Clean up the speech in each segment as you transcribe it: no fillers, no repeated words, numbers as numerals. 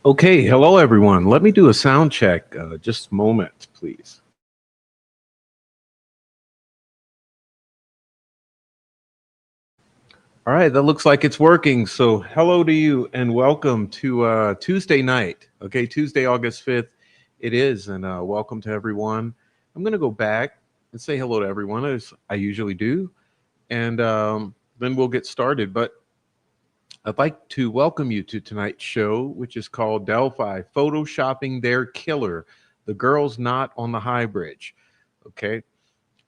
Okay, hello everyone. Let me do a sound check. Just a moment, please. All right, that looks like it's working. So hello to you and welcome to Tuesday night. Okay, Tuesday, August 5th it is, and welcome to everyone. I'm going to go back and say hello to everyone as I usually do, and then we'll get started. But I'd like to welcome you to tonight's show, which is called Delphi, Photoshopping Their Killer, The Girl's Not on the High Bridge. Okay,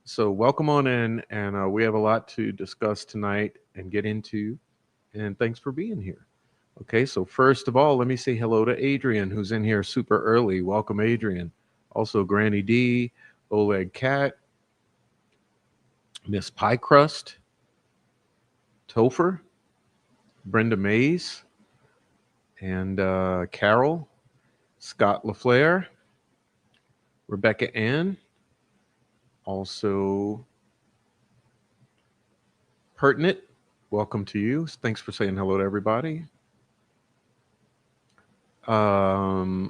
so welcome on in, and we have a lot to discuss tonight and get into, and thanks for being here. Okay, so first of all, let me say hello to Adrian, who's in here super early. Welcome, Adrian. Also, Granny D, Oleg Cat, Miss Pie Crust, Topher, Brenda Mays, and Carol, Scott LaFleur, Rebecca Ann, also Pertinent. Welcome to you. Thanks for saying hello to everybody. Jojo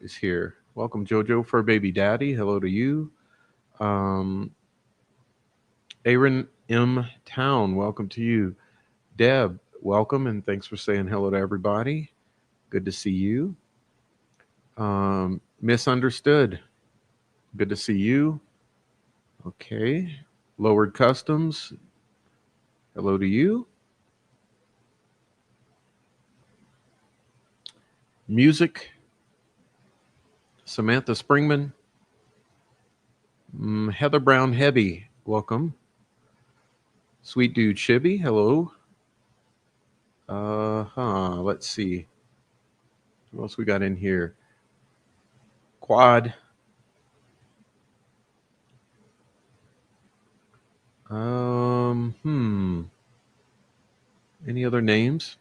is here. Welcome, Jojo, for baby daddy. Hello to you. Aaron M. Town, welcome to you. Deb, welcome, and thanks for saying hello to everybody. Good to see you. Misunderstood. Good to see you. Okay. Lowered Customs. Hello to you. Music. Samantha Springman. Heather Brown Hebby. Welcome. Sweet Dude Shibby. Hello. Let's see. What else we got in here? Quad. Any other names?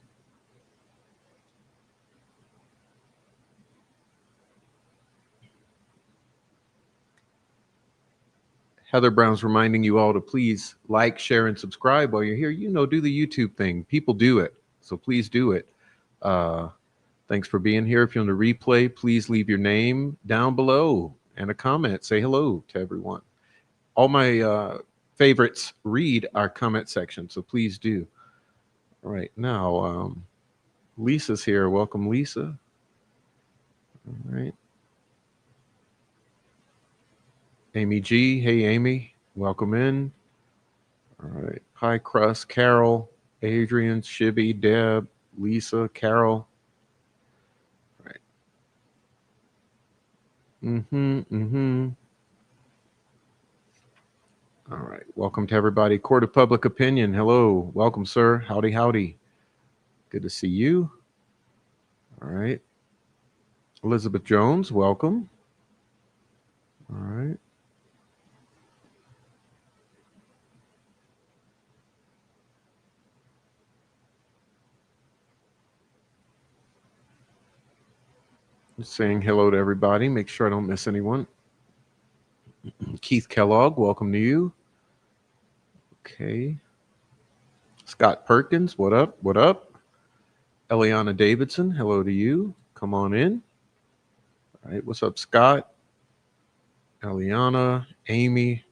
Heather Brown's reminding you all to please like, share, and subscribe while you're here. Do the YouTube thing. People do it, so please do it. Thanks for being here. If you're on the replay, please leave your name down below and a comment. Say hello to everyone. All my favorites read our comment section, so please do. All right, now Lisa's here. Welcome, Lisa. All right. Amy G. Hey, Amy. Welcome in. All right. Pie Crust, Carol, Adrian, Shibby, Deb, Lisa, Carol. All right. All right. Welcome to everybody. Court of Public Opinion. Hello. Welcome, sir. Howdy, howdy. Good to see you. All right. Elizabeth Jones, welcome. All right. Just saying hello to everybody. Make sure I don't miss anyone. Keith Kellogg, welcome to you. Okay. Scott Perkins, what up? What up? Eliana Davidson, hello to you. Come on in. All right. What's up, Scott? Eliana, Amy.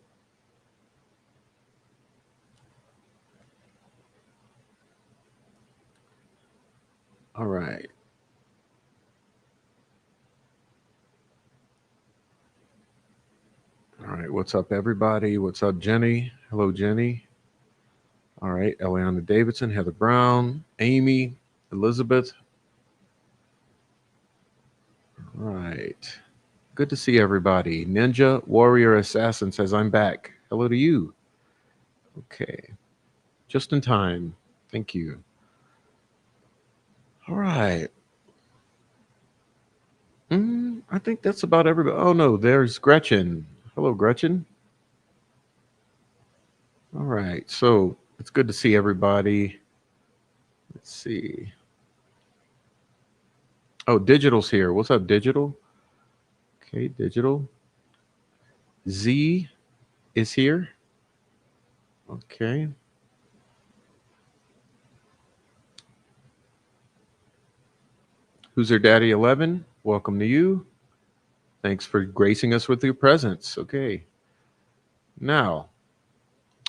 All right. All right. What's up, everybody? What's up, Jenny? Hello, Jenny. All right. Eliana Davidson, Heather Brown, Amy, Elizabeth. All right. Good to see everybody. Ninja Warrior Assassin says, I'm back. Hello to you. Okay. Just in time. Thank you. All right. I think that's about everybody. Oh, no, there's Gretchen. Hello, Gretchen. All right. So it's good to see everybody. Let's see. Oh, Digital's here. What's up, Digital? Okay, Digital. Z is here. Okay. Who's their daddy 11? Welcome to you. Thanks for gracing us with your presence. Okay. Now,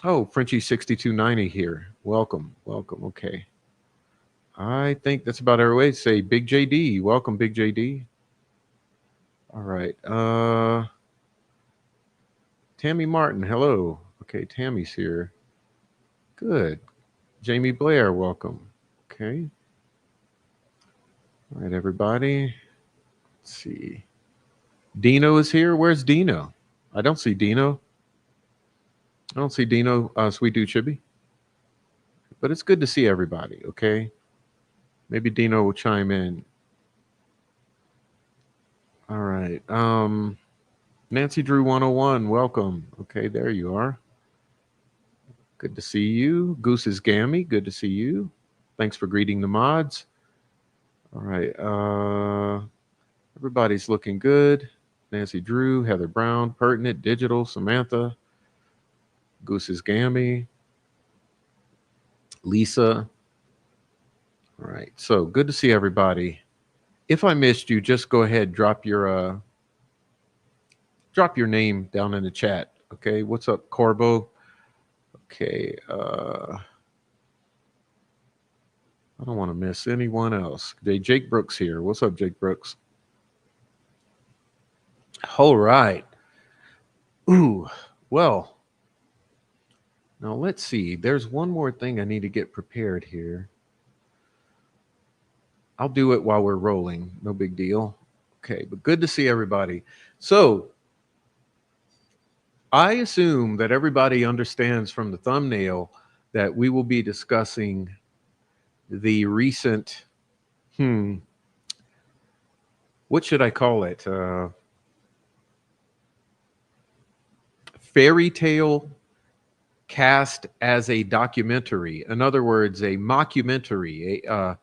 oh, Frenchie 6290 here. Welcome. Welcome. Okay. I think that's about our way to say Big JD. Welcome, Big JD. All right. Tammy Martin. Hello. Okay, Tammy's here. Good. Jamie Blair, welcome. Okay. All right, everybody. Let's see. Dino is here. Where's Dino? I don't see Dino. I don't see Dino, Sweet Dude Chibi. But it's good to see everybody, okay? Maybe Dino will chime in. All right. Nancy Drew 101, welcome. Okay, there you are. Good to see you. Goose is Gammy, good to see you. Thanks for greeting the mods. All right. Everybody's looking good. Nancy Drew, Heather Brown, Pertinent, Digital, Samantha, Goose's Gammy, Lisa. All right. So good to see everybody. If I missed you, just go ahead, drop your name down in the chat. Okay. What's up, Corbo? Okay. I don't want to miss anyone else. Jake Brooks here. What's up, Jake Brooks? All right. Ooh. Well, now let's see. There's one more thing I need to get prepared here. I'll do it while we're rolling. No big deal. Okay, but good to see everybody. So I assume that everybody understands from the thumbnail that we will be discussing the recent, what should I call it? Fairy tale cast as a documentary. In other words, a mockumentary,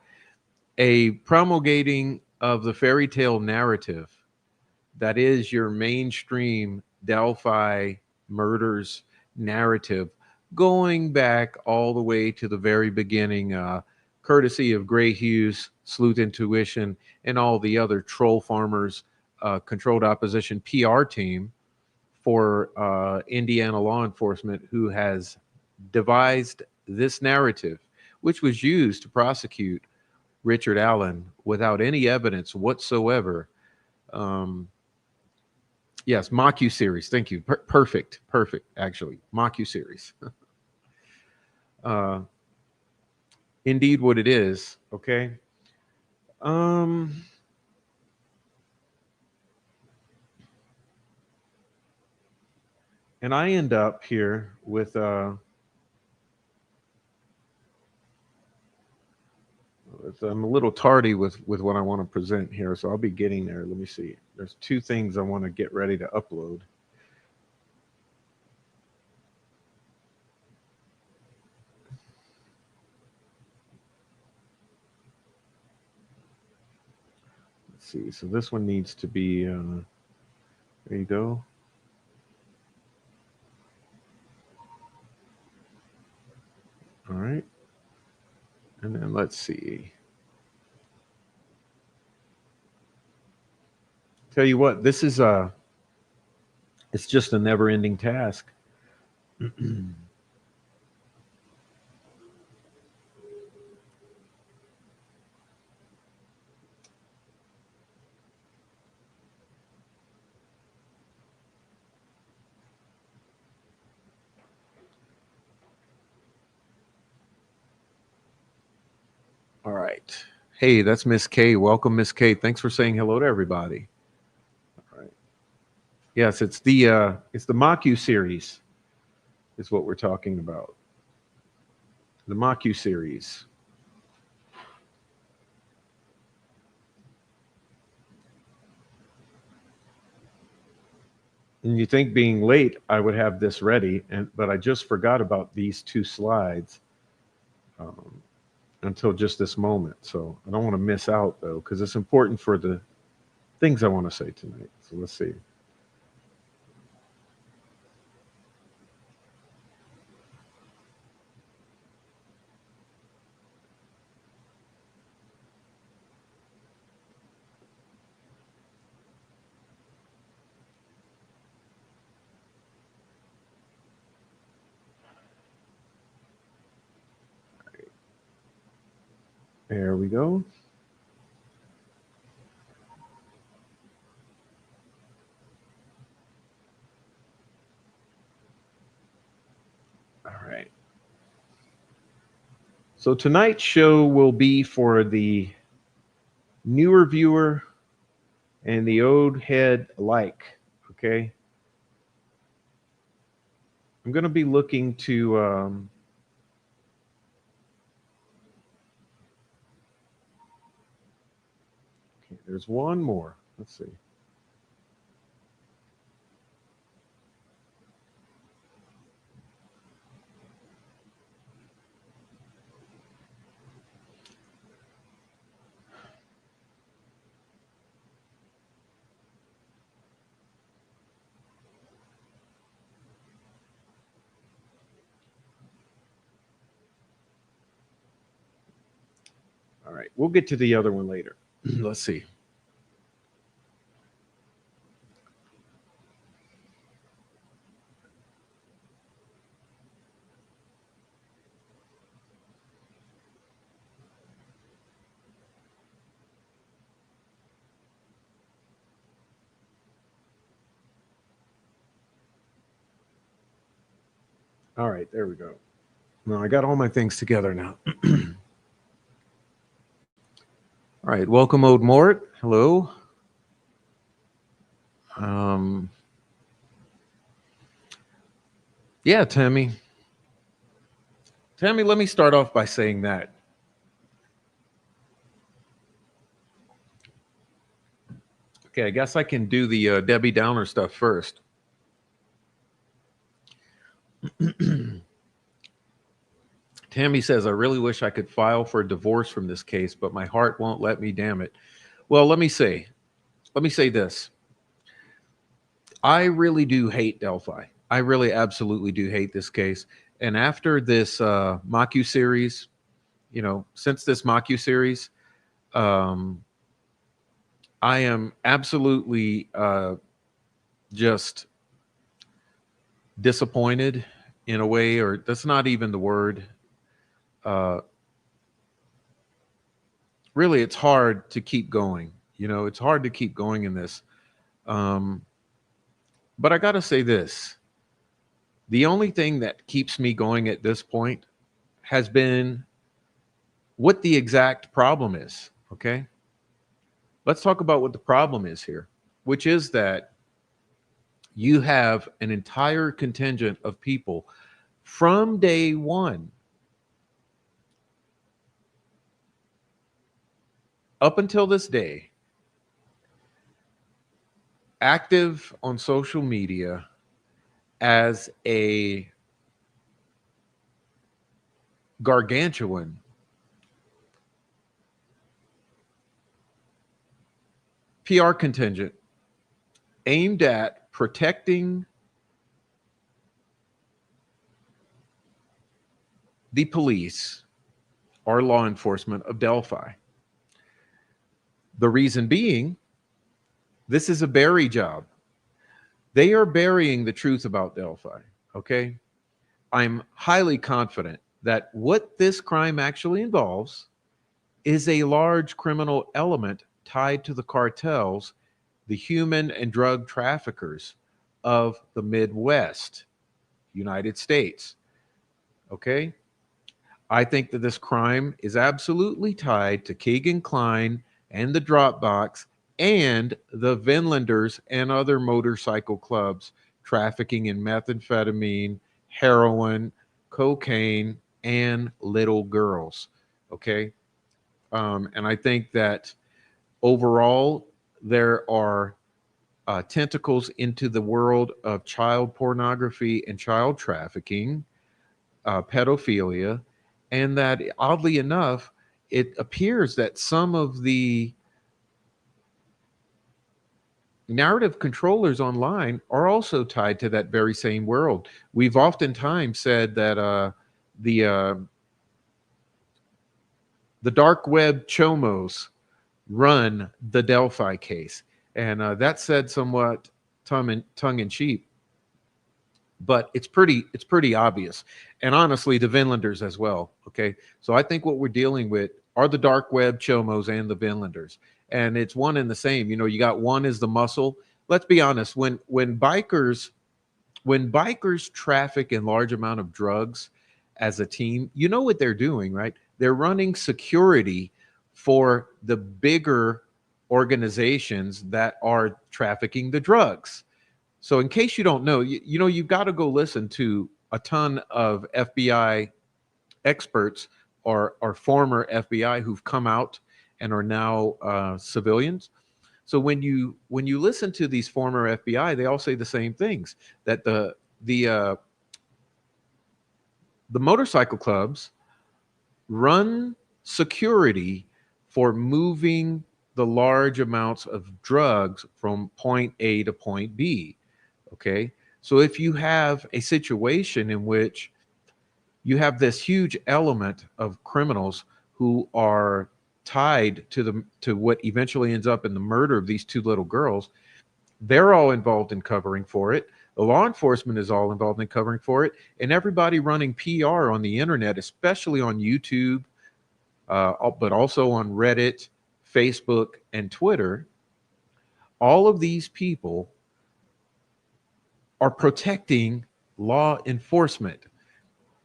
a promulgating of the fairy tale narrative that is your mainstream Delphi murders narrative, going back all the way to the very beginning, courtesy of Gray Hughes, Sleuth Intuition, and all the other troll farmers, controlled opposition PR team for Indiana law enforcement who has devised this narrative, which was used to prosecute Richard Allen without any evidence whatsoever. Um, yes, Mocu series. Thank you. Perfect. Perfect. Actually, Mocu series. uh, Indeed, what it is. Okay. Um, and I end up here with I'm a little tardy with what I want to present here, so I'll be getting there. Let me see. There's two things I want to get ready to upload. Let's see. So this one needs to be. There you go. All right. And then let's see. Tell you what, this is it's just a never-ending task. All right. Hey, that's Miss K. Welcome, Miss K. Thanks for saying hello to everybody. All right. Yes, it's the Maku series is what we're talking about. The Maku series. And you think being late, I would have this ready, but I just forgot about these two slides um, until just this moment. So I don't want to miss out though, because it's important for the things I want to say tonight. So let's see. There we go. All right. So tonight's show will be for the newer viewer and the old head alike. Okay. I'm going to be looking to. Okay, there's one more. Let's see. All right, we'll get to the other one later. Let's see. All right, there we go. Now I got all my things together now. All right, welcome, Ode Mort. Hello. Um, yeah, Tammy. Tammy, let me start off by saying that. Okay, I guess I can do the Debbie Downer stuff first. Tammy says, I really wish I could file for a divorce from this case, but my heart won't let me, damn it. Well, let me say this. I really do hate Delphi. I really absolutely do hate this case. And after this Maku series, since this Maku series, um, I am absolutely just disappointed in a way, or that's not even the word. Uh, really, it's hard to keep going. It's hard to keep going in this. Um, but I got to say this. The only thing that keeps me going at this point has been what the exact problem is. Okay. Let's talk about what the problem is here, which is that you have an entire contingent of people from day one up until this day active on social media as a gargantuan PR contingent aimed at protecting the police or law enforcement of Delphi. The reason being, this is a bury job. They are burying the truth about Delphi. Okay. I'm highly confident that what this crime actually involves is a large criminal element tied to the cartels, the human and drug traffickers of the Midwest, United States. Okay. I think that this crime is absolutely tied to Keegan Klein and the Dropbox and the Vinlanders and other motorcycle clubs trafficking in methamphetamine, heroin, cocaine, and little girls. Okay. And I think that overall, there are tentacles into the world of child pornography and child trafficking, pedophilia, and that oddly enough, it appears that some of the narrative controllers online are also tied to that very same world. We've oftentimes said that the uh, the dark web chomos run the Delphi case, and that's said somewhat tongue in cheek, but it's pretty obvious, and honestly, the Vinlanders as well. Okay, so I think what we're dealing with are the dark web chomos and the Vinlanders, and it's one and the same. You got one is the muscle. Let's be honest. When bikers traffic in large amount of drugs as a team, you know what they're doing, right? They're running security for the bigger organizations that are trafficking the drugs. So in case you don't know, you've got to go listen to a ton of FBI experts or former FBI who've come out and are now civilians. So when you listen to these former FBI, they all say the same things, that the uh, the motorcycle clubs run security for moving the large amounts of drugs from point A to point B. Okay. So if you have a situation in which you have this huge element of criminals who are tied to what eventually ends up in the murder of these two little girls. They're all involved in covering for it. The law enforcement is all involved in covering for it, and everybody running PR on the internet, especially on YouTube, but also on Reddit, Facebook, and Twitter. All of these people are protecting law enforcement,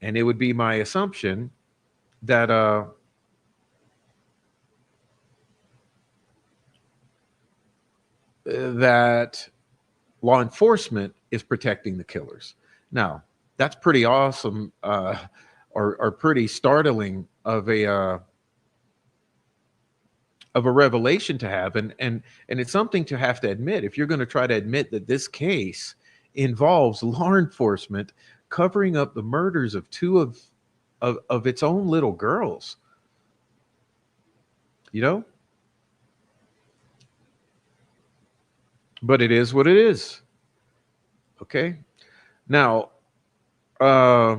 and it would be my assumption that that law enforcement is protecting the killers. Now, that's pretty awesome, or pretty startling of a revelation to have, and it's something to have to admit. If you're going to try to admit that this case involves law enforcement covering up the murders of two of its own little girls, you know, but it is what it is. Okay. Now, uh,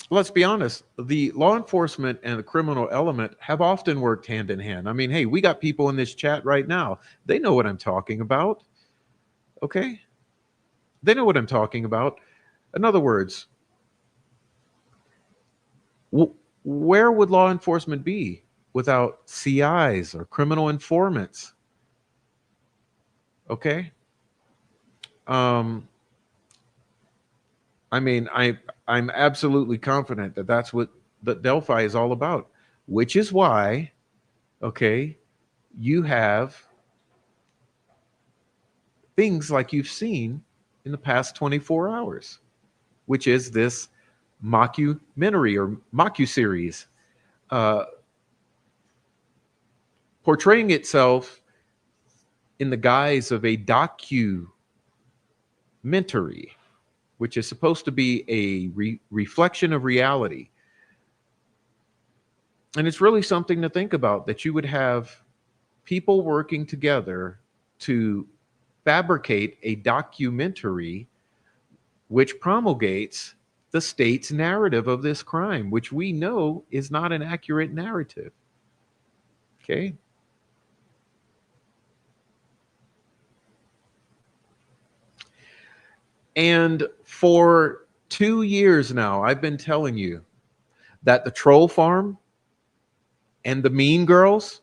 let's be honest. The law enforcement and the criminal element have often worked hand in hand. I mean, hey, we got people in this chat right now. They know what I'm talking about. Okay. They know what I'm talking about. In other words, where would law enforcement be without CIs or criminal informants? Okay. Um, I mean, I'm absolutely confident that that's what the Delphi is all about, which is why, okay, you have things like you've seen in the past 24 hours, which is this mockumentary or mockuseries, uh, portraying itself in the guise of a documentary, which is supposed to be a reflection of reality. And it's really something to think about, that you would have people working together to fabricate a documentary which promulgates the state's narrative of this crime, which we know is not an accurate narrative. Okay. And for 2 years now, I've been telling you that the troll farm and the mean girls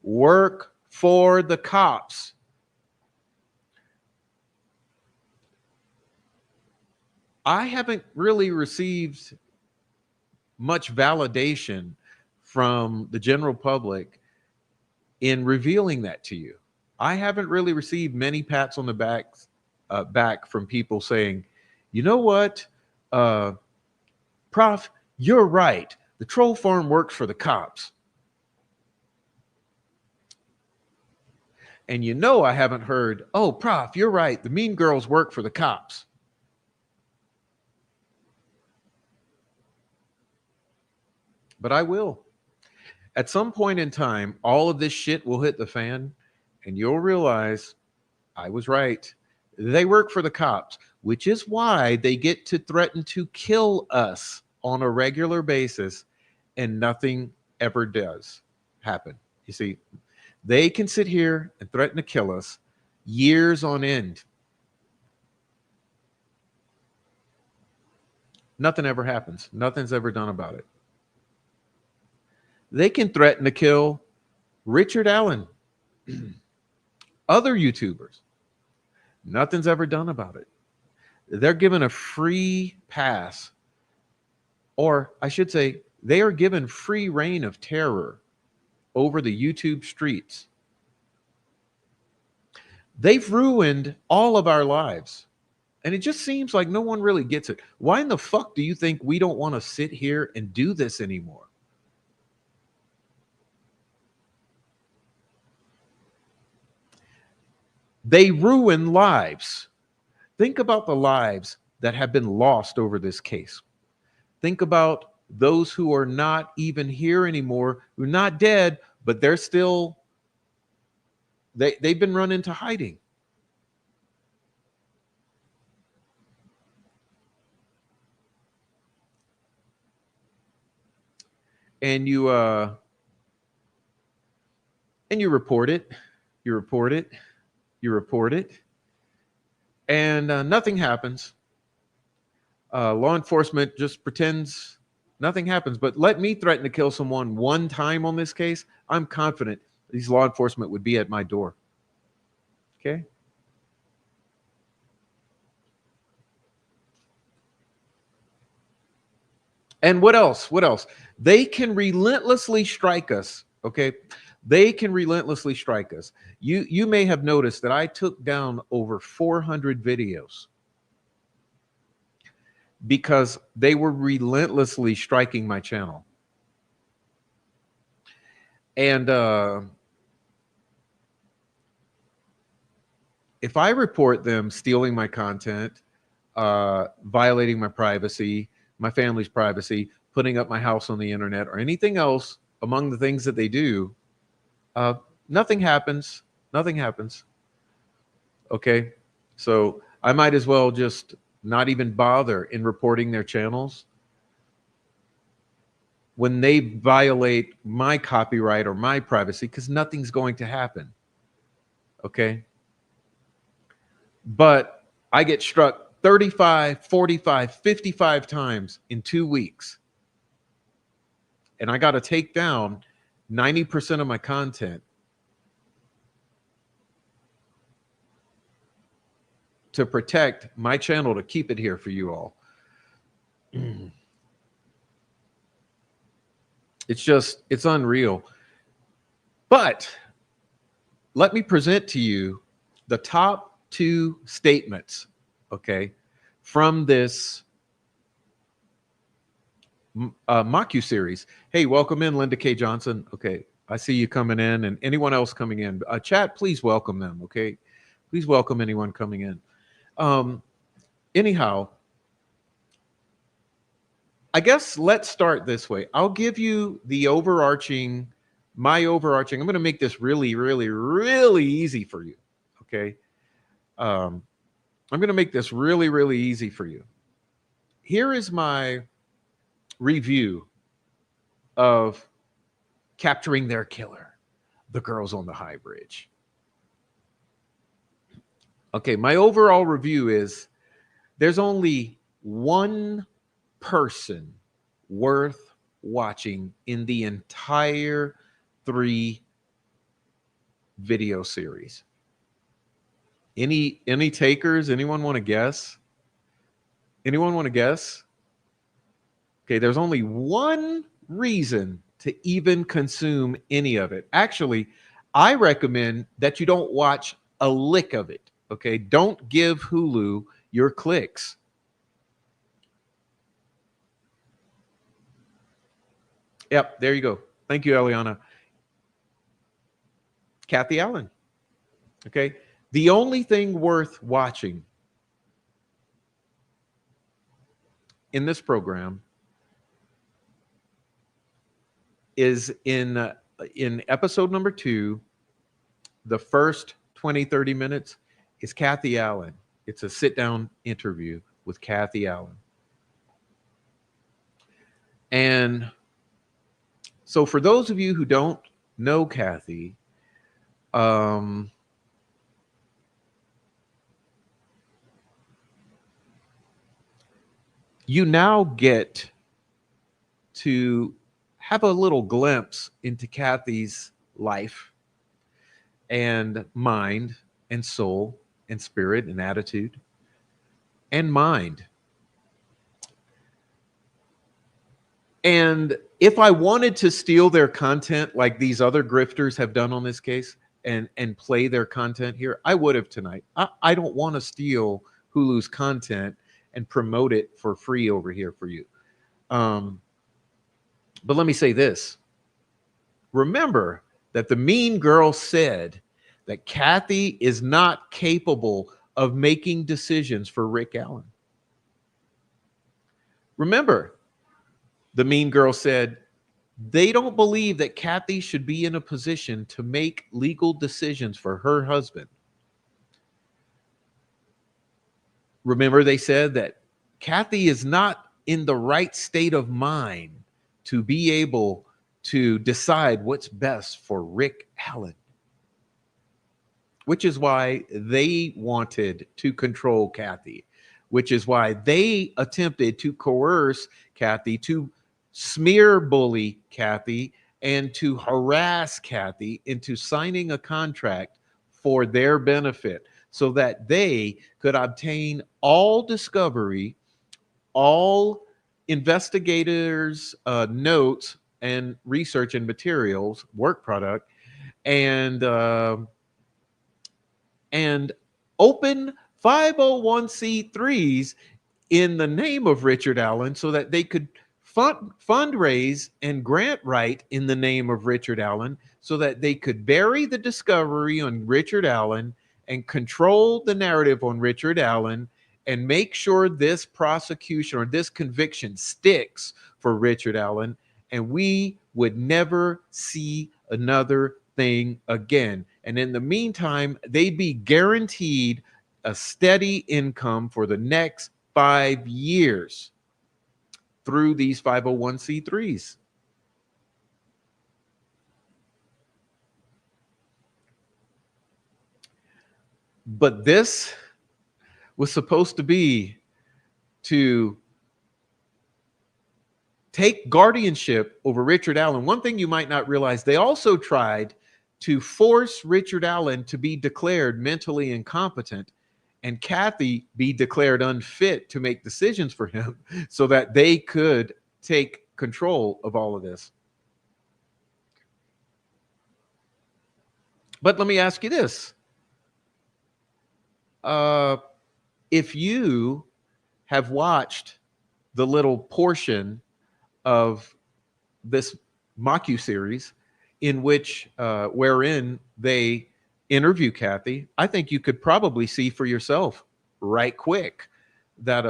work for the cops. I haven't really received much validation from the general public in revealing that to you. I haven't really received many pats on the back from people saying, you know what, uh, Prof, you're right. The troll farm works for the cops. And you know, I haven't heard, oh, Prof, you're right. The mean girls work for the cops. But I will. At some point in time, all of this shit will hit the fan, and you'll realize I was right. They work for the cops, which is why they get to threaten to kill us on a regular basis, and nothing ever does happen. You see, they can sit here and threaten to kill us years on end. Nothing ever happens. Nothing's ever done about it. They can threaten to kill Richard Allen, other YouTubers. Nothing's ever done about it. They're given a free pass, or I should say, they are given free reign of terror over the YouTube streets. They've ruined all of our lives. And it just seems like no one really gets it. Why in the fuck do you think we don't want to sit here and do this anymore? They ruin lives. Think about the lives that have been lost over this case. Think about those who are not even here anymore, who are not dead, but they're still, they've been run into hiding. and you report it, you report it, you report it, and nothing happens. Law enforcement just pretends nothing happens. But let me threaten to kill someone one time on this case, I'm confident these law enforcement would be at my door. Okay. And what else? What else? They can relentlessly strike us. Okay. They can relentlessly strike us. You may have noticed that I took down over 400 videos because they were relentlessly striking my channel. And if I report them stealing my content, violating my privacy, my family's privacy, putting up my house on the internet, or anything else among the things that they do, nothing happens. Nothing happens. Okay. So I might as well just not even bother in reporting their channels when they violate my copyright or my privacy, because nothing's going to happen. Okay. But I get struck 35, 45, 55 times in 2 weeks. And I got to take down 90% of my content to protect my channel, to keep it here for you all. It's unreal. But let me present to you the top 2 statements, okay, from this Macu-series. Hey, welcome in, Linda K. Johnson. Okay, I see you coming in, and anyone else coming in. Chat, please welcome them, okay? Please welcome anyone coming in. Anyhow, I guess let's start this way. I'll give you the overarching, I'm going to make this really, really, really easy for you, okay? I'm going to make this really, really easy for you. Here is my review of Capturing Their Killer, The Girls on the High Bridge. Okay, my overall review is there's only one person worth watching in the entire 3 video series. Any takers? Anyone want to guess? Anyone want to guess? Okay, there's only one reason to even consume any of it. Actually, I recommend that you don't watch a lick of it. Okay, don't give Hulu your clicks. Yep, there you go. Thank you, Eliana. Kathy Allen. Okay, the only thing worth watching in this program is in episode number 2, the first 20, 30 minutes is Kathy Allen. It's a sit-down interview with Kathy Allen. And so for those of you who don't know Kathy, you now get to have a little glimpse into Kathy's life and mind and soul and spirit and attitude and mind. And if I wanted to steal their content like these other grifters have done on this case and play their content here, I would have tonight. I don't want to steal Hulu's content and promote it for free over here for you. But let me say this. Remember that the mean girl said that Kathy is not capable of making decisions for Rick Allen. Remember, the mean girl said they don't believe that Kathy should be in a position to make legal decisions for her husband. Remember, they said that Kathy is not in the right state of mind to be able to decide what's best for Rick Allen, which is why they wanted to control Kathy, which is why they attempted to coerce Kathy, to smear bully Kathy, and to harass Kathy into signing a contract for their benefit so that they could obtain all discovery, all investigators' notes and research and materials, work product, and open 501c3s in the name of Richard Allen so that they could fundraise and grant write in the name of Richard Allen so that they could bury the discovery on Richard Allen and control the narrative on Richard Allen and make sure this prosecution or this conviction sticks for Richard Allen, and we would never see another thing again. And in the meantime, they'd be guaranteed a steady income for the next 5 years through these 501c3s. But this was supposed to be to take guardianship over Richard Allen. One thing you might not realize, they also tried to force Richard Allen to be declared mentally incompetent and Kathy be declared unfit to make decisions for him so that they could take control of all of this. But let me ask you this. If you have watched the little portion of this mockuseries in which wherein they interview Kathy, I think you could probably see for yourself right quick that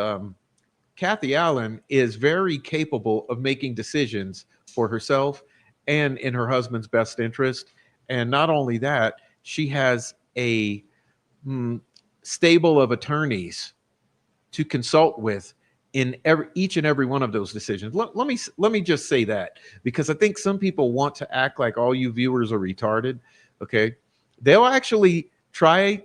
Kathy Allen is very capable of making decisions for herself and in her husband's best interest. And not only that, she has a stable of attorneys to consult with in each and every one of those decisions. Let me just say that, because I think some people want to act like all you viewers are retarded. Okay, they'll actually try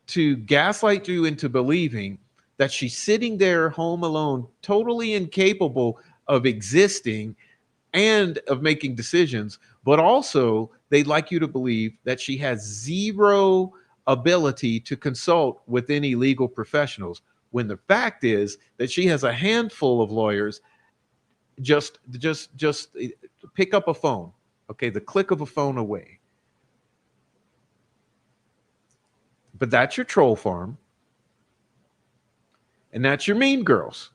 to gaslight you into believing that she's sitting there home alone, totally incapable of existing and of making decisions, but also they'd like you to believe that she has zero ability to consult with any legal professionals, when the fact is that she has a handful of lawyers. Just pick up a phone, okay, the click of a phone away. But that's your troll farm, and that's your mean girls.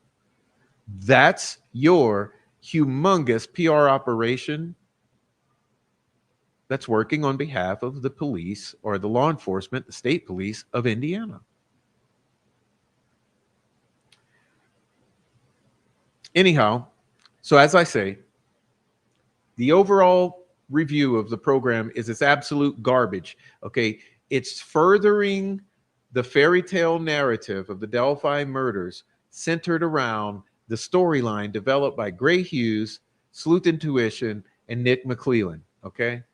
That's your humongous PR operation that's working on behalf of the police or the law enforcement, the state police of Indiana. Anyhow, so as I say, the overall review of the program is it's absolute garbage. Okay, it's furthering the fairy tale narrative of the Delphi murders centered around the storyline developed by Gray Hughes, Sleuth Intuition, and Nick McClellan. Okay.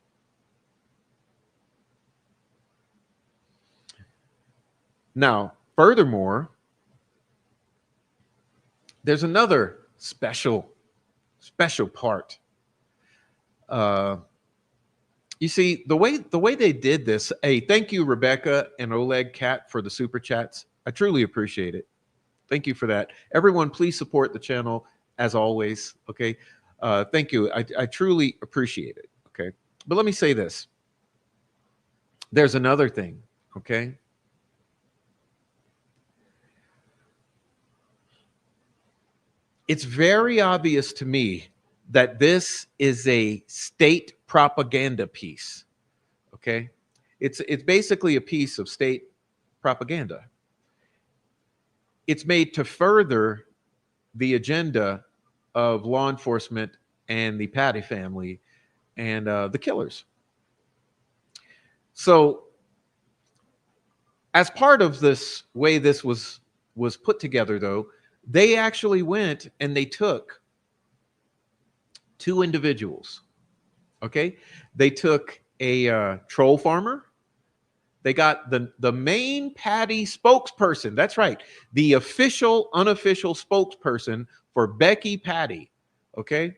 Now, furthermore, there's another special part. You see, the way they did this. Hey, thank you, Rebecca and Oleg Cat, for the super chats. I truly appreciate it. Thank you for that. Everyone, please support the channel as always. Okay. Thank you. I truly appreciate it. Okay. But let me say this. There's another thing. Okay. It's very obvious to me that this is a state propaganda piece. Okay. It's basically a piece of state propaganda. It's made to further the agenda of law enforcement and the Patty family and the killers. So as part of this way this was put together, though, they actually went and they took Two individuals. Okay. They took a troll farmer. They got the main Patty spokesperson. That's right. The official, unofficial spokesperson for Becky Patty. Okay.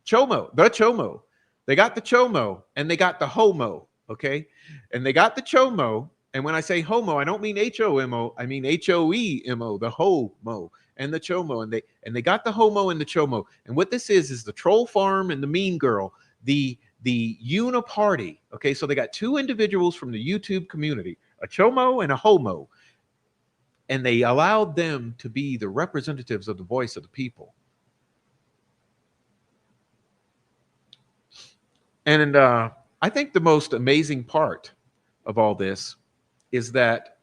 Chomo, the Chomo. They got the Chomo and they got the Homo. Okay. And they got the Chomo. And when I say homo, I don't mean Homo. I mean Hoemo, the Homo and the Chomo. And they got the Homo and the Chomo. And what this is the troll farm and the mean girl, the uniparty. Okay. So they got two individuals from the YouTube community, a Chomo and a Homo. And they allowed them to be the representatives of the voice of the people. And I think the most amazing part of all this is that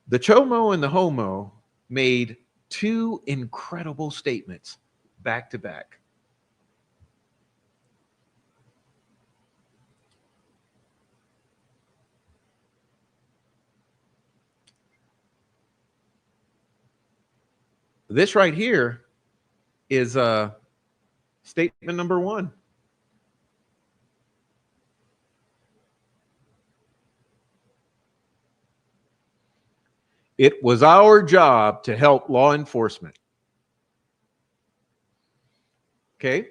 the Chomo and the Homo made two incredible statements back to back. This right here is statement number one. It was our job to help law enforcement. Okay.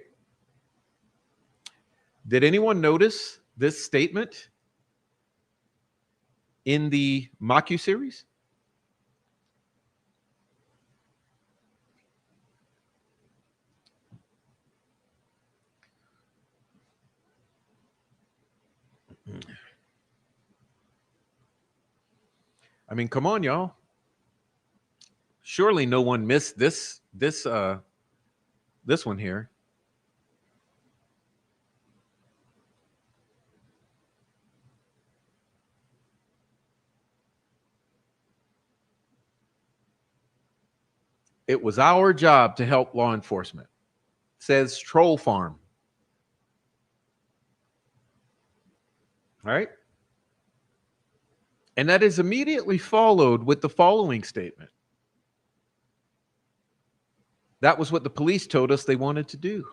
Did anyone notice this statement in the Maku series? I mean, come on, y'all. Surely no one missed this one here. It was our job to help law enforcement, says Troll Farm. All right. And that is immediately followed with the following statement. That was what the police told us they wanted to do.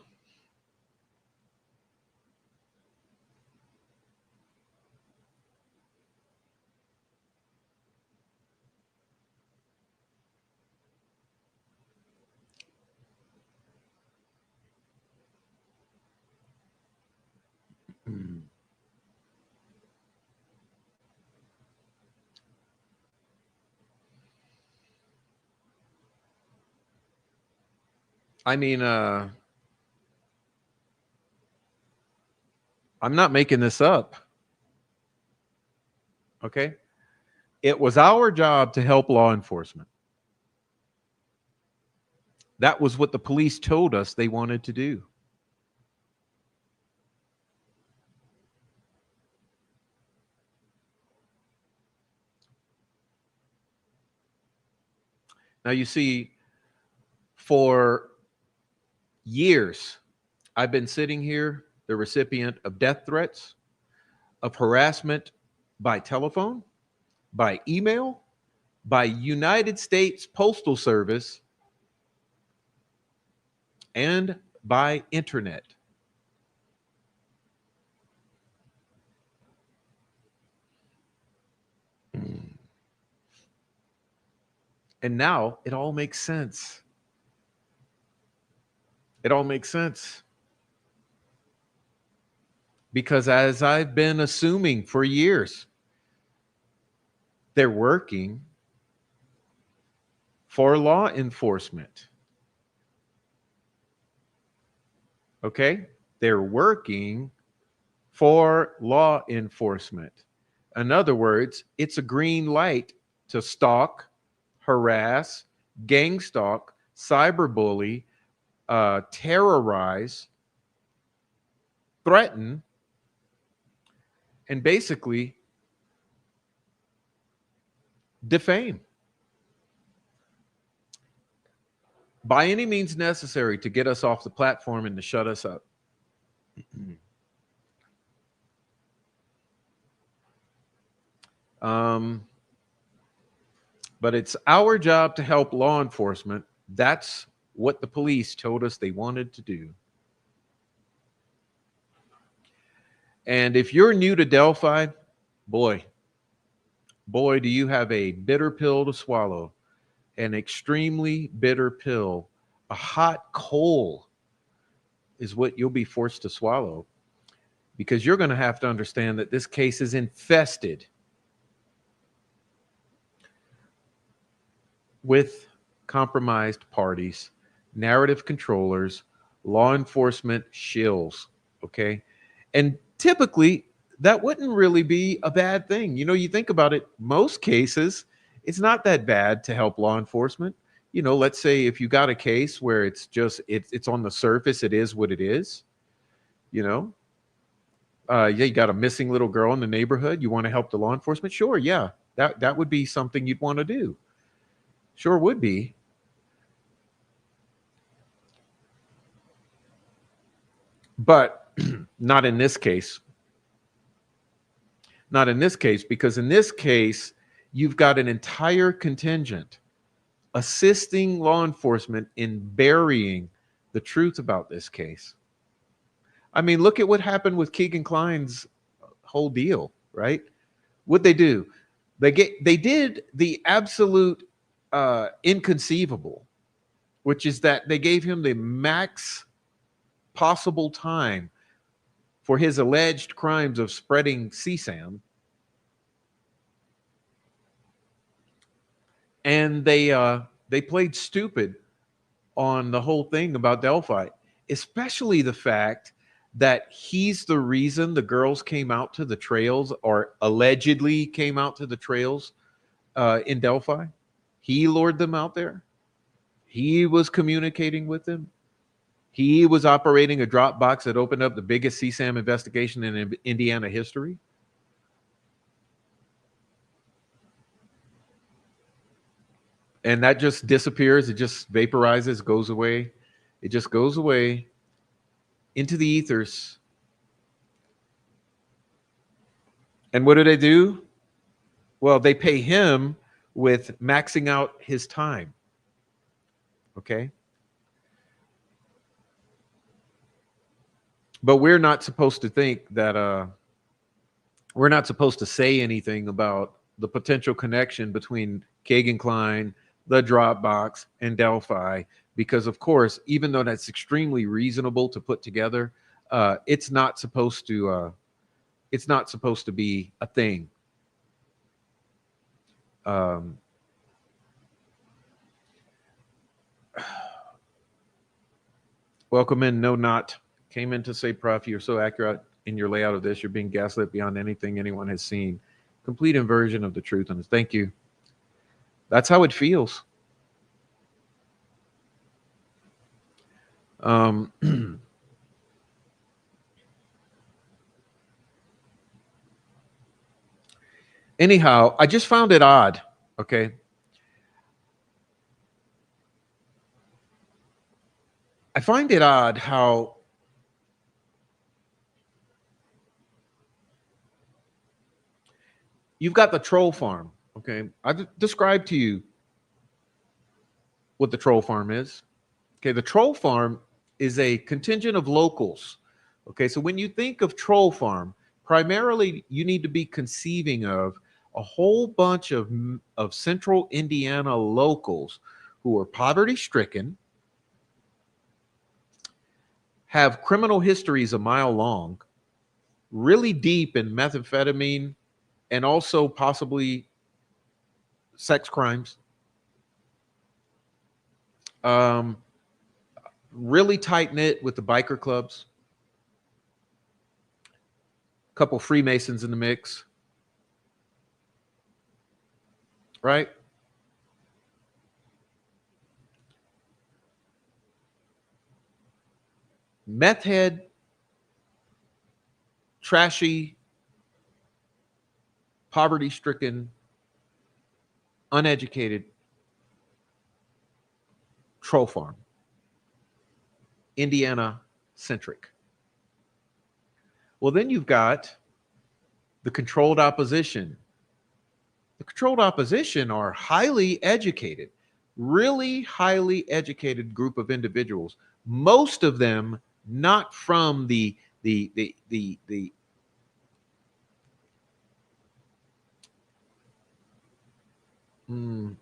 I mean, I'm not making this up. Okay. It was our job to help law enforcement. That was what the police told us they wanted to do. Now, you see, for years, I've been sitting here, the recipient of death threats, of harassment by telephone, by email, by United States Postal Service, and by internet. And now it all makes sense. It all makes sense. Because as I've been assuming for years, they're working for law enforcement. Okay? They're working for law enforcement. In other words, it's a green light to stalk, harass, gang stalk, cyberbully, terrorize, threaten, and basically defame by any means necessary to get us off the platform and to shut us up. But it's our job to help law enforcement. That's what the police told us they wanted to do. And if you're new to Delphi, boy, do you have a bitter pill to swallow, an extremely bitter pill. A hot coal is what you'll be forced to swallow, because you're going to have to understand that this case is infested with compromised parties, narrative controllers, law enforcement shills, okay? And typically, that wouldn't really be a bad thing. You know, you think about it, most cases, it's not that bad to help law enforcement. You know, let's say if you got a case where it's just, it's on the surface, it is what it is, you know? Yeah, you got a missing little girl in the neighborhood. You want to help the law enforcement? Sure, yeah. That would be something you'd want to do. Sure would be. But not in this case. Not in this case, because in this case, you've got an entire contingent assisting law enforcement in burying the truth about this case. I mean, look at what happened with Keegan Kline's whole deal, right? What'd they do? They did the absolute inconceivable, which is that they gave him the max possible time for his alleged crimes of spreading CSAM. And they played stupid on the whole thing about Delphi, especially the fact that he's the reason the girls came out to the trails, or allegedly came out to the trails in Delphi. He lured them out there. He was communicating with them. He was operating a drop box that opened up the biggest CSAM investigation in Indiana history. And that just disappears. It just vaporizes, goes away. It just goes away into the ethers. And what do they do? Well, they pay him with maxing out his time. Okay. But we're not supposed to think that we're not supposed to say anything about the potential connection between Keegan Kline, the Dropbox, and Delphi, because of course, even though that's extremely reasonable to put together, it's not supposed to be a thing. Welcome in, no not. Came in to say, Prof, you're so accurate in your layout of this. You're being gaslit beyond anything anyone has seen. Complete inversion of the truth on this. Thank you. That's how it feels. Anyhow, I just found it odd. Okay. I find it odd how you've got the troll farm. Okay. I described to you what the troll farm is. Okay. The troll farm is a contingent of locals. Okay. So when you think of troll farm, primarily you need to be conceiving of a whole bunch of central Indiana locals who are poverty stricken, have criminal histories a mile long, really deep in methamphetamine, and also possibly sex crimes. Really tight knit with the biker clubs. A couple Freemasons in the mix. Right? Meth head, trashy, poverty stricken, uneducated troll farm. Indiana centric. Well, then you've got the controlled opposition. The controlled opposition are highly educated, really highly educated group of individuals, most of them not from the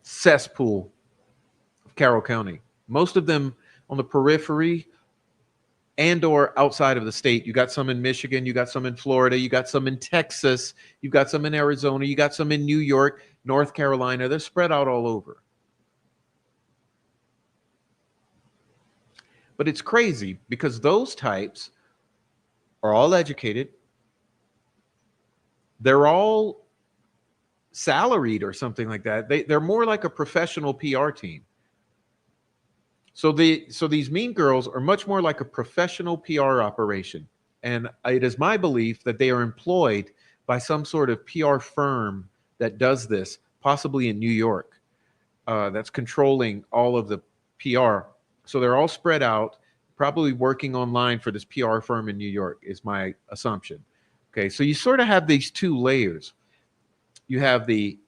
cesspool of Carroll County. Most of them on the periphery and or outside of the state. You got some in Michigan, you got some in Florida, you got some in Texas, you got some in Arizona, you got some in New York, North Carolina. They're spread out all over. But it's crazy because those types are all educated. They're all salaried or something like that. They're more like a professional PR team. So these mean girls are much more like a professional PR operation. And it is my belief that they are employed by some sort of PR firm that does this, possibly in New York, that's controlling all of the PR. So they're all spread out, probably working online for this PR firm in New York, is my assumption. Okay, so you sort of have these two layers. You have the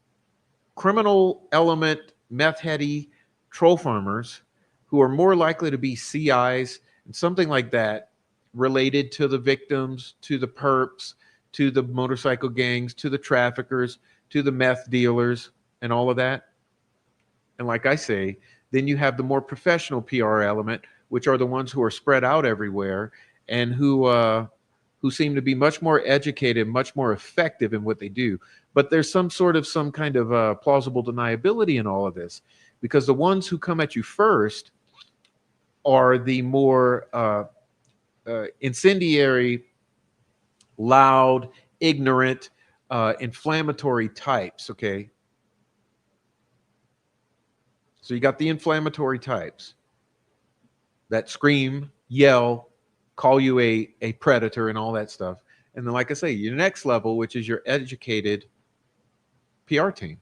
criminal element, meth heady troll farmers who are more likely to be CIs and something like that, related to the victims, to the perps, to the motorcycle gangs, to the traffickers, to the meth dealers, and all of that. And like I say, then you have the more professional PR element, which are the ones who are spread out everywhere and who seem to be much more educated, much more effective in what they do. But there's some kind of plausible deniability in all of this, because the ones who come at you first are the more incendiary, loud, ignorant, inflammatory types. Okay, so you got the inflammatory types that scream, yell, call you a predator and all that stuff. And then, like I say, your next level, which is your educated PR team.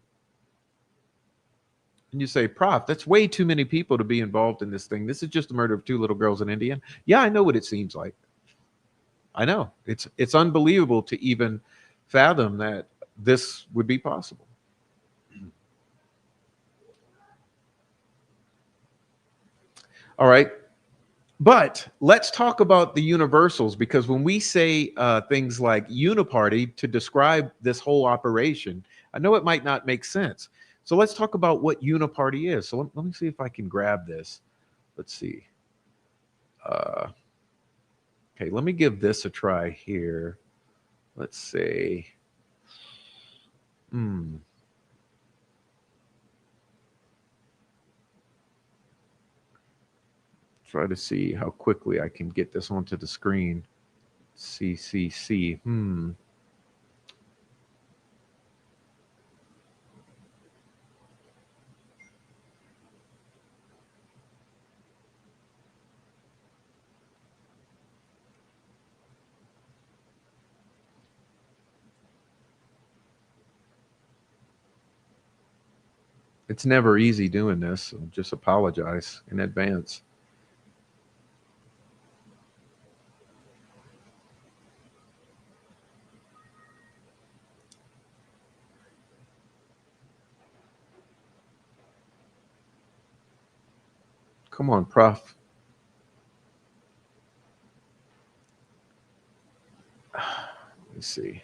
And you say, Prof, that's way too many people to be involved in this thing. This is just the murder of two little girls in India. Yeah, I know what it seems like. I know. It's unbelievable to even fathom that this would be possible. All right. But let's talk about the universals, because when we say things like uniparty to describe this whole operation, I know it might not make sense. So let's talk about what uniparty is. So let me see if I can grab this. Let's see. Uh, okay, let me give this a try here. Let's say, hmm, try to see how quickly I can get this onto the screen. CCC. It's never easy doing this, so just apologize in advance. Come on, Prof. Let me see.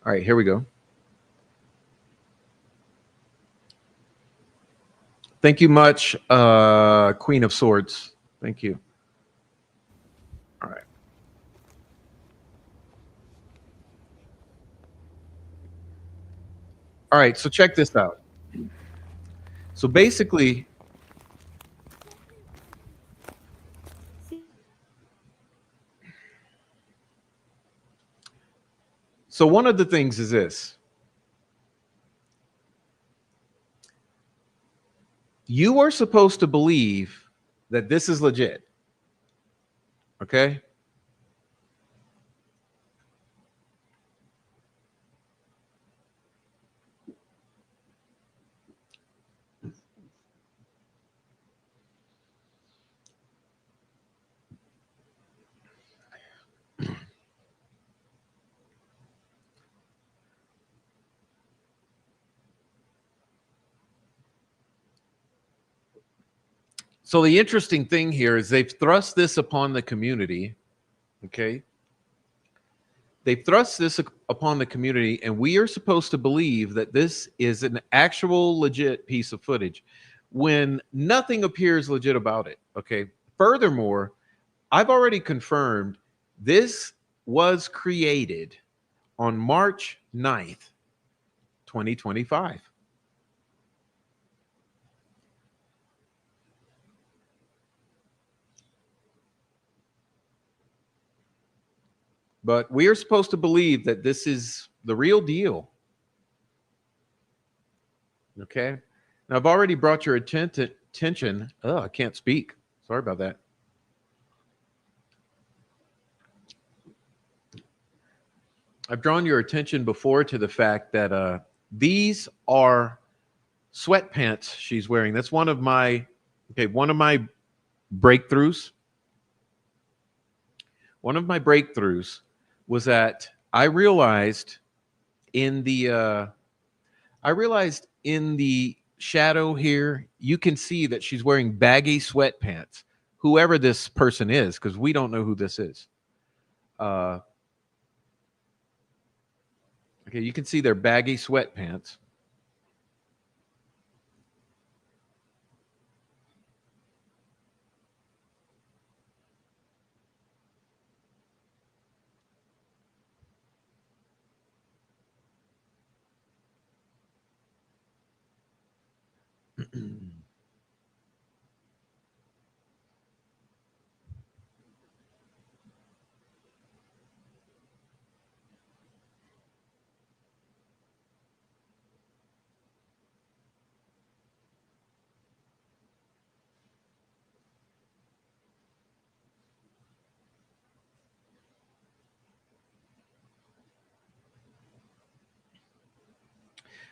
All right, here we go. Thank you much, Queen of Swords. Thank you. All right. All right, so check this out. So basically, so one of the things is this. You are supposed to believe that this is legit. Okay? So the interesting thing here is they've thrust this upon the community. Okay. They've thrust this upon the community, and we are supposed to believe that this is an actual legit piece of footage when nothing appears legit about it. Okay. Furthermore, I've already confirmed this was created on March 9th, 2025. But we are supposed to believe that this is the real deal. Okay. Now, I've already brought your attention. Oh, I can't speak. Sorry about that. I've drawn your attention before to the fact that these are sweatpants she's wearing. That's one of my breakthroughs. One of my breakthroughs was that in the I realized in the shadow here, you can see that she's wearing baggy sweatpants. Whoever this person is, because we don't know who this is. Okay, you can see their baggy sweatpants.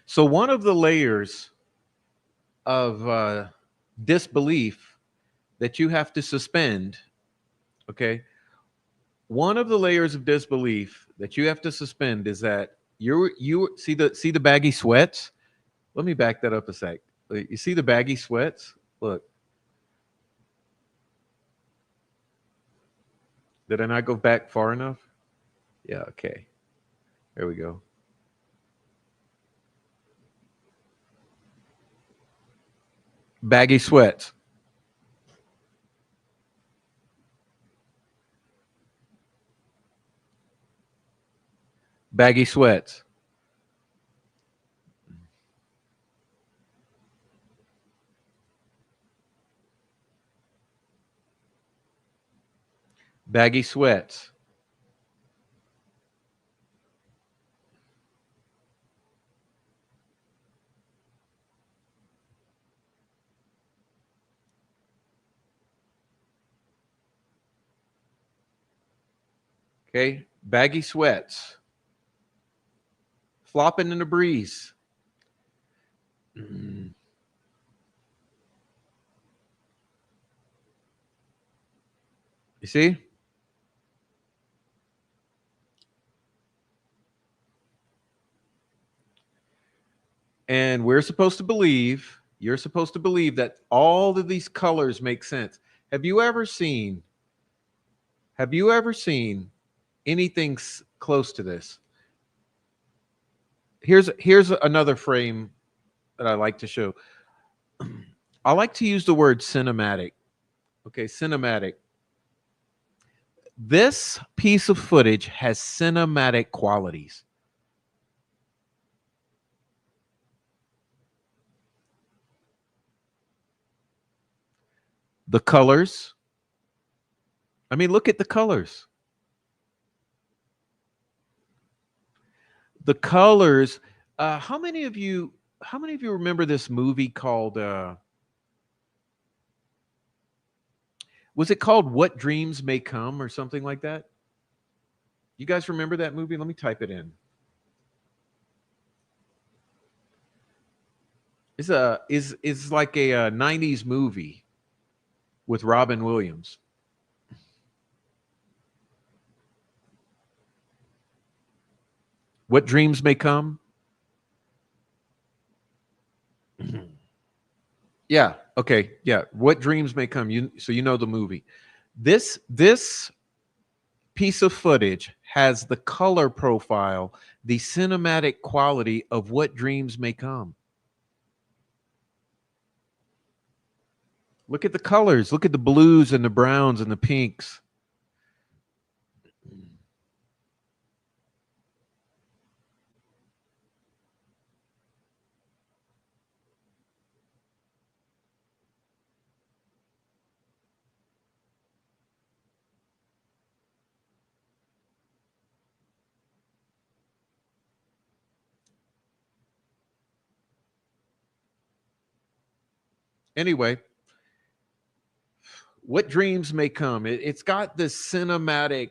So one of the layers of disbelief that you have to suspend, okay, one of the layers of disbelief that you have to suspend is that you see the baggy sweats. Let me back that up a sec. You see the baggy sweats? Look. Did I not go back far enough? Yeah, okay. There we go. Baggy sweats. Baggy sweats. Baggy sweats. Okay, baggy sweats. Flopping in the breeze. You see? And you're supposed to believe that all of these colors make sense. Have you ever seen anything close to this? Here's another frame that I like to show. I like to use the word cinematic. Okay, cinematic. This piece of footage has cinematic qualities. The colors. I mean, look at the colors. The colors. How many of you remember this movie called was it called What Dreams May Come or something like that? You guys remember that movie? Let me type it in. It's like a 90s movie with Robin Williams. What Dreams May Come? Yeah. Okay. Yeah. What dreams may come. So you know the movie. This piece of footage has the color profile, the cinematic quality of what dreams may come. Look at the colors. Look at the blues and the browns and the pinks. Anyway, what dreams may come. It's got this cinematic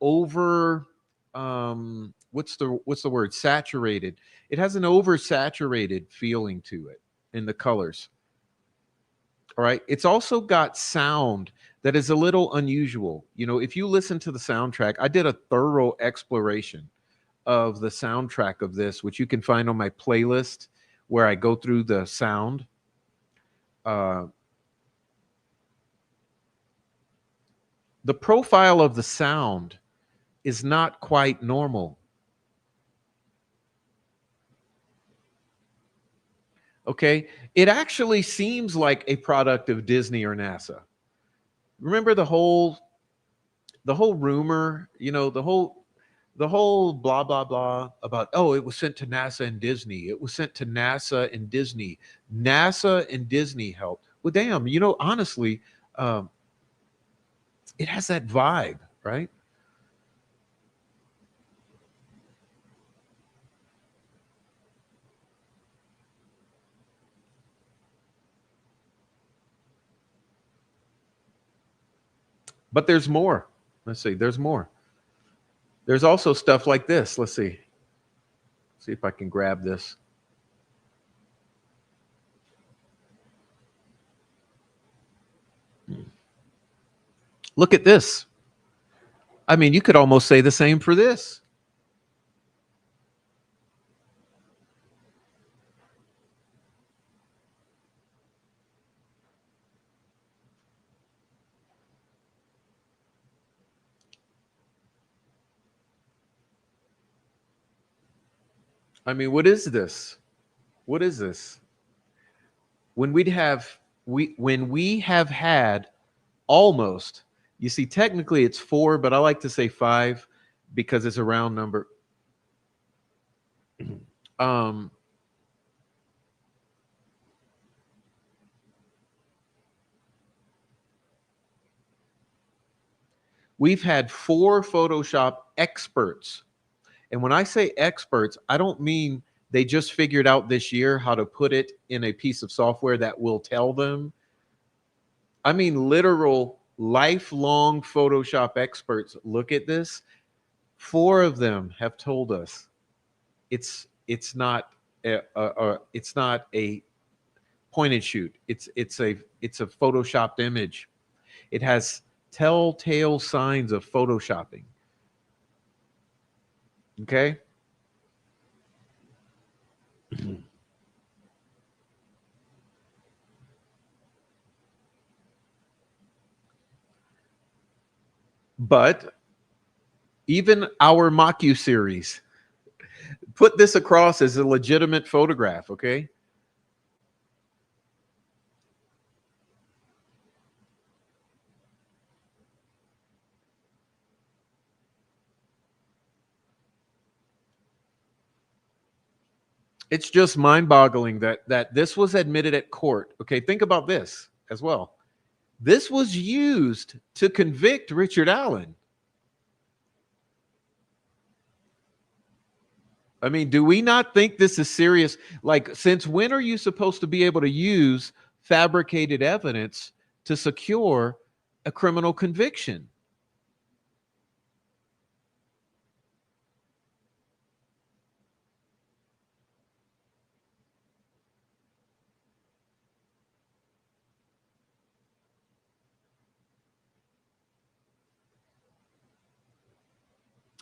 over what's the word? Saturated. It has an oversaturated feeling to it in the colors. All right. It's also got sound that is a little unusual. You know, if you listen to the soundtrack, I did a thorough exploration of the soundtrack of this, which you can find on my playlist where I go through the sound. Uh, the profile of the sound is not quite normal. Okay. It actually seems like a product of Disney or NASA. Remember the whole rumor, the whole blah blah blah about, oh, it was sent to NASA and Disney. It was sent to NASA and Disney. NASA and Disney helped. Well, damn, honestly, um, it has that vibe, right? But there's more. Let's see. There's more. There's also stuff like this. Let's see. See if I can grab this. Look at this. I mean, you could almost say the same for this. I mean, what is this? What is this? When we have had almost, you see, technically it's four, but I like to say five because it's a round number. Um, we've had four Photoshop experts. And when I say experts, I don't mean they just figured out this year how to put it in a piece of software that will tell them. I mean, literal lifelong Photoshop experts look at this. Four of them have told us it's not a point and shoot. It's a photoshopped image. It has telltale signs of photoshopping. Okay? But even our Maku series put this across as a legitimate photograph, okay? It's just mind-boggling that this was admitted at court. Okay, think about this as well. This was used to convict Richard Allen. I mean, do we not think this is serious? Like, since when are you supposed to be able to use fabricated evidence to secure a criminal conviction?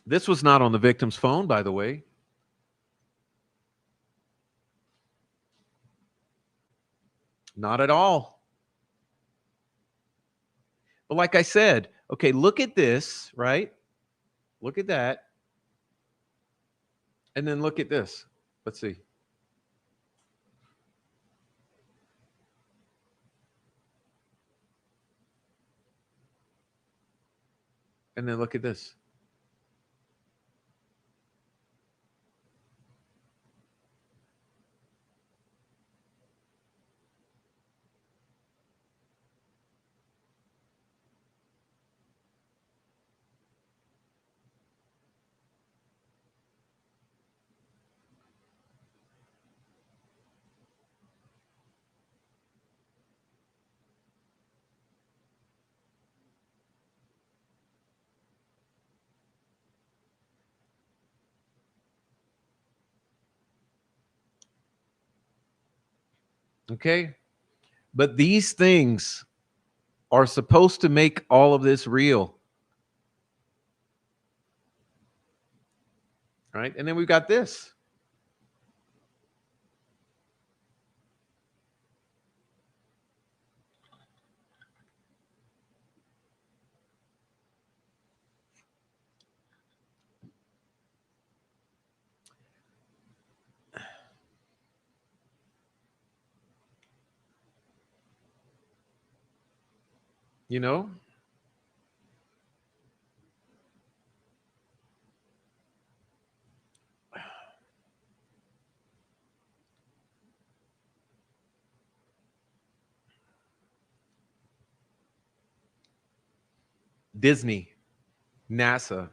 This was not on the victim's phone, by the way. Not at all. But like I said, okay, look at this, right? Look at that. And then look at this. Let's see. And then look at this. Okay. But these things are supposed to make all of this real. Right. And then we've got this. You know, Disney, NASA.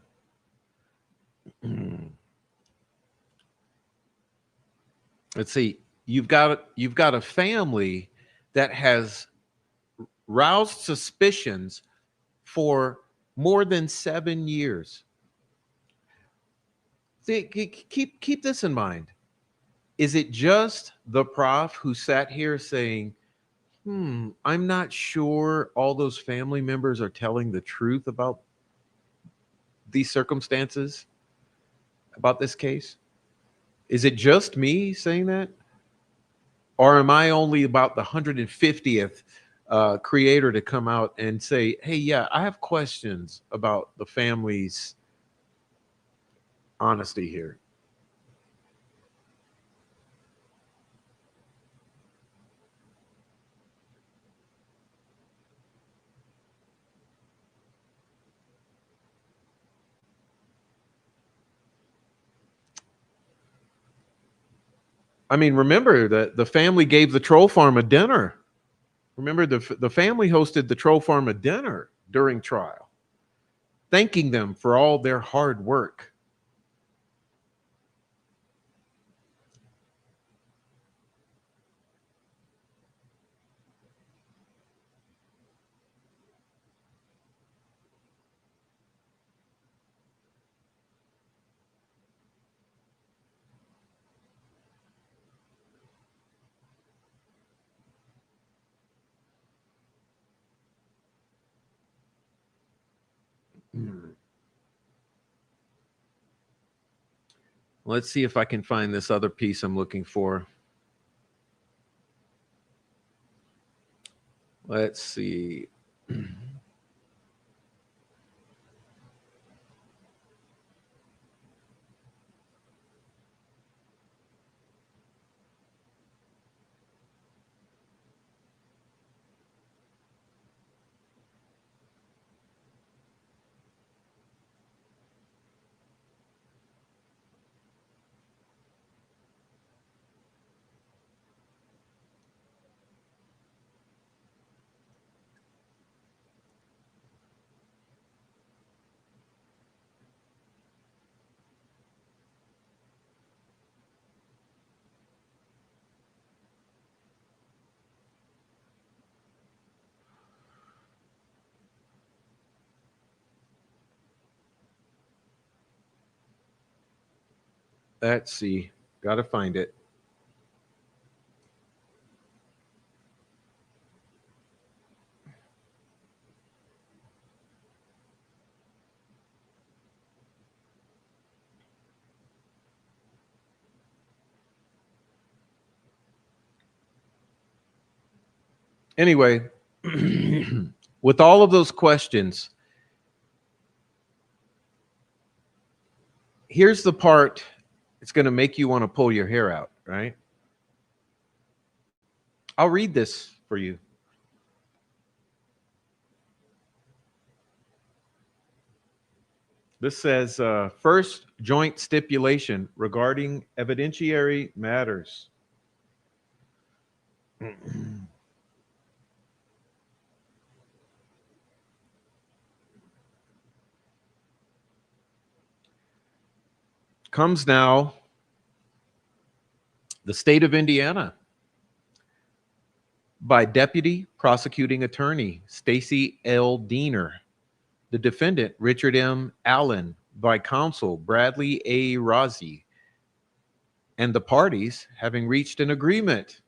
Let's see. You've got a family that has roused suspicions for more than 7 years. See, keep this in mind. Is it just the prof who sat here saying, I'm not sure all those family members are telling the truth about these circumstances, about this case? Is it just me saying that? Or am I only about the 150th creator to come out and say, hey, yeah, I have questions about the family's honesty here? I mean, remember that the family gave the troll farm a dinner. Remember, the family hosted the troll farm a dinner during trial, thanking them for all their hard work. Let's see if I can find this other piece I'm looking for. Let's see. Let's see. Got to find it. Anyway, with all of those questions, here's the part it's going to make you want to pull your hair out, right? I'll read this for you. This says, first joint stipulation regarding evidentiary matters. Comes now the state of Indiana by Deputy Prosecuting Attorney Stacy L. Diener. The defendant, Richard M. Allen, by counsel Bradley A. Rozzi, and the parties having reached an agreement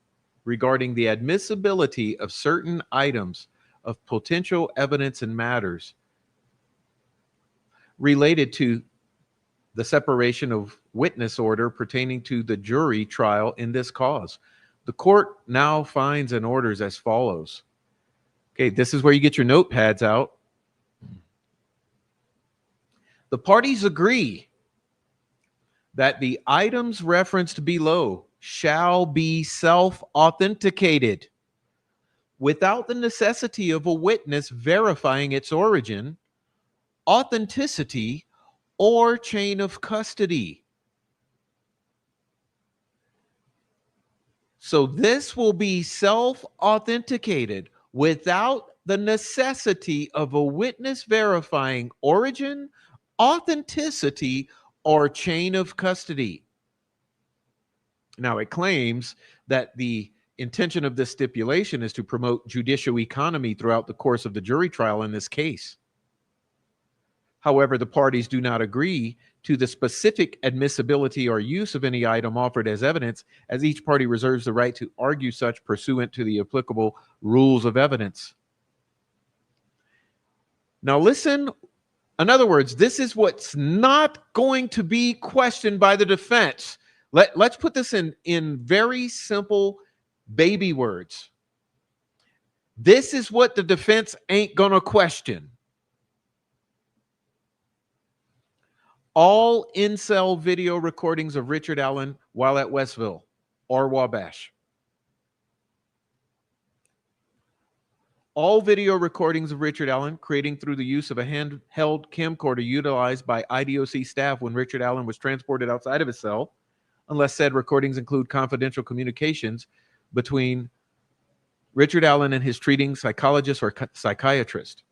regarding the admissibility of certain items of potential evidence and matters related to the separation of witness order pertaining to the jury trial in this cause. The court now finds and orders as follows. Okay, this is where you get your notepads out. The parties agree that the items referenced below shall be self-authenticated without the necessity of a witness verifying its origin, authenticity, or chain of custody. So this will be self-authenticated without the necessity of a witness verifying origin, authenticity, or chain of custody. Now, it claims that the intention of this stipulation is to promote judicial economy throughout the course of the jury trial in this case. However, the parties do not agree to the specific admissibility or use of any item offered as evidence, as each party reserves the right to argue such pursuant to the applicable rules of evidence. Now, listen. In other words, this is what's not going to be questioned by the defense. Let's put this in very simple baby words. This is what the defense ain't going to question. All in-cell video recordings of Richard Allen while at Westville or Wabash. All video recordings of Richard Allen creating through the use of a handheld camcorder utilized by IDOC staff when Richard Allen was transported outside of his cell, unless said recordings include confidential communications between Richard Allen and his treating psychologist or psychiatrist.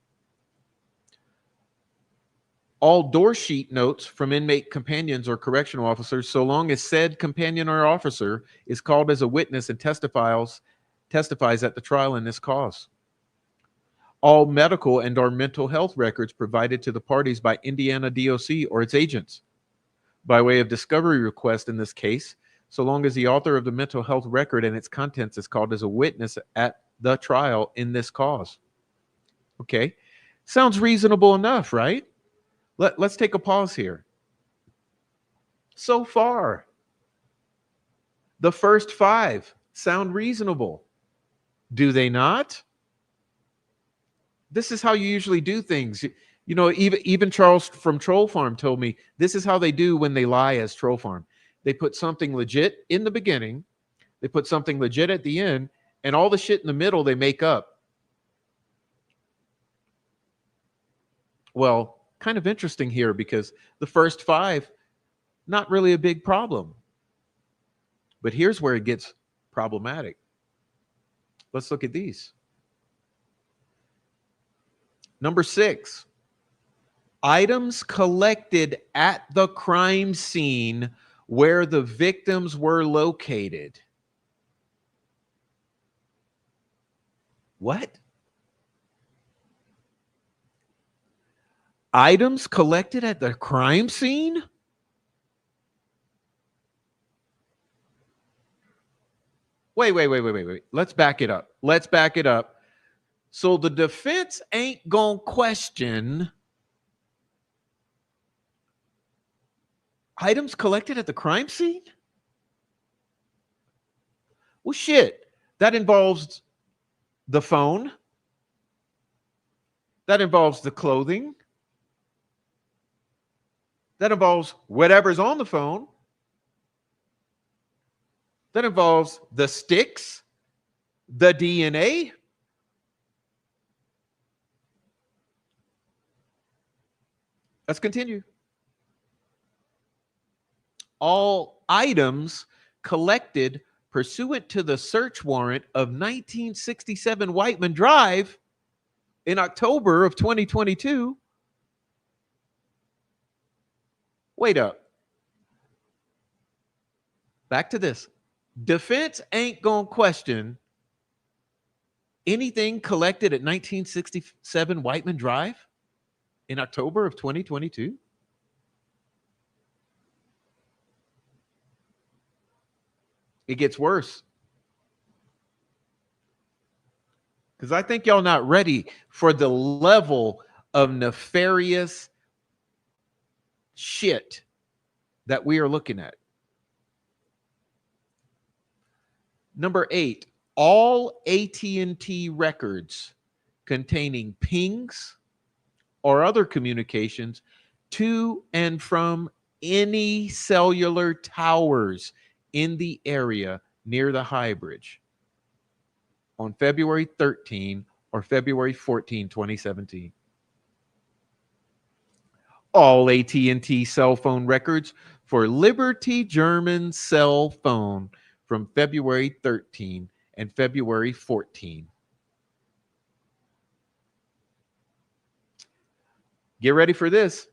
All door sheet notes from inmate companions or correctional officers, so long as said companion or officer is called as a witness and testifies at the trial in this cause. All medical and or mental health records provided to the parties by Indiana DOC or its agents by way of discovery request in this case, so long as the author of the mental health record and its contents is called as a witness at the trial in this cause. Okay, sounds reasonable enough, right? Let's take a pause here. So far, the first five sound reasonable. Do they not? This is how you usually do things. You know, even Charles from Troll Farm told me this is how they do when they lie as Troll Farm. They put something legit in the beginning, they put something legit at the end, and all the shit in the middle they make up. Well, kind of interesting here because the first five, not really a big problem. But here's where it gets problematic. Let's look at these. Number 6, items collected at the crime scene where the victims were located. What? Items collected at the crime scene? Wait. Let's back it up. So the defense ain't gonna question items collected at the crime scene? Well, shit, that involves the phone. That involves the clothing. That involves whatever's on the phone. That involves the sticks, the DNA. Let's continue. All items collected pursuant to the search warrant of 1967 Whiteman Drive in October of 2022. Wait up. Back to this. Defense ain't gonna question anything collected at 1967 Whiteman Drive in October of 2022. It gets worse. Because I think y'all not ready for the level of nefarious shit that we are looking at. Number 8, all AT&T records containing pings or other communications to and from any cellular towers in the area near the High Bridge on February 13 or February 14, 2017. All AT&T cell phone records for Liberty German cell phone from February 13 and February 14. Get ready for this.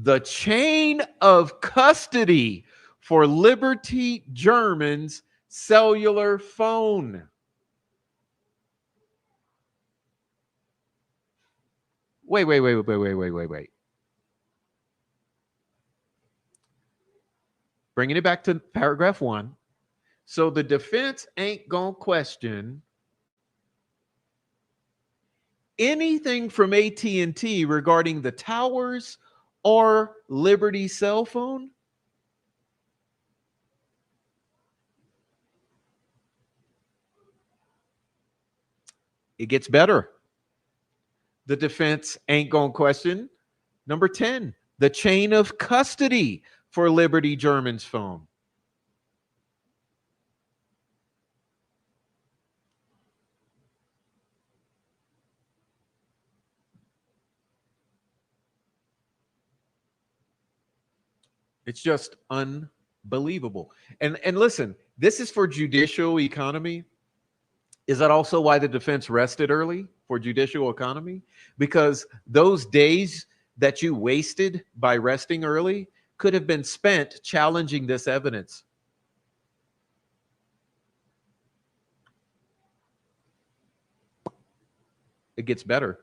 The chain of custody for Liberty German's cellular phone. Wait. Bringing it back to paragraph 1. So the defense ain't gonna question anything from AT&T regarding the towers or Liberty cell phone. It gets better. The defense ain't gonna question number 10, the chain of custody for Liberty German's phone. It's just unbelievable. And listen, this is for judicial economy. Is that also why the defense rested early for judicial economy? Because those days that you wasted by resting early could have been spent challenging this evidence. It gets better.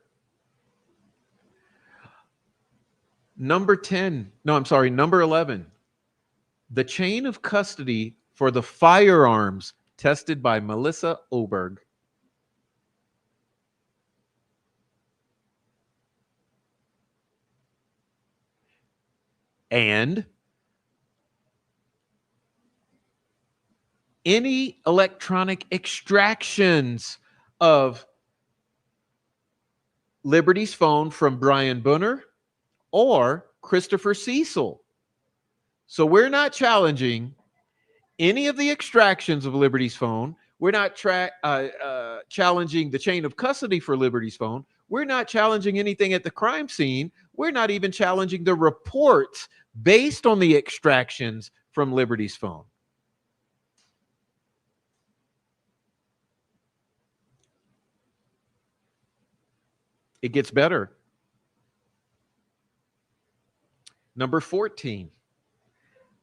Number 11. The chain of custody for the firearms tested by Melissa Oberg. And any electronic extractions of Liberty's phone from Brian Bunner or Christopher Cecil. So we're not challenging any of the extractions of Liberty's phone. We're not challenging the chain of custody for Liberty's phone. We're not challenging anything at the crime scene. We're not even challenging the reports based on the extractions from Liberty's phone. It gets better. Number 14,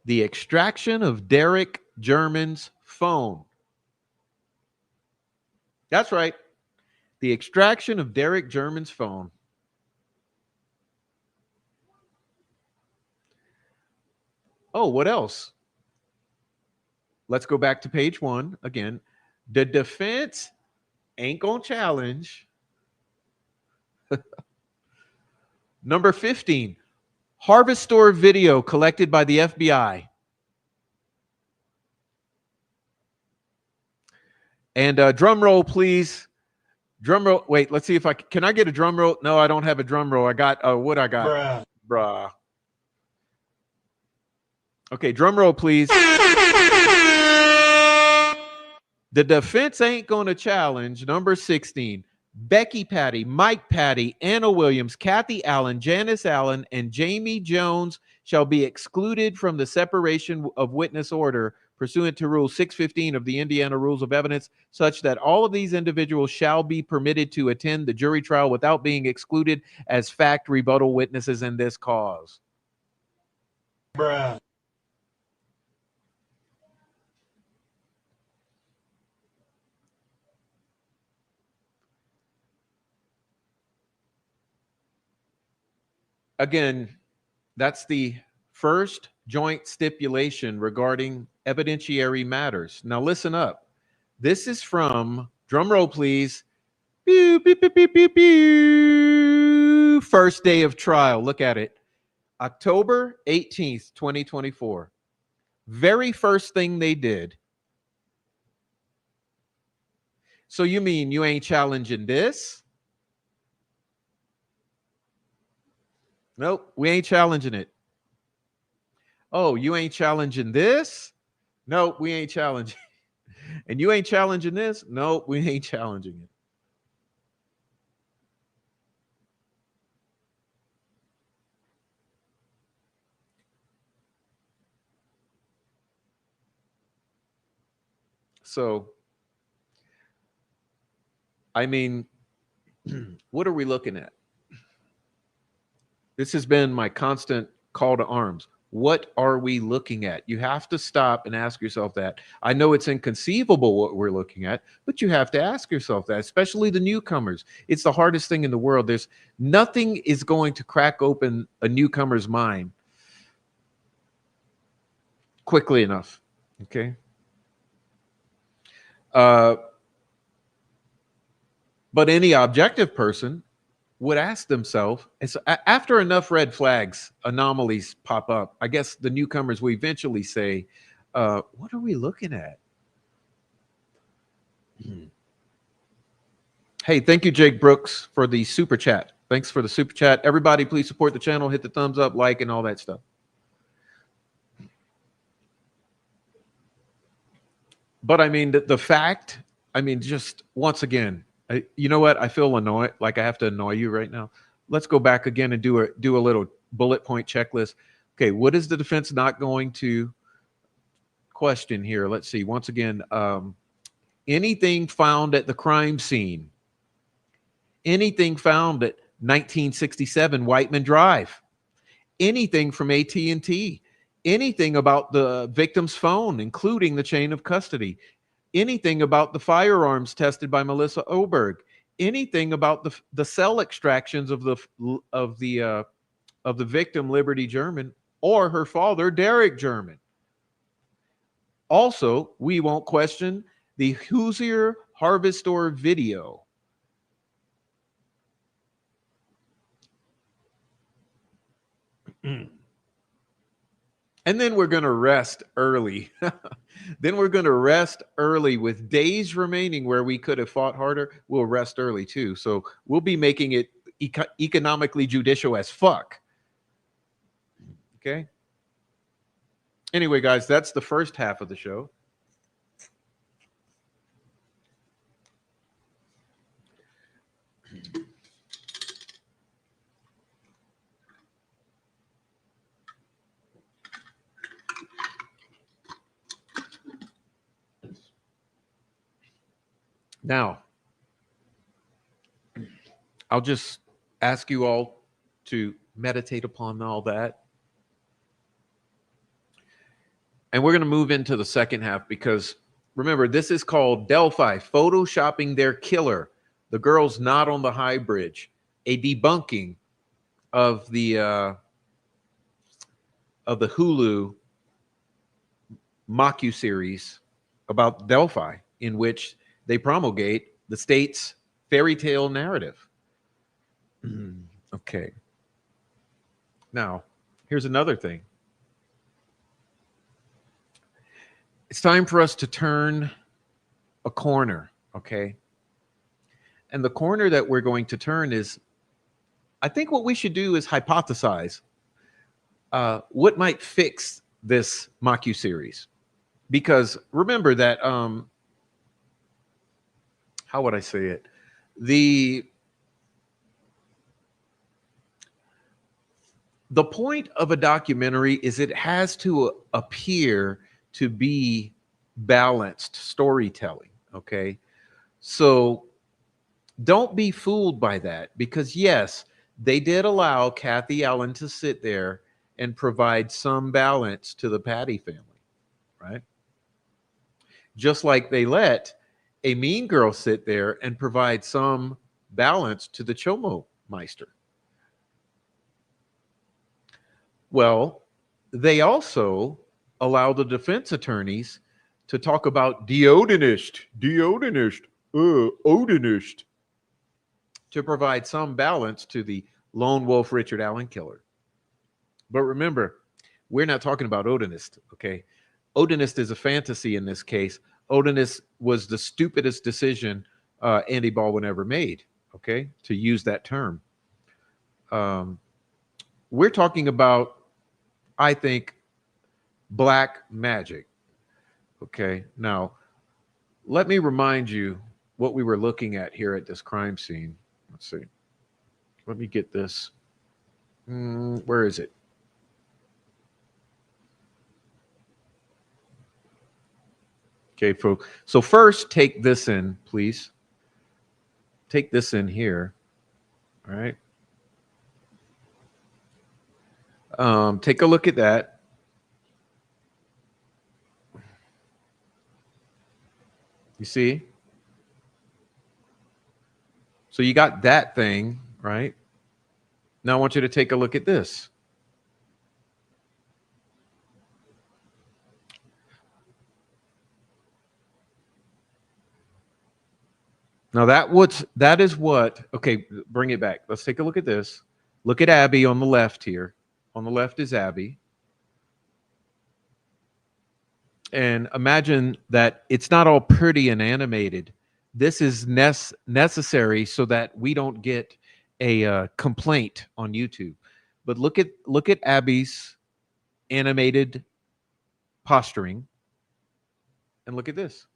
the extraction of Derek German's phone. That's right. The extraction of Derek German's phone. Oh, what else? Let's go back to page 1 again. The defense ain't gonna challenge. Number 15, Harvest Store video collected by the FBI. And drum roll, please. Drum roll. Wait, let's see if can I get a drum roll? No, I don't have a drum roll. I got what I got. Bruh. Okay, drum roll, please. The defense ain't going to challenge number 16. Becky Patty, Mike Patty, Anna Williams, Kathy Allen, Janice Allen, and Jamie Jones shall be excluded from the separation of witness order pursuant to Rule 615 of the Indiana Rules of Evidence, such that all of these individuals shall be permitted to attend the jury trial without being excluded as fact rebuttal witnesses in this cause. Bruh. Again, that's the first joint stipulation regarding evidentiary matters. Now listen up. This is from, drum roll please, pew, pew, pew, pew, pew, pew. First day of trial. Look at it. October 18th, 2024. Very first thing they did. So you mean you ain't challenging this? Nope, we ain't challenging it. Oh, you ain't challenging this? Nope, we ain't challenging. And you ain't challenging this? Nope, we ain't challenging it. So, I mean, what are we looking at? This has been my constant call to arms. What are we looking at? You have to stop and ask yourself that. I know it's inconceivable what we're looking at, but you have to ask yourself that, especially the newcomers. It's the hardest thing in the world. There's nothing is going to crack open a newcomer's mind quickly enough. Okay. But any objective person would ask themselves, and so after enough red flags, anomalies pop up, I guess the newcomers will eventually say, what are we looking at? Hey, thank you, Jake Brooks, for the super chat. Thanks for the super chat. Everybody, please support the channel, hit the thumbs up, like, and all that stuff. But I mean, the fact, I mean, just once again, you know what? I feel annoyed, like I have to annoy you right now. Let's go back again and do a little bullet point checklist. Okay, what is the defense not going to question here? Let's see. Once again, anything found at the crime scene, anything found at 1967 Whiteman Drive, anything from AT&T, anything about the victim's phone, including the chain of custody, anything about the firearms tested by Melissa Oberg, anything about the cell extractions of the victim Liberty German or her father Derek German. Also, we won't question the Hoosier Harvest Store video. And then we're going to rest early. Then we're going to rest early with days remaining where we could have fought harder. We'll rest early too. So we'll be making it economically judicial as fuck. Okay. Anyway, guys, that's the first half of the show. Now, I'll just ask you all to meditate upon all that. And we're going to move into the second half because remember, this is called Delphi, Photoshopping Their Killer. The Girl's Not on the High Bridge, a debunking of the Hulu mocu-series about Delphi, in which they promulgate the state's fairy tale narrative. Okay. Now, here's another thing. It's time for us to turn a corner, okay? And the corner that we're going to turn is, I think what we should do is hypothesize what might fix this series. Because remember that, how would I say it? The point of a documentary is it has to appear to be balanced storytelling, okay? So don't be fooled by that, because yes, they did allow Kathy Allen to sit there and provide some balance to the Patty family, right? Just like they let a mean girl sit there and provide some balance to the Chomo Meister. Well, they also allow the defense attorneys to talk about Odinist, Odinist, to provide some balance to the lone wolf Richard Allen killer. But remember, we're not talking about Odinist, okay? Odinist is a fantasy in this case. Odinist was the stupidest decision Andy Baldwin ever made, okay, to use that term. We're talking about, I think, black magic. Okay, now let me remind you what we were looking at here at this crime scene. Let's see. Let me get this. Where is it? Okay, folks. So first, take this in, please. Take this in here. All right. Take a look at that. You see? So you got that thing, right? Now I want you to take a look at this. Now that is what, okay, bring it back. Let's take a look at this. Look at Abby on the left here. On the left is Abby. And imagine that it's not all pretty and animated. This is necessary so that we don't get a complaint on YouTube. But look at Abby's animated posturing, and look at this.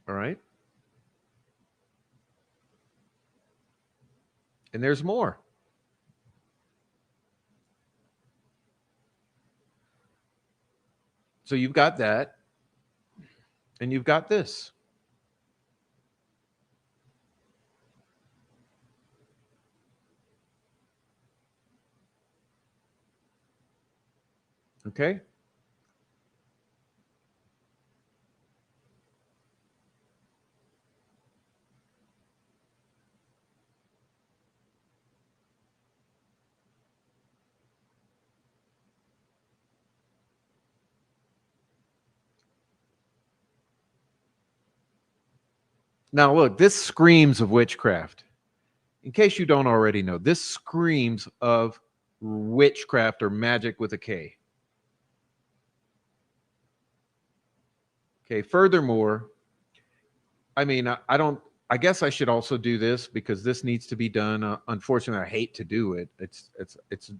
All right. And there's more. So you've got that, and you've got this. Okay. Now look, this screams of witchcraft. In case you don't already know, this screams of witchcraft or magic with a K. Okay. Furthermore, I mean, I guess I should also do this because this needs to be done. Unfortunately, I hate to do it. It's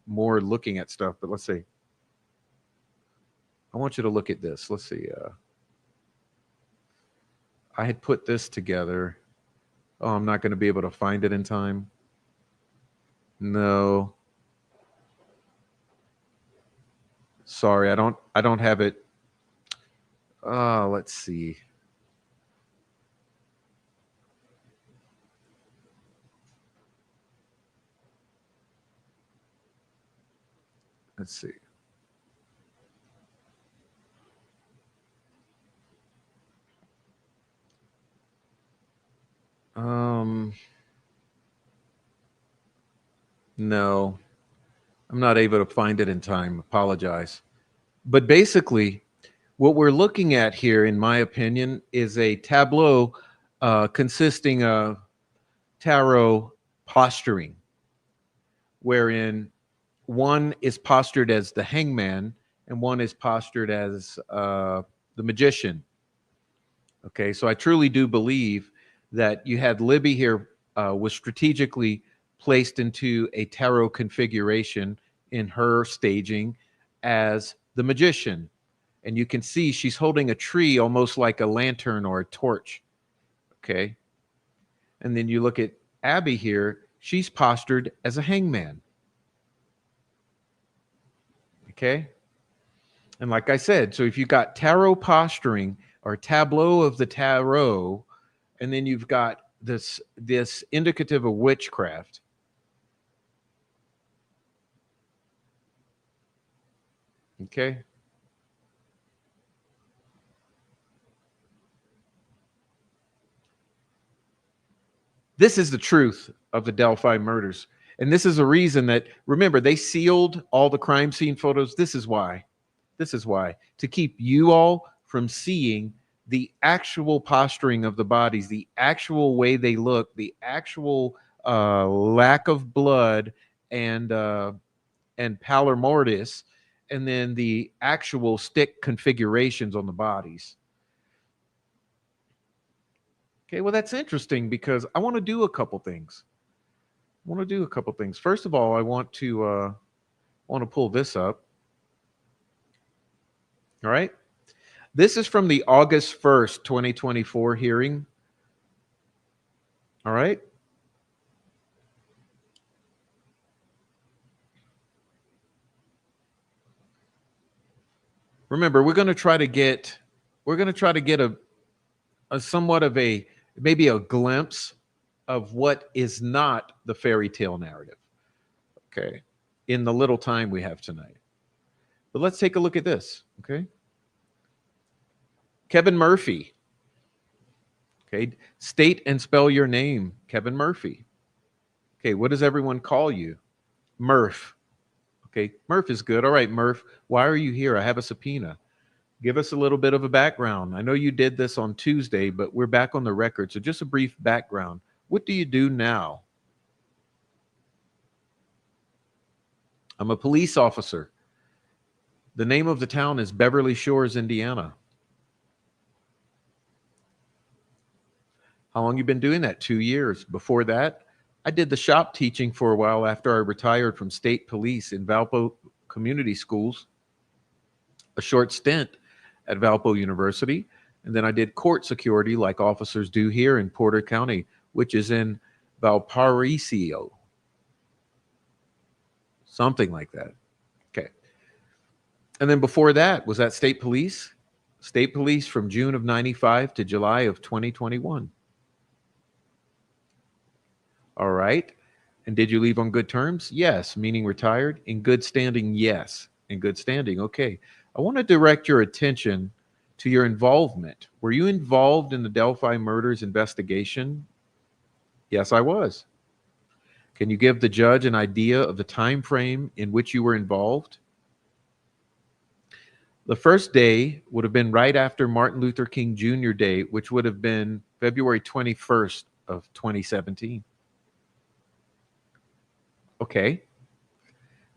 more looking at stuff. But let's see. I want you to look at this. Let's see. I had put this together. Oh, I'm not going to be able to find it in time. No. Sorry, I don't have it. Let's see. Let's see. No, I'm not able to find it in time. Apologize. But basically, what we're looking at here, in my opinion, is a tableau consisting of tarot posturing, wherein one is postured as the hangman and one is postured as the magician. Okay, so I truly do believe that you had Libby here was strategically placed into a tarot configuration in her staging as the magician. And you can see she's holding a tree almost like a lantern or a torch. Okay. And then you look at Abby here, she's postured as a hangman. Okay. And like I said, so if you got tarot posturing or tableau of the tarot, and then you've got this indicative of witchcraft. Okay. This is the truth of the Delphi murders. And this is a reason that, remember, they sealed all the crime scene photos. This is why. This is why. To keep you all from seeing the actual posturing of the bodies, the actual way they look, the actual lack of blood and pallor mortis, and then the actual stick configurations on the bodies. Okay, well, that's interesting because I want to do a couple things. First of all, I want to pull this up. All right. This is from the August 1st, 2024 hearing. All right. Remember, we're going to try to get a somewhat of a maybe a glimpse of what is not the fairy tale narrative. Okay. In the little time we have tonight. But let's take a look at this. Okay. Kevin Murphy. Okay. State and spell your name, Kevin Murphy. Okay. What does everyone call you? Murph. Okay. Murph is good. All right, Murph. Why are you here? I have a subpoena. Give us a little bit of a background. I know you did this on Tuesday, but we're back on the record. So just a brief background. What do you do now? I'm a police officer. The name of the town is Beverly Shores, Indiana. How long you been doing that? 2 years. Before that, I did the shop teaching for a while after I retired from state police in Valpo Community Schools, a short stint at Valpo University, and then I did court security like officers do here in Porter County, which is in Valparaiso. Something like that. Okay. And then before that was at state police from June of 95 to July of 2021. All right. And did you leave on good terms? Yes. Meaning retired. In good standing? Yes. In good standing. Okay. I want to direct your attention to your involvement. Were you involved in the Delphi murders investigation? Yes, I was. Can you give the judge an idea of the time frame in which you were involved? The first day would have been right after Martin Luther King Jr. Day, which would have been February 21st of 2017. Okay.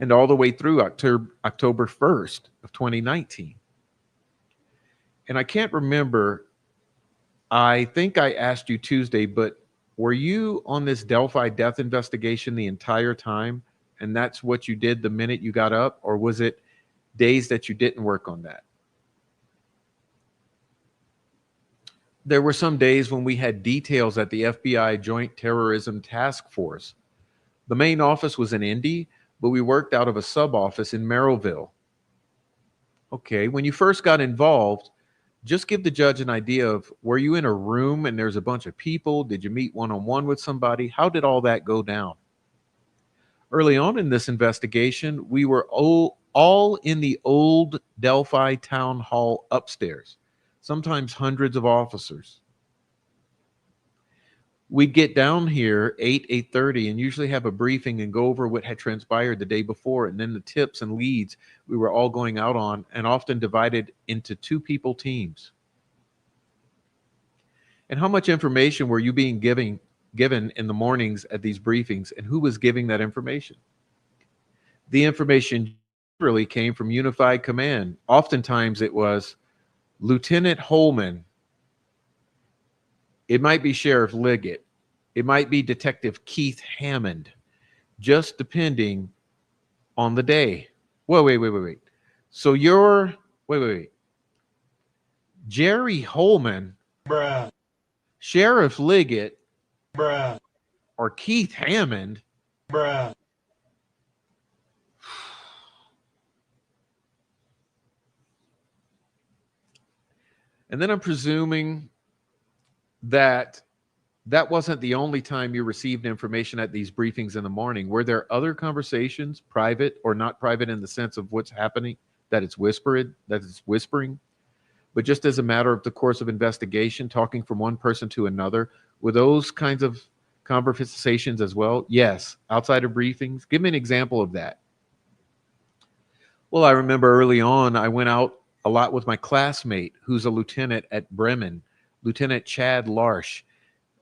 And all the way through October 1st of 2019. And I can't remember, I think I asked you Tuesday, but were you on this Delphi death investigation the entire time? And that's what you did the minute you got up? Or was it days that you didn't work on that? There were some days when we had details at the FBI Joint Terrorism Task Force. The main office was in Indy, but we worked out of a sub office in Merrillville. Okay, when you first got involved, just give the judge an idea of, were you in a room and there's a bunch of people? Did you meet one-on-one with somebody? How did all that go down? Early on in this investigation, we were all in the old Delphi town hall upstairs, sometimes hundreds of officers. We'd get down here 8:30 and usually have a briefing and go over what had transpired the day before, and then the tips and leads we were all going out on, and often divided into two people teams. And how much information were you being given in the mornings at these briefings, and who was giving that information? The information generally came from unified command. Oftentimes it was Lieutenant Holman. It might be Sheriff Liggett. It might be Detective Keith Hammond, just depending on the day. Wait. So you're, wait. Jerry Holman, Bruh. Sheriff Liggett, Bruh. or Keith Hammond? Bruh. And then I'm presuming that that wasn't the only time you received information at these briefings in the morning. Were there other conversations, private or not private in the sense of what's happening, that it's whispered, that it's whispering, but just as a matter of the course of investigation, talking from one person to another? Were those kinds of conversations as well? Yes. Outside of briefings? Give me an example of that. Well, I remember early on, I went out a lot with my classmate who's a lieutenant at Bremen, Lieutenant Chad Larsh.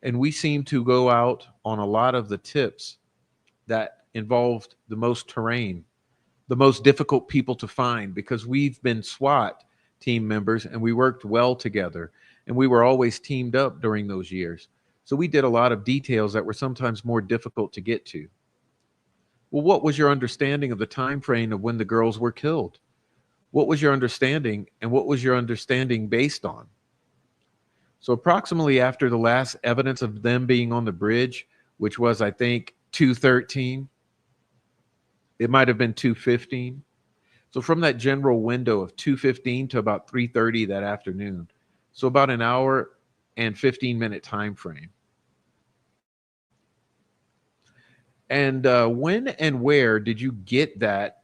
And we seemed to go out on a lot of the tips that involved the most terrain, the most difficult people to find, because we've been SWAT team members and we worked well together and we were always teamed up during those years. So we did a lot of details that were sometimes more difficult to get to. Well, what was your understanding of the time frame of when the girls were killed? What was your understanding, and what was your understanding based on? So approximately after the last evidence of them being on the bridge, which was, I think, 2:13, it might have been 2:15. So from that general window of 2:15 to about 3:30 that afternoon, so about an hour and 15-minute time frame. And when and where did you get that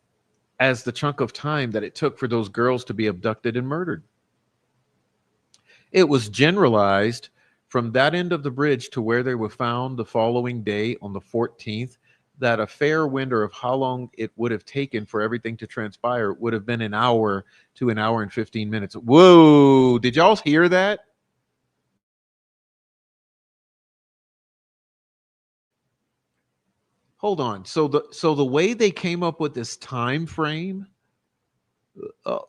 as the chunk of time that it took for those girls to be abducted and murdered? It was generalized from that end of the bridge to where they were found the following day on the 14th, that a fair window of how long it would have taken for everything to transpire would have been an hour to an hour and 15 minutes. Whoa, did y'all hear that? Hold on. So the way they came up with this time frame,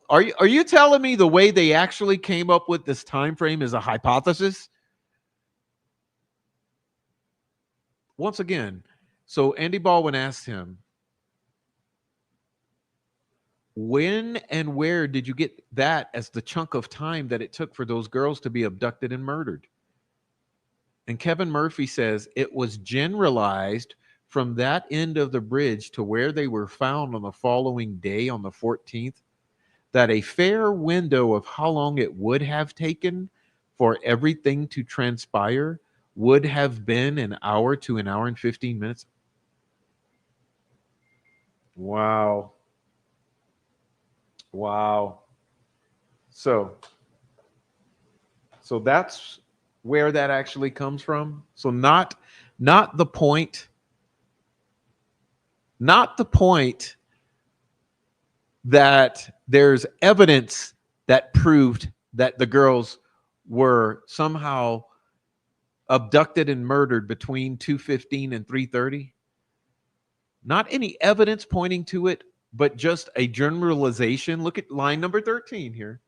are you telling me the way they actually came up with this time frame is a hypothesis? Once again, so Andy Baldwin asked him, when and where did you get that as the chunk of time that it took for those girls to be abducted and murdered? And Kevin Murphy says it was generalized from that end of the bridge to where they were found on the following day on the 14th, that a fair window of how long it would have taken for everything to transpire would have been an hour to an hour and 15 minutes. Wow. Wow. So that's where that actually comes from. So not the point, that there's evidence that proved that the girls were somehow abducted and murdered between 2:15 and 3:30. Not any evidence pointing to it, but just a generalization. Look at line number 13 here.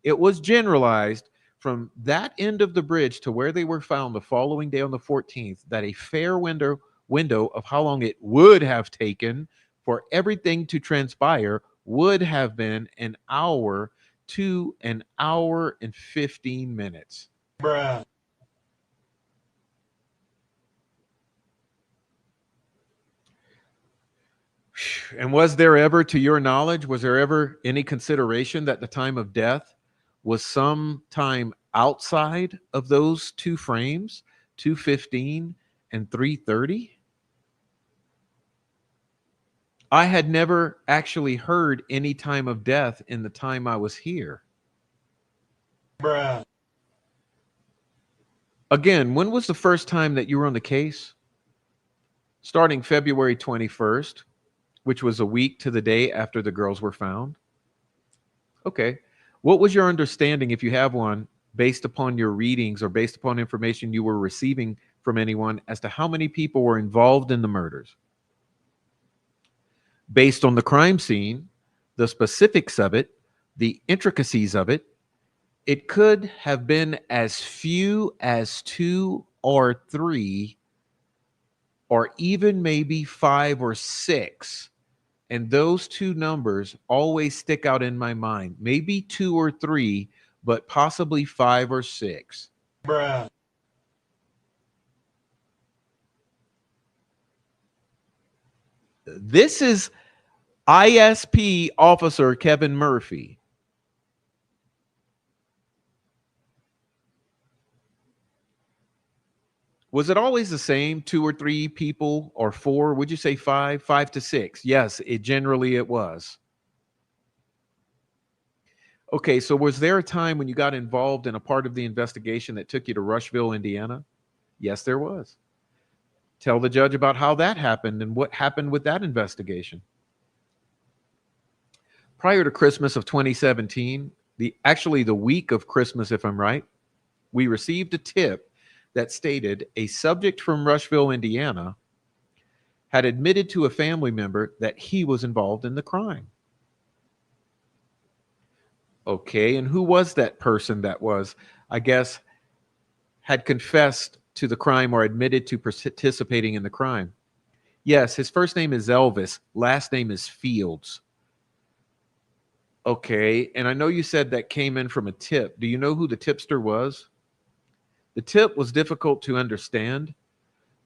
It was generalized from that end of the bridge to where they were found the following day on the 14th, that a fair window of how long it would have taken for everything to transpire would have been an hour to an hour and 15 minutes. Bruh. And was there ever, to your knowledge, was there ever any consideration that the time of death was some time outside of those two frames, 2:15 and 3:30? I had never actually heard any time of death in the time I was here. Bruh. Again, when was the first time that you were on the case? Starting February 21st, which was a week to the day after the girls were found. Okay. What was your understanding, if you have one, based upon your readings or based upon information you were receiving from anyone, as to how many people were involved in the murders? Based on the crime scene, the specifics of it, the intricacies of it, it could have been as few as 2 or 3, or even maybe 5 or 6. And those two numbers always stick out in my mind. Maybe 2 or 3, but possibly 5 or 6. Bruh. This is ISP Officer Kevin Murphy. Was it always the same, 2 or 3 people, or 4? Would you say 5? 5 to 6? Yes, it was. Okay, so was there a time when you got involved in a part of the investigation that took you to Rushville, Indiana? Yes, there was. Tell the judge about how that happened and what happened with that investigation. Prior to Christmas of 2017, the week of Christmas, if I'm right, we received a tip that stated a subject from Rushville, Indiana, had admitted to a family member that he was involved in the crime. Okay, and who was that person that was, I guess, had confessed to the crime or admitted to participating in the crime? Yes, his first name is Elvis, last name is Fields. Okay, and I know you said that came in from a tip. Do you know who the tipster was? The tip was difficult to understand,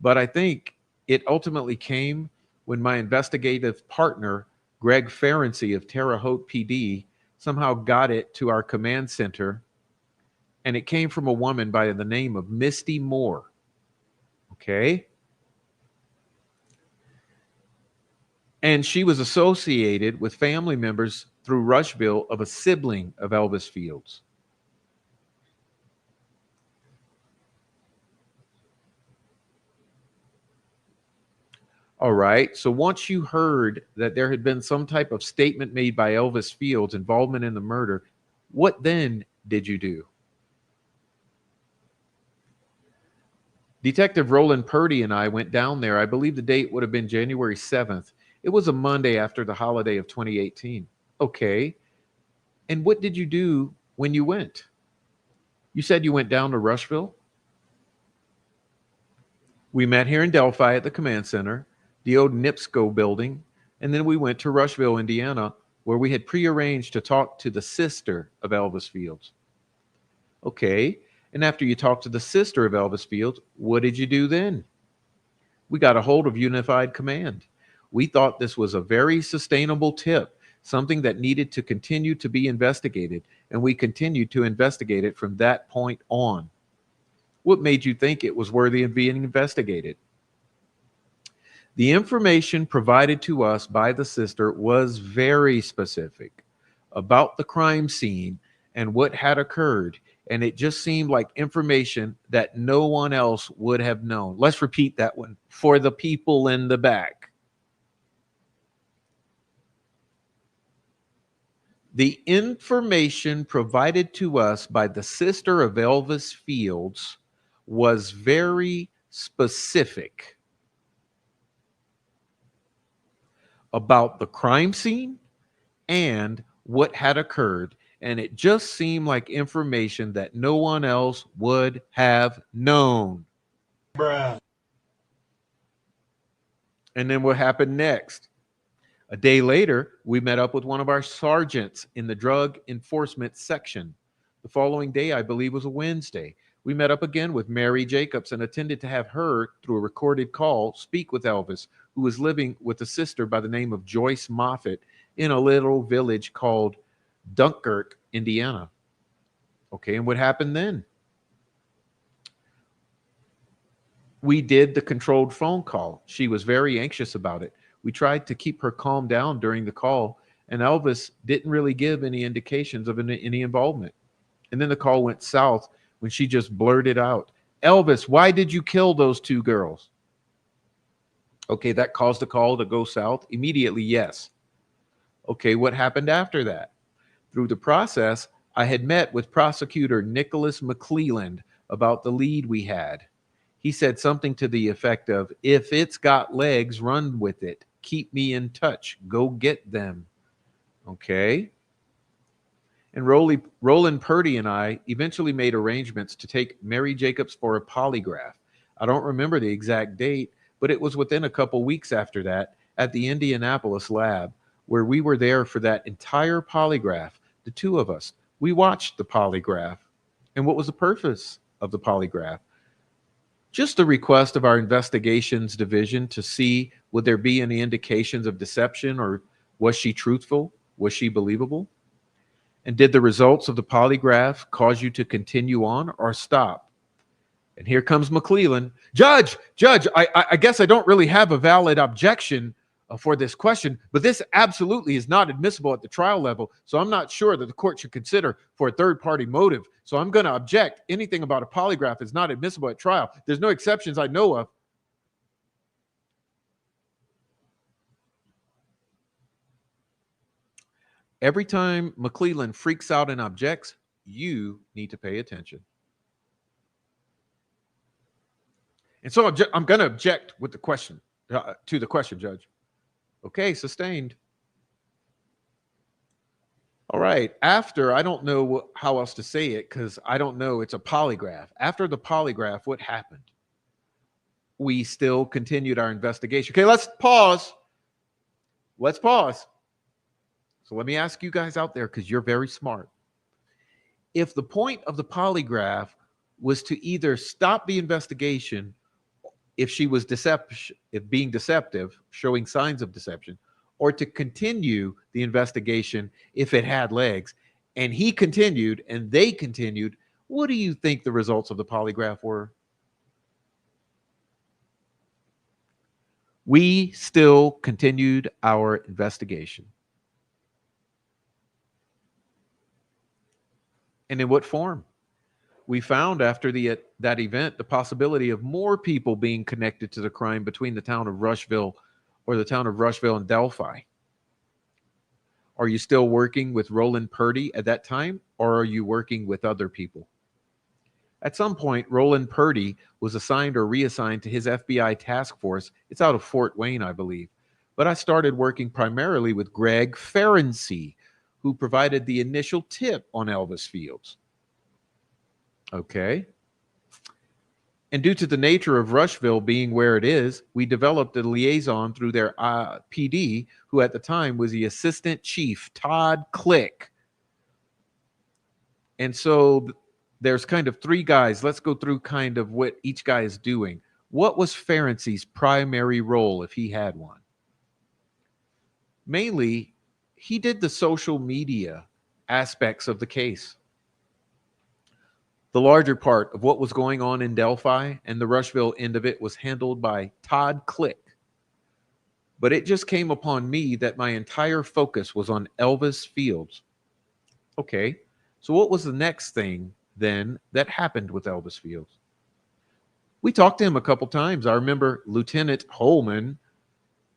but I think it ultimately came when my investigative partner, Greg Ferencey of Terre Haute PD, somehow got it to our command center, and it came from a woman by the name of Misty Moore. Okay? And she was associated with family members through Rushville of a sibling of Elvis Fields. All right. So once you heard that there had been some type of statement made by Elvis Fields' involvement in the murder, what then did you do? Detective Roland Purdy and I went down there. I believe the date would have been January 7th. It was a Monday after the holiday of 2018. Okay. And what did you do when you went? You said you went down to Rushville? We met here in Delphi at the command center, the old NIPSCO building, and then we went to Rushville, Indiana, where we had prearranged to talk to the sister of Elvis Fields. Okay, and after you talked to the sister of Elvis Fields, what did you do then? We got a hold of Unified Command. We thought this was a very sustainable tip, something that needed to continue to be investigated, and we continued to investigate it from that point on. What made you think it was worthy of being investigated? The information provided to us by the sister was very specific about the crime scene and what had occurred, and it just seemed like information that no one else would have known. Let's repeat that one for the people in the back. The information provided to us by the sister of Elvis Fields was very specific about the crime scene and what had occurred, and it just seemed like information that no one else would have known. Bruh. And then what happened next? A day later, we met up with one of our sergeants in the drug enforcement section. The following day, I believe, was a Wednesday. We met up again with Mary Jacobs and attended to have her, through a recorded call, speak with Elvis, who was living with a sister by the name of Joyce Moffett in a little village called Dunkirk, Indiana. Okay, and what happened then? We did the controlled phone call. She was very anxious about it. We tried to keep her calm down during the call, and Elvis didn't really give any indications of any involvement. And then the call went south when she just blurted out, "Elvis, why did you kill those 2 girls?" Okay, that caused the call to go south immediately. Yes. Okay, what happened after that? Through the process, I had met with prosecutor Nicholas McClelland about the lead we had. He said something to the effect of, "If it's got legs, run with it. Keep me in touch. Go get them." Okay. And Roland Purdy and I eventually made arrangements to take Mary Jacobs for a polygraph. I don't remember the exact date, but it was within a couple weeks after that at the Indianapolis lab, where we were there for that entire polygraph, the two of us. We watched the polygraph. And what was the purpose of the polygraph? Just a request of our investigations division to see would there be any indications of deception, or was she truthful? Was she believable? And did the results of the polygraph cause you to continue on or stop? And here comes McClellan. Judge, I guess I don't really have a valid objection for this question, but this absolutely is not admissible at the trial level. So I'm not sure that the court should consider for a third party motive. So I'm going to object. Anything about a polygraph is not admissible at trial. There's no exceptions I know of. Every time McClellan freaks out and objects, you need to pay attention. And so I'm going to object with the question to the question, Judge. Okay, sustained. All right. After, I don't know how else to say it because I don't know. It's a polygraph. After the polygraph, what happened? We still continued our investigation. Okay, let's pause. Let's pause. So let me ask you guys out there, because you're very smart. If the point of the polygraph was to either stop the investigation if she was being deceptive, showing signs of deception, or to continue the investigation if it had legs, and he continued and they continued, what do you think the results of the polygraph were? We still continued our investigation. And in what form? We found after that event the possibility of more people being connected to the crime between the town of Rushville and Delphi. Are you still working with Roland Purdy at that time, or are you working with other people? At some point, Roland Purdy was assigned or reassigned to his FBI task force. It's out of Fort Wayne, I believe. But I started working primarily with Greg Ferenczi, who provided the initial tip on Elvis Fields. Okay. And due to the nature of Rushville being where it is, we developed a liaison through their PD, who at the time was the assistant chief, Todd Click. And so there's kind of three guys. Let's go through kind of what each guy is doing. What was Ferenczi's primary role, if he had one? Mainly, he did the social media aspects of the case. The larger part of what was going on in Delphi and the Rushville end of it was handled by Todd Click. But it just came upon me that my entire focus was on Elvis Fields. Okay, so what was the next thing then that happened with Elvis Fields? We talked to him a couple times. I remember Lieutenant Holman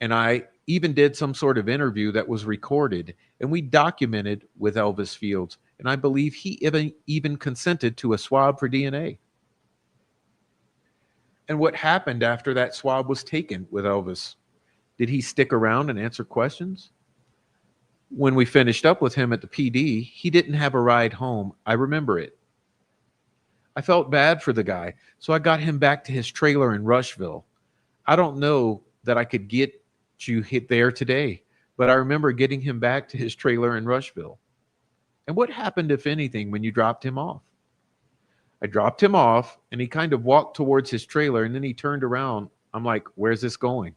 and I even did some sort of interview that was recorded, and we documented with Elvis Fields. And I believe he even consented to a swab for DNA. And what happened after that swab was taken with Elvis? Did he stick around and answer questions? When we finished up with him at the PD, he didn't have a ride home. I remember it. I felt bad for the guy, so I got him back to his trailer in Rushville. I don't know that I could get you hit there today, but I remember getting him back to his trailer in Rushville. And what happened, if anything, when you dropped him off? I dropped him off, and he kind of walked towards his trailer, and then he turned around. I'm like, where's this going?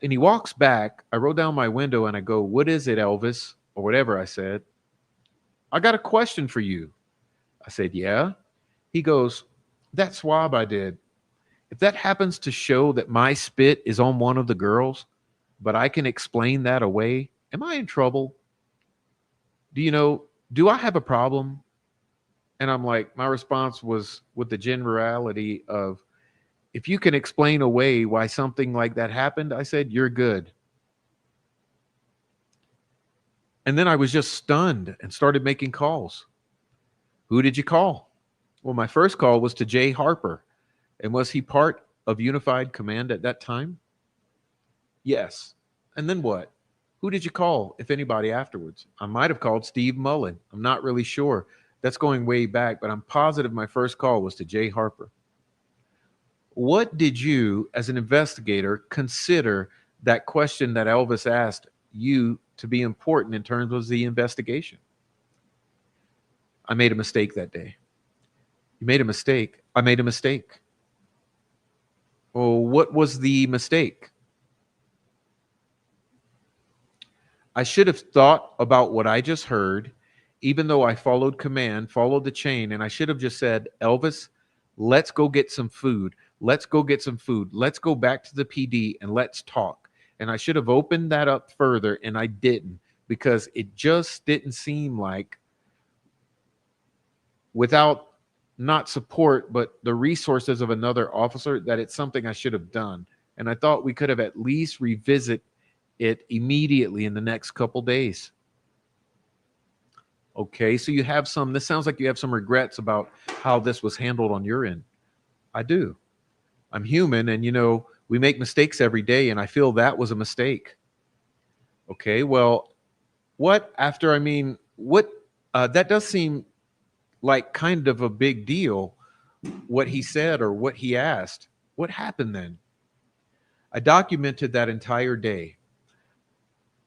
And he walks back. I roll down my window, and I go, what is it, Elvis? Or whatever I said. I got a question for you. I said, yeah. He goes, that swab I did, if that happens to show that my spit is on one of the girls, but I can explain that away, am I in trouble? Do I have a problem? And I'm like, my response was with the generality of, if you can explain away why something like that happened, I said, you're good. And then I was just stunned and started making calls. Who did you call? Well, my first call was to Jay Harper. And was he part of Unified Command at that time? Yes. And then what? Who did you call, if anybody, afterwards? I might have called Steve Mullen. I'm not really sure. That's going way back, but I'm positive my first call was to Jay Harper. What did you, as an investigator, consider that question that Elvis asked you to be important in terms of the investigation? I made a mistake that day. You made a mistake. I made a mistake. Well, what was the mistake? I should have thought about what I just heard, even though I followed command, followed the chain, and I should have just said, Elvis, let's go get some food. Let's go get some food. Let's go back to the PD and let's talk. And I should have opened that up further, and I didn't, because it just didn't seem like, without not support, but the resources of another officer, that it's something I should have done. And I thought we could have at least revisit it immediately in the next couple days. Okay, so you have some, this sounds like you have some regrets about how this was handled on your end. I do. I'm human, and we make mistakes every day, and I feel that was a mistake. Okay, well, what after, that does seem like kind of a big deal, what he said or what he asked. What happened then? I documented that entire day.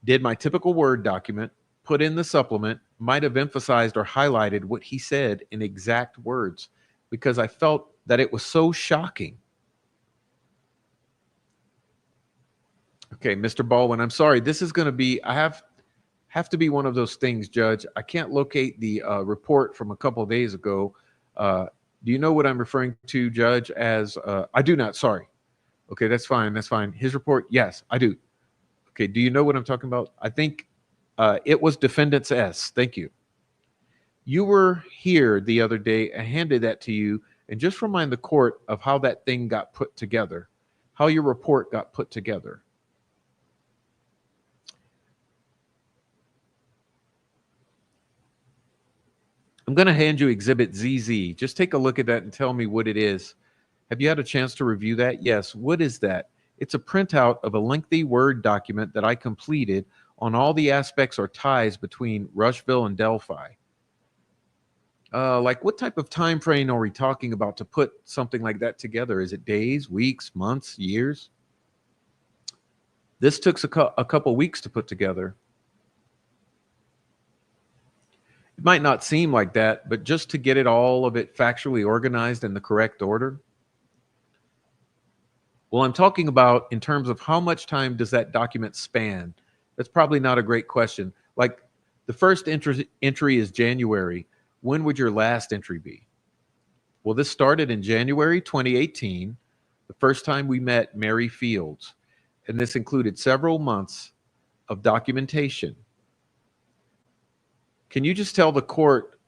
Did my typical Word document, put in the supplement, might have emphasized or highlighted what he said in exact words, because I felt that it was so shocking. Okay, Mr. Baldwin, I'm sorry. This is going to be, I have to be one of those things, Judge. I can't locate the report from a couple of days ago. Do you know what I'm referring to, Judge, as, I do not, sorry. Okay, that's fine, that's fine. His report, yes, I do. Okay, do you know what I'm talking about? I think it was Defendants S. Thank you. You were here the other day. I handed that to you, and just remind the court of how that thing got put together, how your report got put together. I'm going to hand you Exhibit ZZ. Just take a look at that and tell me what it is. Have you had a chance to review that? Yes. What is that? It's a printout of a lengthy Word document that I completed on all the aspects or ties between Rushville and Delphi. Like, what type of time frame are we talking about to put something like that together? Is it days, weeks, months, years? This took a couple weeks to put together. It might not seem like that, but just to get all of it factually organized in the correct order. Well, I'm talking about in terms of how much time does that document span? That's probably not a great question. Like, the first entry is January. When would your last entry be? Well, this started in January 2018, the first time we met Mary Fields, and this included several months of documentation. Can you just tell the court,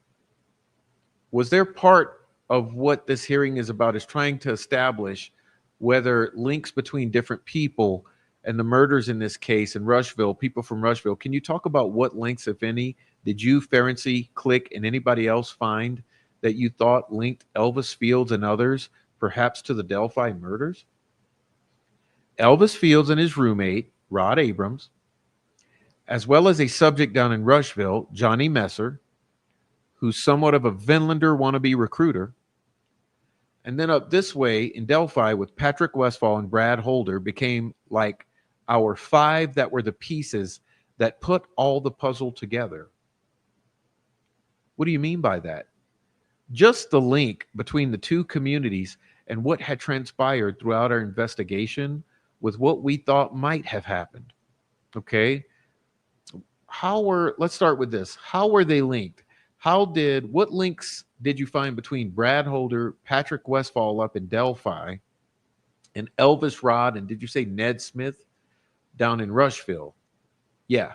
was there part of what this hearing is about is trying to establish whether links between different people and the murders in this case in Rushville, people from Rushville, can you talk about what links, if any, did you, Ferenczi, Click, and anybody else find that you thought linked Elvis Fields and others, perhaps to the Delphi murders? Elvis Fields and his roommate, Rod Abrams, as well as a subject down in Rushville, Johnny Messer, who's somewhat of a Vinlander wannabe recruiter. And then up this way in Delphi with Patrick Westfall and Brad Holder became like our five that were the pieces that put all the puzzle together. What do you mean by that? Just the link between the two communities and what had transpired throughout our investigation with what we thought might have happened. Okay. Let's start with this. How were they linked? What links did you find between Brad Holder, Patrick Westfall up in Delphi, and Elvis Rod, and did you say Ned Smith down in Rushville? Yeah.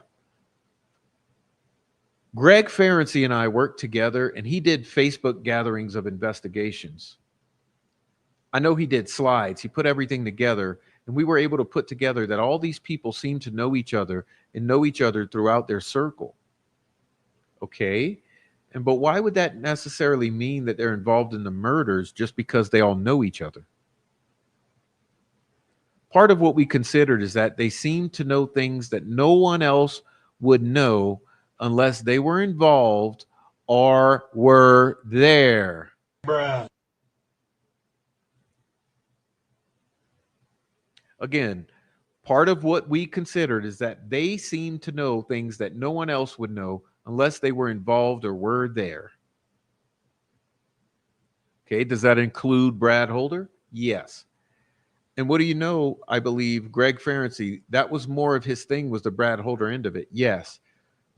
Greg Ferenczi and I worked together, and he did Facebook gatherings of investigations. I know he did slides. He put everything together, and we were able to put together that all these people seem to know each other and know each other throughout their circle. Okay. But why would that necessarily mean that they're involved in the murders just because they all know each other? Part of what we considered is that they seemed to know things that no one else would know unless they were involved or were there. bruh, Again, part of what we considered is that they seemed to know things that no one else would know unless they were involved or were there. Okay, does that include Brad Holder? Yes. And what do you know? I believe Greg Ferenczi, that was more of his thing, was the Brad Holder end of it. Yes.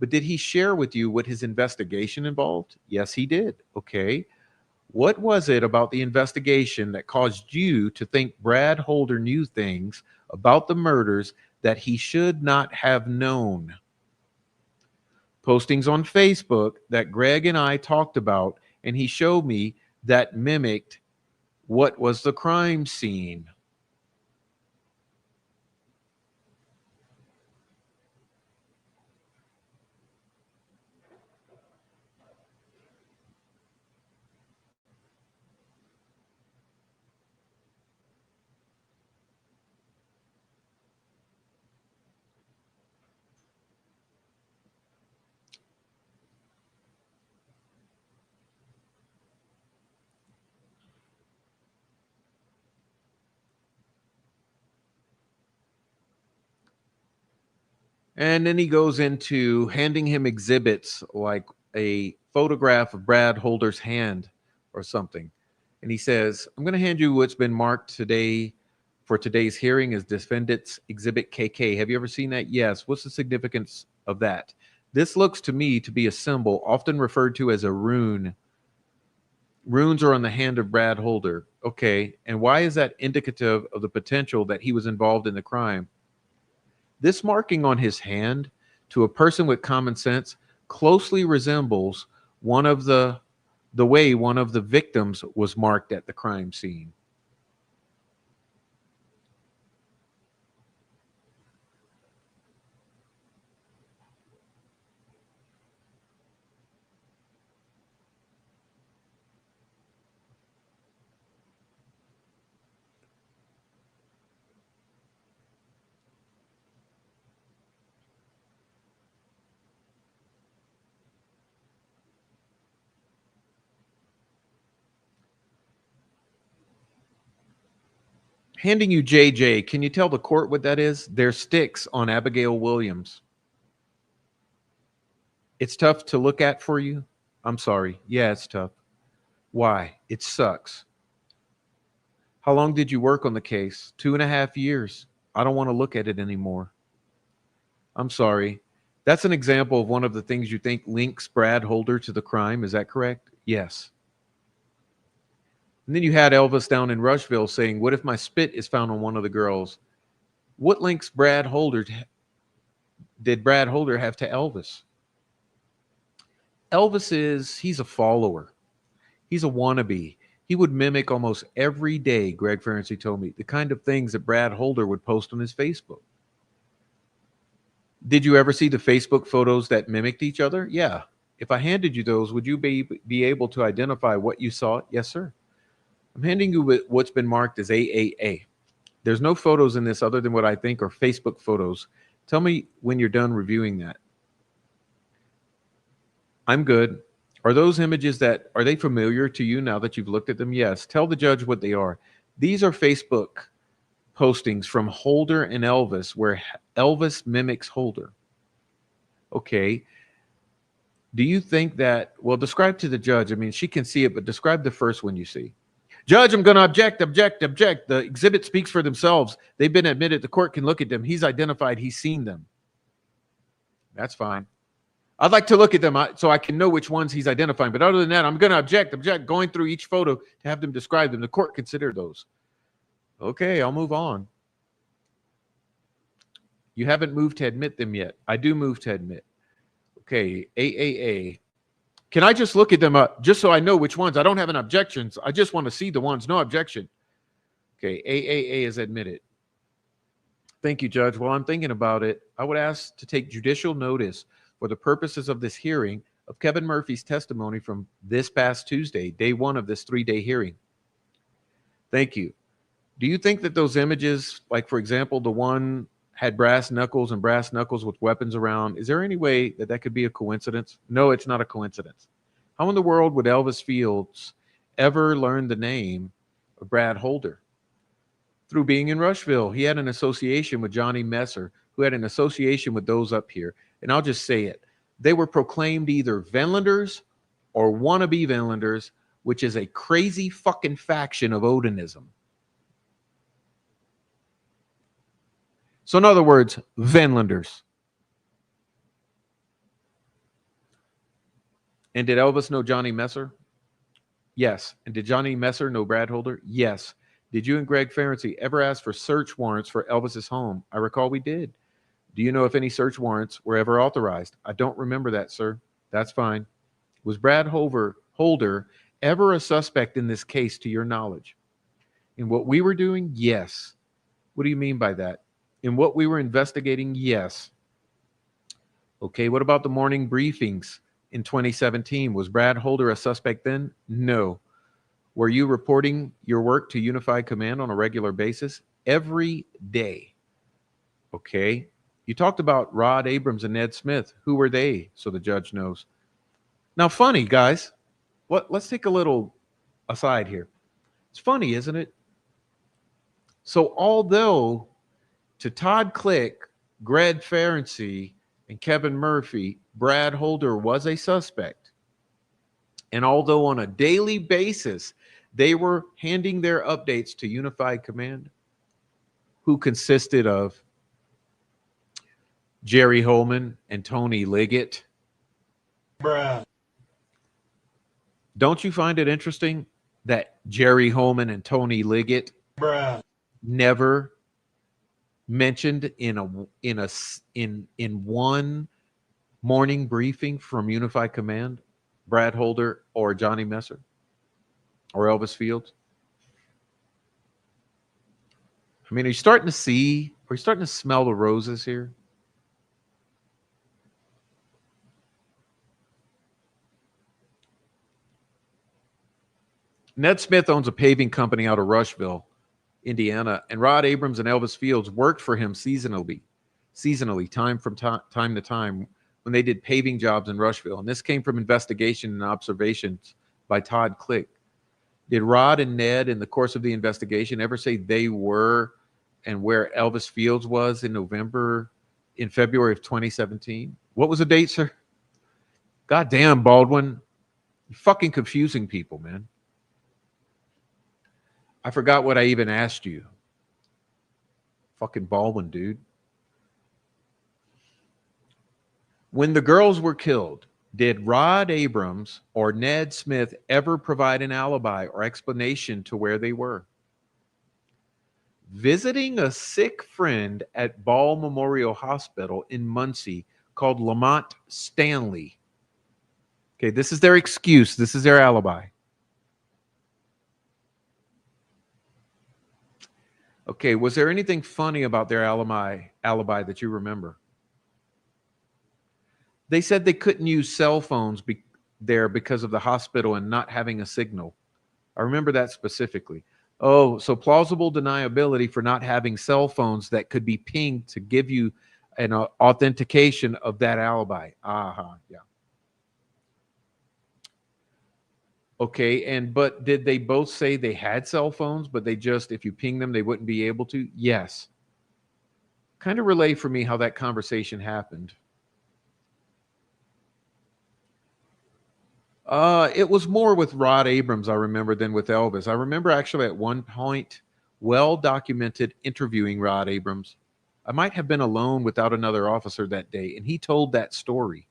But did he share with you what his investigation involved? Yes, he did. Okay. What was it about the investigation that caused you to think Brad Holder knew things about the murders that he should not have known? Postings on Facebook that Greg and I talked about, and he showed me that mimicked what was the crime scene. And then he goes into handing him exhibits like a photograph of Brad Holder's hand or something. And he says, I'm going to hand you what's been marked today for today's hearing as Defendant's Exhibit KK. Have you ever seen that? Yes. What's the significance of that? This looks to me to be a symbol often referred to as a rune. Runes are on the hand of Brad Holder. Okay. And why is that indicative of the potential that he was involved in the crime? This marking on his hand, to a person with common sense, closely resembles one of the way one of the victims was marked at the crime scene. Handing you JJ, can you tell the court what that is? They're sticks on Abigail Williams. It's tough to look at for you? I'm sorry. Yeah, it's tough. Why? It sucks. How long did you work on the case? 2.5 years. I don't want to look at it anymore. I'm sorry. That's an example of one of the things you think links Brad Holder to the crime. Is that correct? Yes. And then you had Elvis down in Rushville saying, what if my spit is found on one of the girls? What links did Brad Holder have to Elvis? He's a follower. He's a wannabe. He would mimic almost every day, Greg Ferenczi told me, the kind of things that Brad Holder would post on his Facebook. Did you ever see the Facebook photos that mimicked each other? Yeah. If I handed you those, would you be able to identify what you saw? Yes, sir. I'm handing you what's been marked as AAA. There's no photos in this other than what I think are Facebook photos. Tell me when you're done reviewing that. I'm good. Are those images are they familiar to you now that you've looked at them? Yes. Tell the judge what they are. These are Facebook postings from Holder and Elvis where Elvis mimics Holder. Okay. Do you think that, well, describe to the judge. I mean, she can see it, but describe the first one you see. Judge, I'm going to object. The exhibit speaks for themselves. They've been admitted. The court can look at them. He's identified. He's seen them. That's fine. I'd like to look at them so I can know which ones he's identifying. But other than that, I'm going to object, going through each photo to have them describe them. The court consider those. Okay, I'll move on. You haven't moved to admit them yet. I do move to admit. Okay, AAA. Can I just look at them just so I know which ones? I don't have an objection. I just want to see the ones. No objection. Okay, AAA is admitted. Thank you, Judge. While I'm thinking about it, I would ask to take judicial notice for the purposes of this hearing of Kevin Murphy's testimony from this past Tuesday, day one of this 3-day hearing. Thank you. Do you think that those images, like for example, the one had brass knuckles and brass knuckles with weapons around, is there any way that that could be a coincidence? No, it's not a coincidence. How in the world would Elvis Fields ever learn the name of Brad Holder? Through being in Rushville, he had an association with Johnny Messer, who had an association with those up here. And I'll just say it. They were proclaimed either Vinlanders or wannabe Vinlanders, which is a crazy fucking faction of Odinism. So in other words, Vinlanders. And did Elvis know Johnny Messer? Yes. And did Johnny Messer know Brad Holder? Yes. Did you and Greg Ferenczi ever ask for search warrants for Elvis's home? I recall we did. Do you know if any search warrants were ever authorized? I don't remember that, sir. That's fine. Was Brad Holder ever a suspect in this case to your knowledge? In what we were doing? Yes. What do you mean by that? In what we were investigating? Yes. Okay, what about the morning briefings in 2017? Was Brad Holder a suspect then? No. Were you reporting your work to Unified Command on a regular basis? Every day. Okay. You talked about Rod Abrams and Ned Smith. Who were they? So the judge knows. Now, funny, guys. Let's take a little aside here. It's funny, isn't it? So although to Todd Click, Greg Ferenczi, and Kevin Murphy, Brad Holder was a suspect, and although on a daily basis they were handing their updates to Unified Command, who consisted of Jerry Holman and Tony Liggett. Bruh. Don't you find it interesting that Jerry Holman and Tony Liggett Bruh. never mentioned in one morning briefing from Unified Command Brad Holder or Johnny Messer or Elvis Fields? I mean, are you starting to smell the roses here? Ned Smith owns a paving company out of Rushville, Indiana, and Rod Abrams and Elvis Fields worked for him seasonally, time to time, when they did paving jobs in Rushville. And this came from investigation and observations by Todd Click. Did Rod and Ned, in the course of the investigation, ever say they were and where Elvis Fields was in February of 2017? What was the date, sir? God damn, Baldwin. You're fucking confusing people, man. I forgot what I even asked you. Fucking Baldwin, dude. When the girls were killed, did Rod Abrams or Ned Smith ever provide an alibi or explanation to where they were? Visiting a sick friend at Ball Memorial Hospital in Muncie called Lamont Stanley. Okay, this is their excuse. This is their alibi. Okay, was there anything funny about their alibi that you remember? They said they couldn't use cell phones there because of the hospital and not having a signal. I remember that specifically. Oh, so plausible deniability for not having cell phones that could be pinged to give you an authentication of that alibi. Yeah. Okay, but did they both say they had cell phones, but they just, if you ping them, they wouldn't be able to? Yes. Kind of relay for me how that conversation happened. It was more with Rod Abrams, I remember, than with Elvis. I remember actually at one point, well-documented interviewing Rod Abrams. I might have been alone without another officer that day, and he told that story.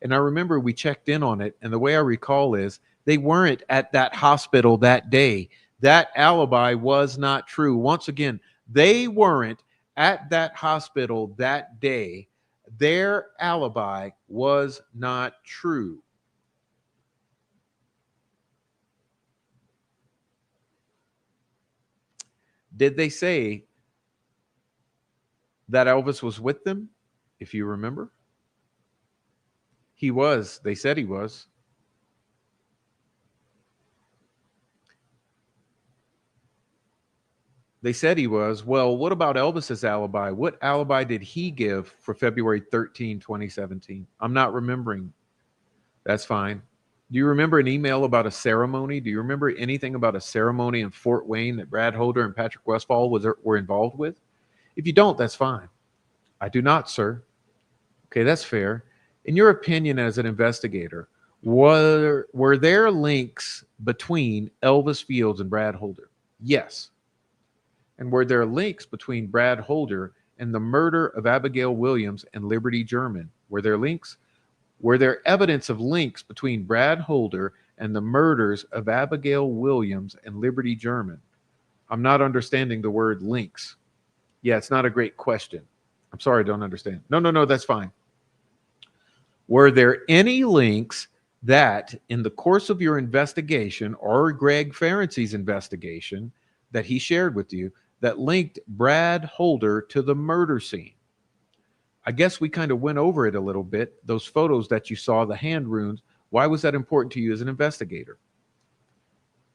And I remember we checked in on it, and the way I recall is they weren't at that hospital that day. That alibi was not true. Once again, they weren't at that hospital that day. Their alibi was not true. Did they say that Elvis was with them, if you remember? He was. They said he was. They said he was. Well, what about Elvis's alibi? What alibi did he give for February 13, 2017? I'm not remembering. That's fine. Do you remember an email about a ceremony? Do you remember anything about a ceremony in Fort Wayne that Brad Holder and Patrick Westfall were involved with? If you don't, that's fine. I do not, sir. Okay, that's fair. In your opinion as an investigator, were there links between Elvis Fields and Brad Holder? Yes. And were there links between Brad Holder and the murder of Abigail Williams and Liberty German? Were there links? Were there evidence of links between Brad Holder and the murders of Abigail Williams and Liberty German? I'm not understanding the word links. Yeah, it's not a great question. I'm sorry, I don't understand. No, that's fine. Were there any links that in the course of your investigation or Greg Ferency's investigation that he shared with you that linked Brad Holder to the murder scene? I guess we kind of went over it a little bit. Those photos that you saw, the hand runes, why was that important to you as an investigator?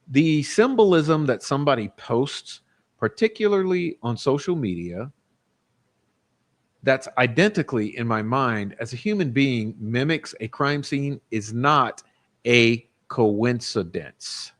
The symbolism that somebody posts, particularly on social media, that's identically in my mind as a human being mimics a crime scene is not a coincidence.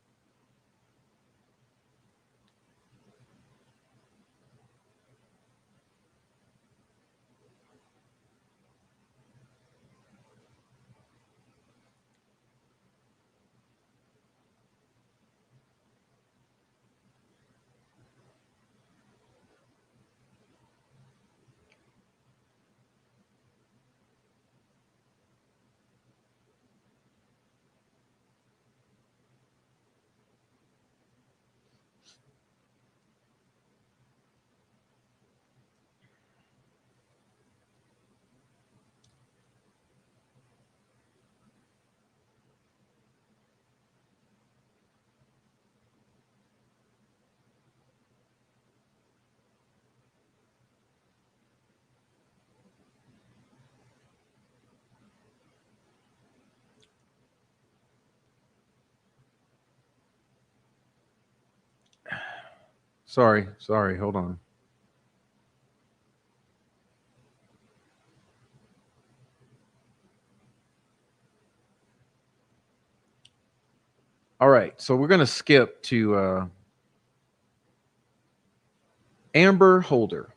Sorry, hold on. All right, so we're going to skip to Amber Holder.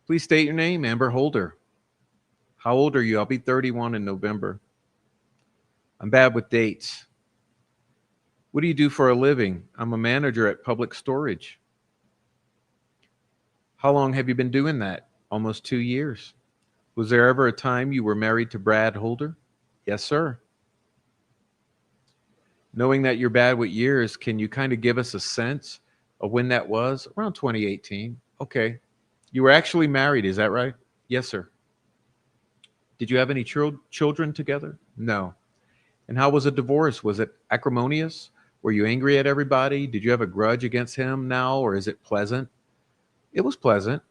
Please state your name, Amber Holder. How old are you? I'll be 31 in November. I'm bad with dates. What do you do for a living? I'm a manager at Public Storage. How long have you been doing that? Almost 2 years. Was there ever a time you were married to Brad Holder? Yes, sir. Knowing that you're bad with years, can you kind of give us a sense of when that was? Around 2018. Okay. You were actually married, is that right? Yes, sir. Did you have any children together? No. And how was a divorce? Was it acrimonious? Were you angry at everybody? Did you have a grudge against him now, or is it pleasant? It was pleasant.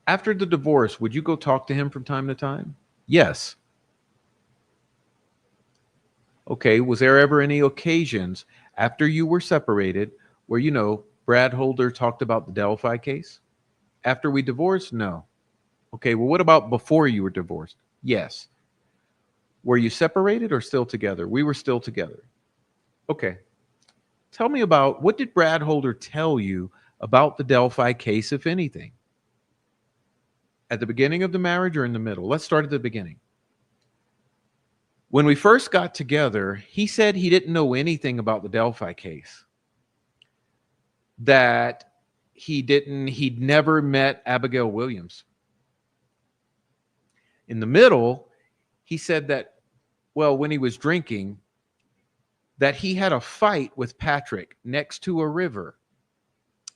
After the divorce, would you go talk to him from time to time? Yes. Okay. Was there ever any occasions after you were separated where, Brad Holder talked about the Delphi case? After we divorced? No. Okay. Well, what about before you were divorced? Yes. Were you separated or still together? We were still together. Okay. Tell me about what did Brad Holder tell you about the Delphi case, if anything? At the beginning of the marriage or in the middle? Let's start at the beginning. When we first got together, he said he didn't know anything about the Delphi case. That he'd never met Abigail Williams. In the middle, he said that, well, when he was drinking, that he had a fight with Patrick next to a river.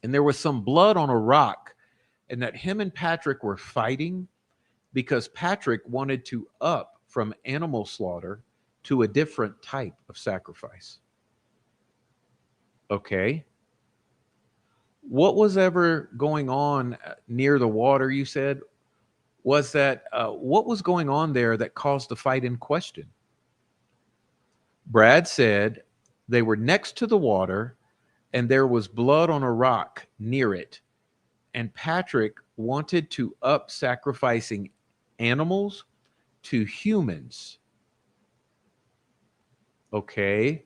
And there was some blood on a rock, and that him and Patrick were fighting because Patrick wanted to up from animal slaughter to a different type of sacrifice. Okay. What was ever going on near the water, you said? Was that what was going on there that caused the fight in question? Brad said they were next to the water and there was blood on a rock near it. And Patrick wanted to up sacrificing animals to humans. Okay.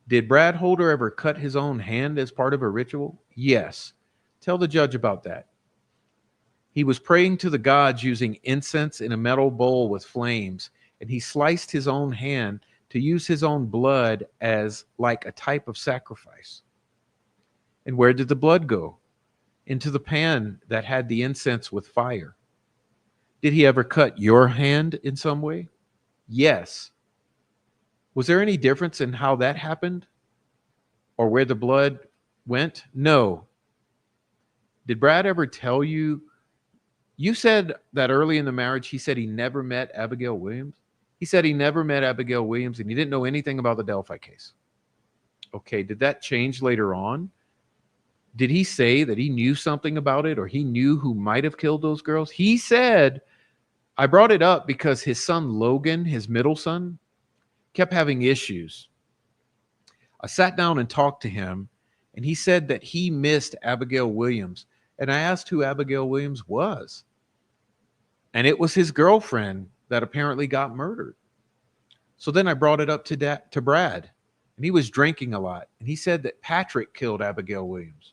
Did Brad Holder ever cut his own hand as part of a ritual? Yes. Tell the judge about that. He was praying to the gods using incense in a metal bowl with flames, and he sliced his own hand to use his own blood as like a type of sacrifice. And where did the blood go? Into the pan that had the incense with fire. Did he ever cut your hand in some way? Yes. Was there any difference in how that happened or where the blood went? No. Did Brad ever tell you? You said that early in the marriage, he said he never met Abigail Williams. He said he never met Abigail Williams and he didn't know anything about the Delphi case. Okay, did that change later on? Did he say that he knew something about it or he knew who might have killed those girls? He said, I brought it up because his son Logan, his middle son, kept having issues. I sat down and talked to him, and he said that he missed Abigail Williams. And I asked who Abigail Williams was. And it was his girlfriend that apparently got murdered. So then I brought it up to Brad, and he was drinking a lot. And he said that Patrick killed Abigail Williams.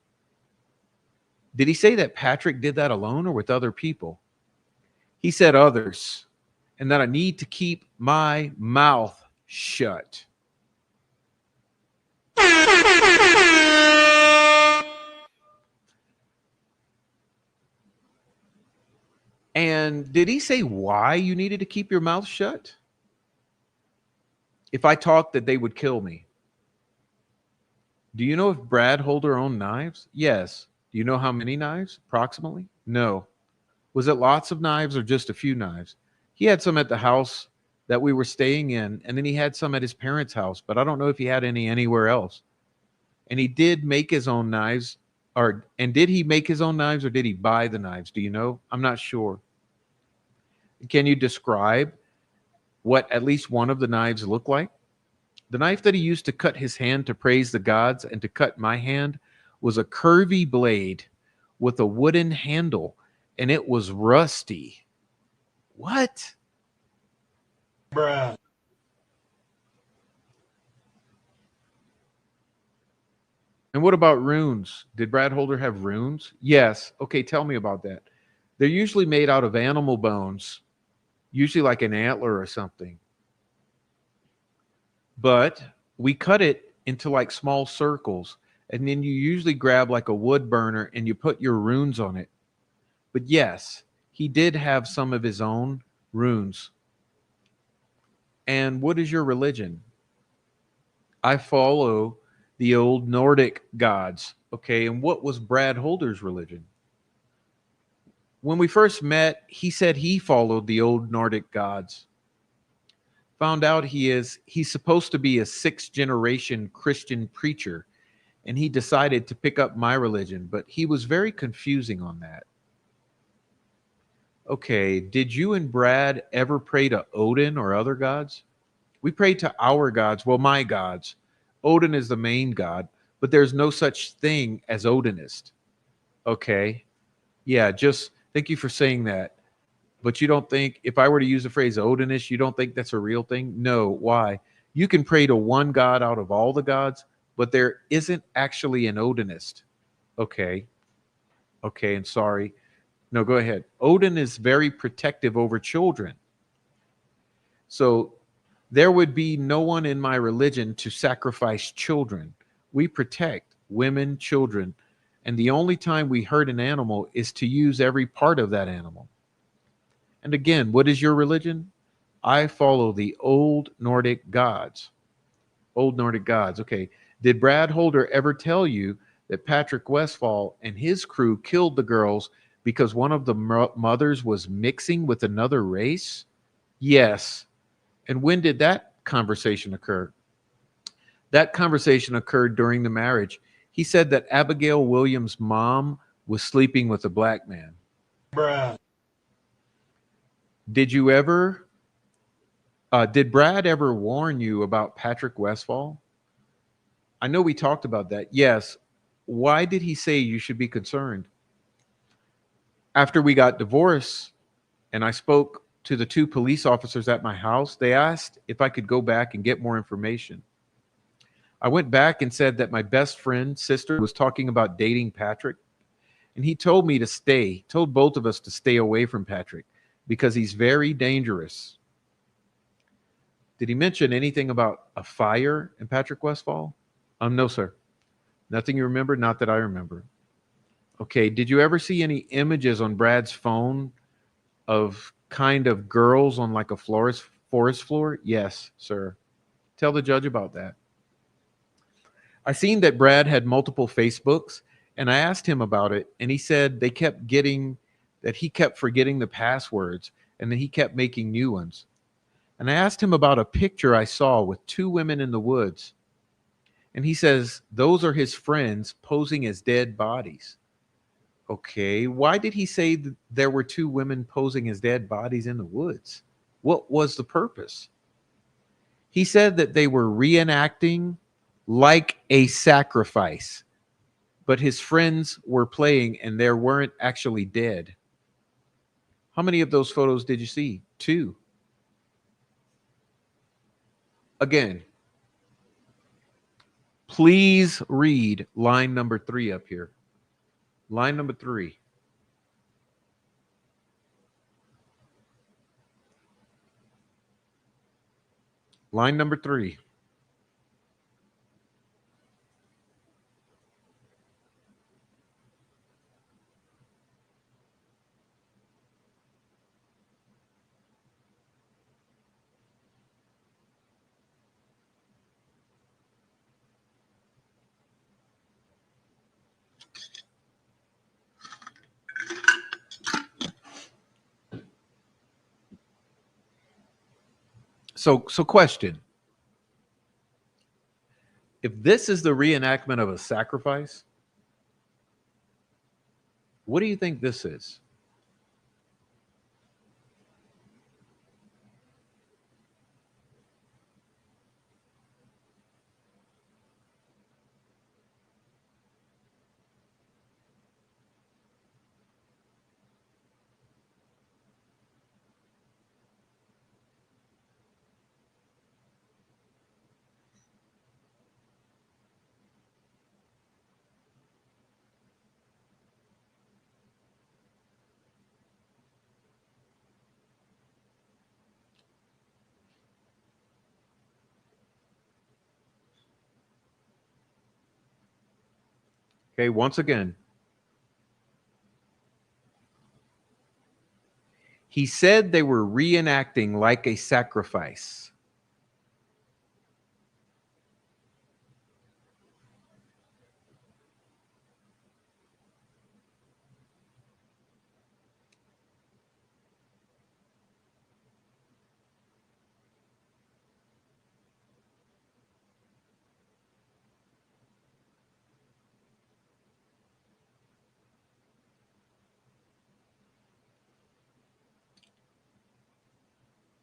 Did he say that Patrick did that alone or with other people? He said others, and that I need to keep my mouth shut. And did he say why you needed to keep your mouth shut? If I talked, that they would kill me. Do you know if Brad Holder owned knives? Yes. Do you know how many knives, approximately? No. Was it lots of knives or just a few knives? He had some at the house that we were staying in, and then he had some at his parents' house, but I don't know if he had any anywhere else. And he did make his own knives, and did he make his own knives or did he buy the knives? Do you know? I'm not sure. Can you describe what at least one of the knives looked like? The knife that he used to cut his hand to praise the gods and to cut my hand was a curvy blade with a wooden handle, and it was rusty. What? Bruh. And what about runes? Did Brad Holder have runes? Yes. Okay, tell me about that. They're usually made out of animal bones, usually like an antler or something. But we cut it into like small circles, and then you usually grab like a wood burner and you put your runes on it. But yes, he did have some of his own runes. And what is your religion? I follow the old Nordic gods. Okay, and what was Brad Holder's religion? When we first met, he said he followed the old Nordic gods. Found out he's supposed to be a sixth generation Christian preacher, and he decided to pick up my religion, but he was very confusing on that. Okay, did you and Brad ever pray to Odin or other gods? We pray to our gods, well, my gods. Odin is the main god, but there's no such thing as Odinist. Okay, yeah, just thank you for saying that. But you don't think, if I were to use the phrase Odinist, you don't think that's a real thing? No. Why? You can pray to one god out of all the gods, but there isn't actually an Odinist. Okay. Okay, and sorry. No, go ahead. Odin is very protective over children. So there would be no one in my religion to sacrifice children. We protect women, children, and the only time we hurt an animal is to use every part of that animal. And again, what is your religion? I follow the old Nordic gods. Old Nordic gods. Okay. Did Brad Holder ever tell you that Patrick Westfall and his crew killed the girls because one of the mothers was mixing with another race? Yes. And when did that conversation occur? That conversation occurred during the marriage. He said that Abigail Williams' mom was sleeping with a black man. Bruh. Did you ever, did Brad ever warn you about Patrick Westfall? I know we talked about that. Yes. Why did he say you should be concerned? After we got divorced and I spoke to the two police officers at my house, they asked if I could go back and get more information. I went back and said that my best friend's sister was talking about dating Patrick, and he told me to stay, told both of us to stay away from Patrick because he's very dangerous. Did he mention anything about a fire in Patrick Westfall? No, sir. Nothing you remember? Not that I remember. Okay. Did you ever see any images on Brad's phone of kind of girls on like a forest floor? Yes, sir. Tell the judge about that. I seen that Brad had multiple Facebooks, and I asked him about it, and he said that he kept forgetting the passwords and then he kept making new ones. And I asked him about a picture I saw with two women in the woods. And he says those are his friends posing as dead bodies. Okay, why did he say that there were two women posing as dead bodies in the woods? What was the purpose? He said that they were reenacting like a sacrifice, but his friends were playing and they weren't actually dead. How many of those photos did you see? Two. Again, please read line number 3 up here. Line number 3. Line number 3. So question. If this is the reenactment of a sacrifice, what do you think this is? Okay, once again, he said they were reenacting like a sacrifice.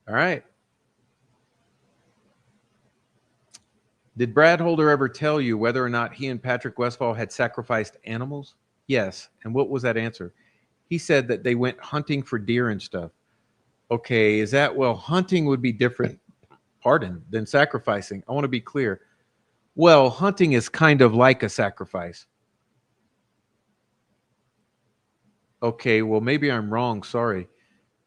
All right. Did Brad Holder ever tell you whether or not he and Patrick Westfall had sacrificed animals? Yes. And what was that answer? He said that they went hunting for deer and stuff. Okay, is that, well, hunting would be different, pardon, than sacrificing. I want to be clear. Well, hunting is kind of like a sacrifice. Okay, well, maybe I'm wrong. Sorry.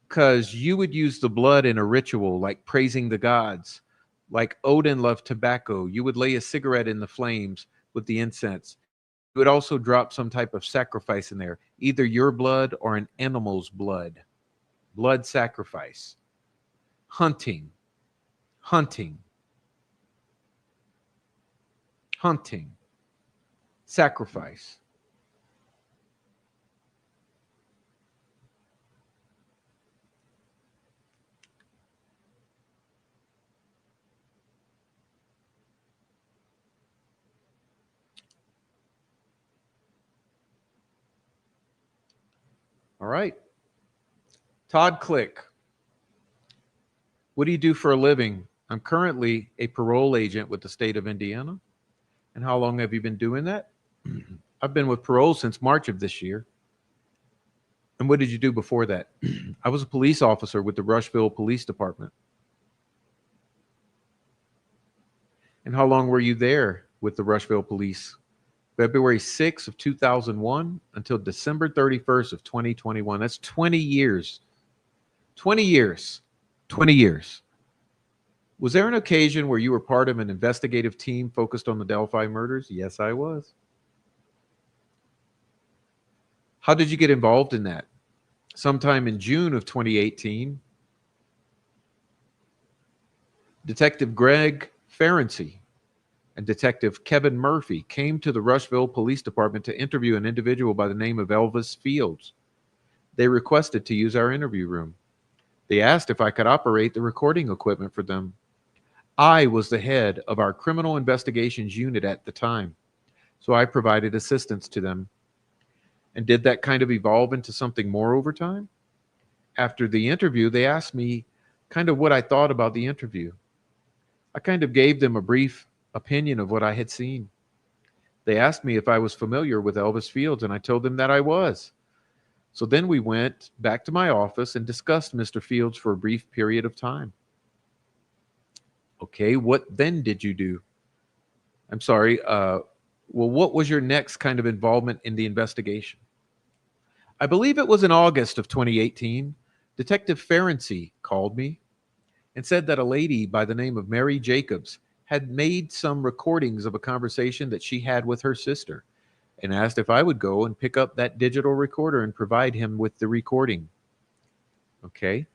Because you would use the blood in a ritual like praising the gods. Like Odin loved tobacco. You would lay a cigarette in the flames with the incense. You would also drop some type of sacrifice in there, either your blood or an animal's blood. Blood sacrifice. Hunting. Hunting. Hunting. Sacrifice. All right. Todd Click. What do you do for a living? I'm currently a parole agent with the state of Indiana. And how long have you been doing that? I've been with parole since March of this year. And what did you do before that? I was a police officer with the Rushville Police Department. And how long were you there with the Rushville Police? February 6th of 2001 until December 31st of 2021. That's 20 years. 20 years. 20 years. Was there an occasion where you were part of an investigative team focused on the Delphi murders? Yes, I was. How did you get involved in that? Sometime in June of 2018, Detective Greg Ferenczi and Detective Kevin Murphy came to the Rushville Police Department to interview an individual by the name of Elvis Fields. They requested to use our interview room. They asked if I could operate the recording equipment for them. I was the head of our criminal investigations unit at the time, so I provided assistance to them. And did that kind of evolve into something more over time? After the interview, they asked me kind of what I thought about the interview. I kind of gave them a brief opinion of what I had seen. They asked me if I was familiar with Elvis Fields, and I told them that I was. So then we went back to my office and discussed Mr. Fields for a brief period of time. Okay, what then did you do? I'm sorry. What was your next kind of involvement in the investigation? I believe it was in August of 2018. Detective Ferenczi called me and said that a lady by the name of Mary Jacobs had made some recordings of a conversation that she had with her sister and asked if I would go and pick up that digital recorder and provide him with the recording. Okay.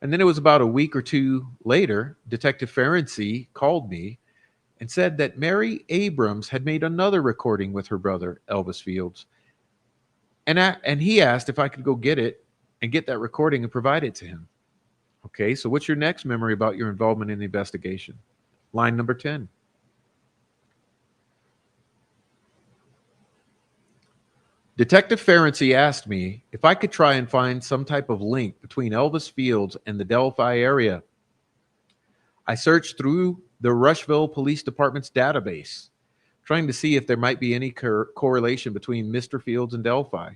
And then it was about a week or two later, Detective Ferenczi called me and said that Mary Abrams had made another recording with her brother, Elvis Fields. And he asked if I could go get it and get that recording and provide it to him. Okay, so what's your next memory about your involvement in the investigation? Line number 10. Detective Ferenczi asked me if I could try and find some type of link between Elvis Fields and the Delphi area. I searched through the Rushville Police Department's database, trying to see if there might be any correlation between Mr. Fields and Delphi.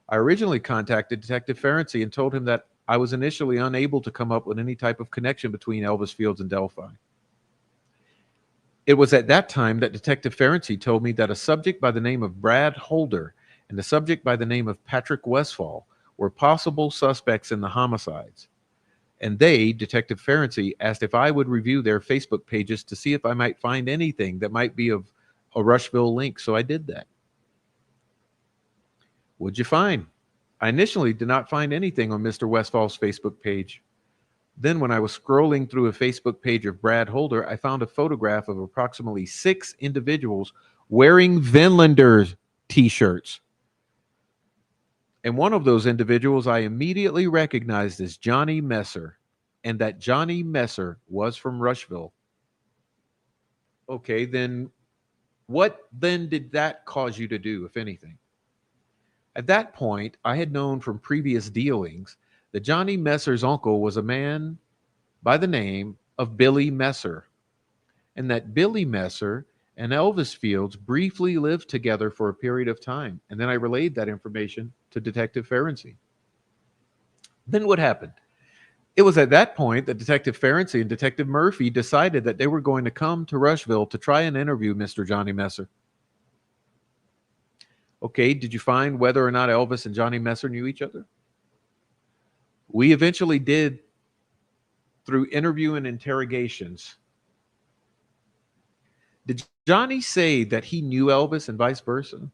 I originally contacted Detective Ferenczi and told him that I was initially unable to come up with any type of connection between Elvis Fields and Delphi. It was at that time that Detective Ferenczi told me that a subject by the name of Brad Holder and a subject by the name of Patrick Westfall were possible suspects in the homicides. And they, Detective Ferenczi, asked if I would review their Facebook pages to see if I might find anything that might be of a Rushville link. So I did that. What'd you find? I initially did not find anything on Mr. Westfall's Facebook page. Then when I was scrolling through a Facebook page of Brad Holder, I found a photograph of approximately 6 individuals wearing Vinlanders t-shirts. And one of those individuals I immediately recognized as Johnny Messer, and that Johnny Messer was from Rushville. Okay, then what then did that cause you to do, if anything? At that point, I had known from previous dealings that Johnny Messer's uncle was a man by the name of Billy Messer, and that Billy Messer and Elvis Fields briefly lived together for a period of time. And then I relayed that information to Detective Ferenczi. Then what happened? It was at that point that Detective Ferenczi and Detective Murphy decided that they were going to come to Rushville to try and interview Mr. Johnny Messer. Okay, did you find whether or not Elvis and Johnny Messer knew each other? We eventually did through interview and interrogations. Did Johnny say that he knew Elvis and vice versa?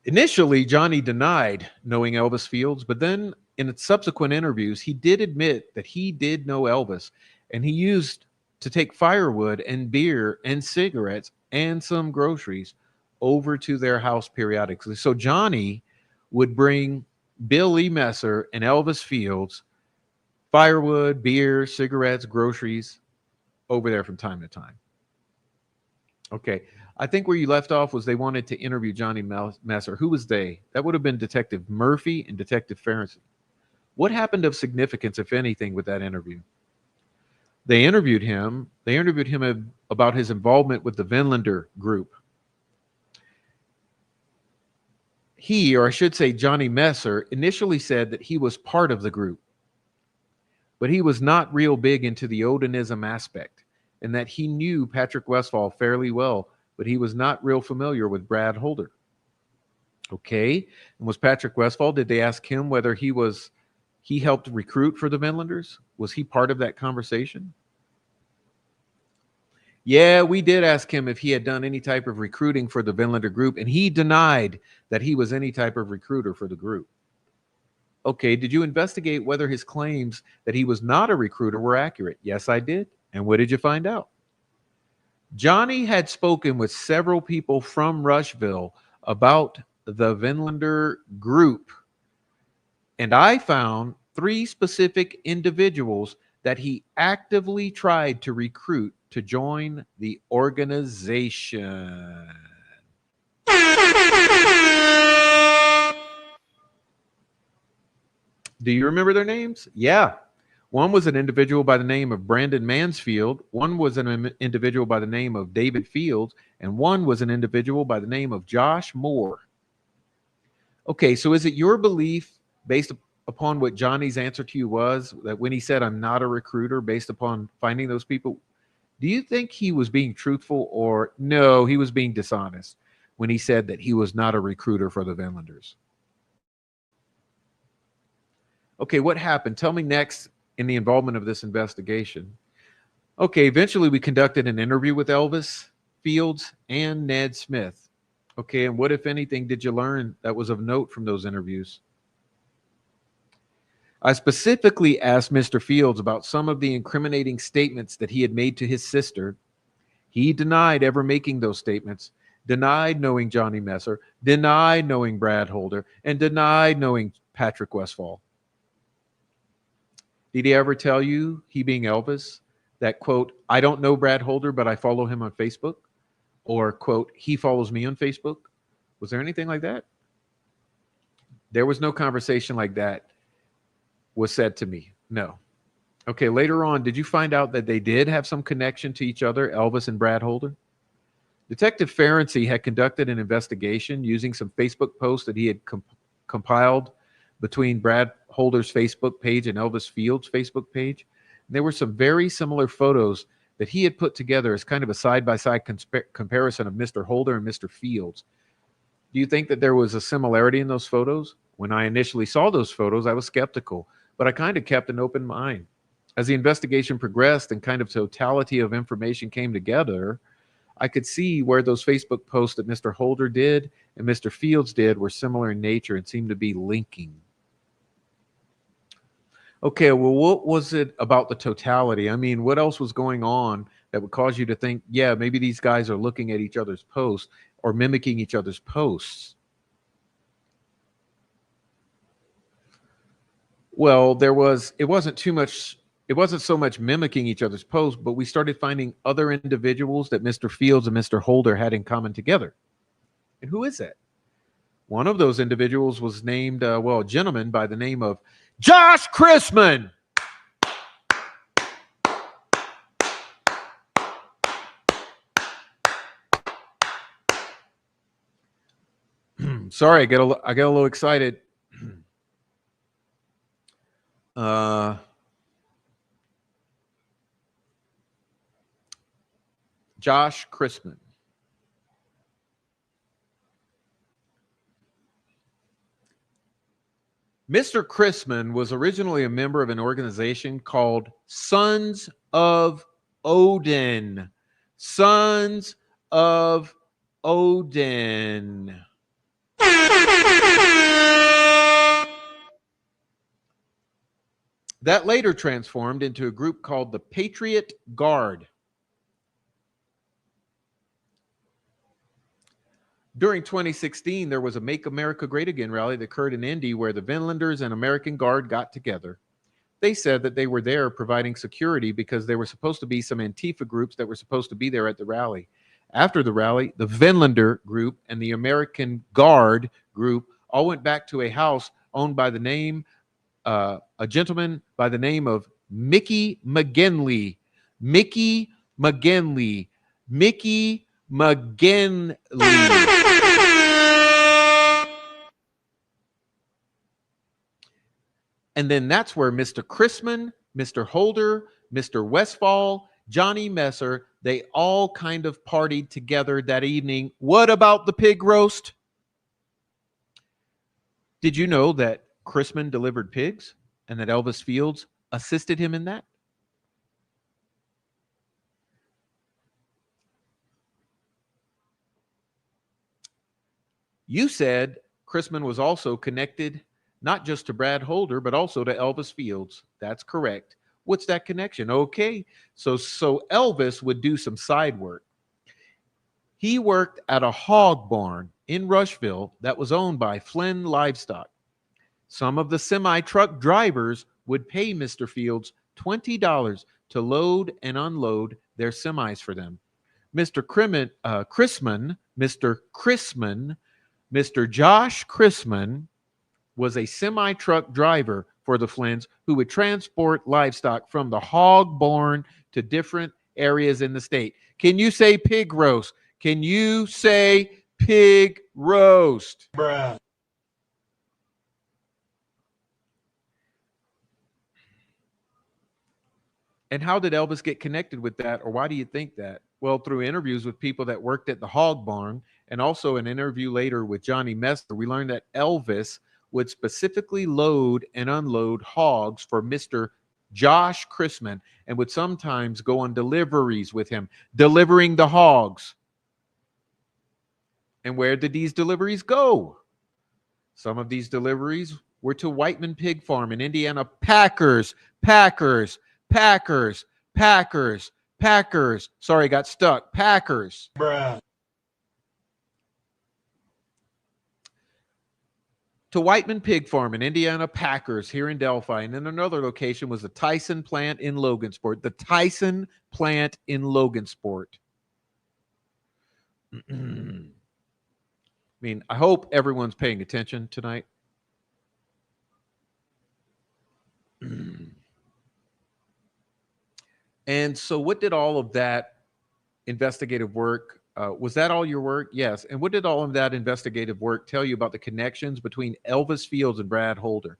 Initially, Johnny denied knowing Elvis Fields, but then in subsequent interviews, he did admit that he did know Elvis, and he used to take firewood and beer and cigarettes and some groceries over to their house periodically. So Johnny would bring Billy Messer and Elvis Fields firewood, beer, cigarettes, groceries over there from time to time. Okay. I think where you left off was they wanted to interview Johnny Messer. Who was they? That would have been Detective Murphy and Detective Farrington. What happened of significance, if anything, with that interview? They interviewed him. They interviewed him about his involvement with the Vinlander group. He, or I should say Johnny Messer, initially said that he was part of the group, but he was not real big into the Odinism aspect, and that he knew Patrick Westphal fairly well, but he was not real familiar with Brad Holder. Okay, and was Patrick Westphal, did they ask him whether he helped recruit for the Vinlanders? Was he part of that conversation? Yeah, we did ask him if he had done any type of recruiting for the Vinlander group, and he denied that he was any type of recruiter for the group. Okay, did you investigate whether his claims that he was not a recruiter were accurate? Yes, I did. And what did you find out? Johnny had spoken with several people from Rushville about the Vinlander group, and I found 3 specific individuals that he actively tried to recruit to join the organization. Do you remember their names? Yeah. One was an individual by the name of Brandon Mansfield. One was an individual by the name of David Fields. And one was an individual by the name of Josh Moore. Okay, so is it your belief, based upon what Johnny's answer to you was, that when he said, I'm not a recruiter, based upon finding those people, do you think he was being truthful, or no, he was being dishonest when he said that he was not a recruiter for the Vinlanders? Okay, what happened? Tell me next in the involvement of this investigation. Okay, eventually we conducted an interview with Elvis Fields and Ned Smith. Okay, and what, if anything, did you learn that was of note from those interviews? I specifically asked Mr. Fields about some of the incriminating statements that he had made to his sister. He denied ever making those statements, denied knowing Johnny Messer, denied knowing Brad Holder, and denied knowing Patrick Westphal. Did he ever tell you, he being Elvis, that, quote, I don't know Brad Holder, but I follow him on Facebook? Or, quote, he follows me on Facebook? Was there anything like that? There was no conversation like that was said to me. No. Okay, later on, did you find out that they did have some connection to each other, Elvis and Brad Holder? Detective Farrington had conducted an investigation using some Facebook posts that he had compiled between Brad Holder's Facebook page and Elvis Fields' Facebook page. And there were some very similar photos that he had put together as kind of a side-by-side comparison of Mr. Holder and Mr. Fields. Do you think that there was a similarity in those photos? When I initially saw those photos, I was skeptical, but I kind of kept an open mind. As the investigation progressed and kind of totality of information came together, I could see where those Facebook posts that Mr. Holder did and Mr. Fields did were similar in nature and seemed to be linking. Okay, well, what was it about the totality? I mean, what else was going on that would cause you to think, yeah, maybe these guys are looking at each other's posts or mimicking each other's posts? Well, it wasn't so much mimicking each other's posts, but we started finding other individuals that Mr. Fields and Mr. Holder had in common together. And who is that? One of those individuals was named, a gentleman by the name of Josh Chrisman. Sorry, I got a little excited. Josh Chrisman. Mr. Chrisman was originally a member of an organization called Sons of Odin. Sons of Odin. That later transformed into a group called the Patriot Guard. During 2016, there was a Make America Great Again rally that occurred in Indy where the Vinlanders and American Guard got together. They said that they were there providing security because there were supposed to be some Antifa groups that were supposed to be there at the rally. After the rally, the Vinlander group and the American Guard group all went back to a house owned by a gentleman by the name of Mickey McGinley. Mickey McGinley. Mickey McGinley. And then that's where Mr. Chrisman, Mr. Holder, Mr. Westfall, Johnny Messer, they all kind of partied together that evening. What about the pig roast? Did you know that Chrisman delivered pigs and that Elvis Fields assisted him in that? You said Chrisman was also connected not just to Brad Holder, but also to Elvis Fields. That's correct. What's that connection? Okay, so Elvis would do some side work. He worked at a hog barn in Rushville that was owned by Flynn Livestock. Some of the semi-truck drivers would pay Mr. Fields $20 to load and unload their semis for them. Mr. Mr. Josh Chrisman was a semi-truck driver for the Flynns who would transport livestock from the hog barn to different areas in the state. Can you say pig roast? Can you say pig roast? Bruh. And how did Elvis get connected with that, or why do you think that? Well, through interviews with people that worked at the hog barn, and also an interview later with Johnny Messer, we learned that Elvis would specifically load and unload hogs for Mr. Josh Chrisman and would sometimes go on deliveries with him, delivering the hogs. And where did these deliveries go? Some of these deliveries were to Whiteman Pig Farm in Indiana. Packers. Sorry, got stuck. Packers. Bruh. To Whiteman Pig Farm in Indiana. Packers here in Delphi. And then another location was the Tyson plant in Logansport. The Tyson plant in Logansport. I mean, I hope everyone's paying attention tonight. And so what did all of that investigative work, was that all your work? Yes. And what did all of that investigative work tell you about the connections between Elvis Fields and Brad Holder?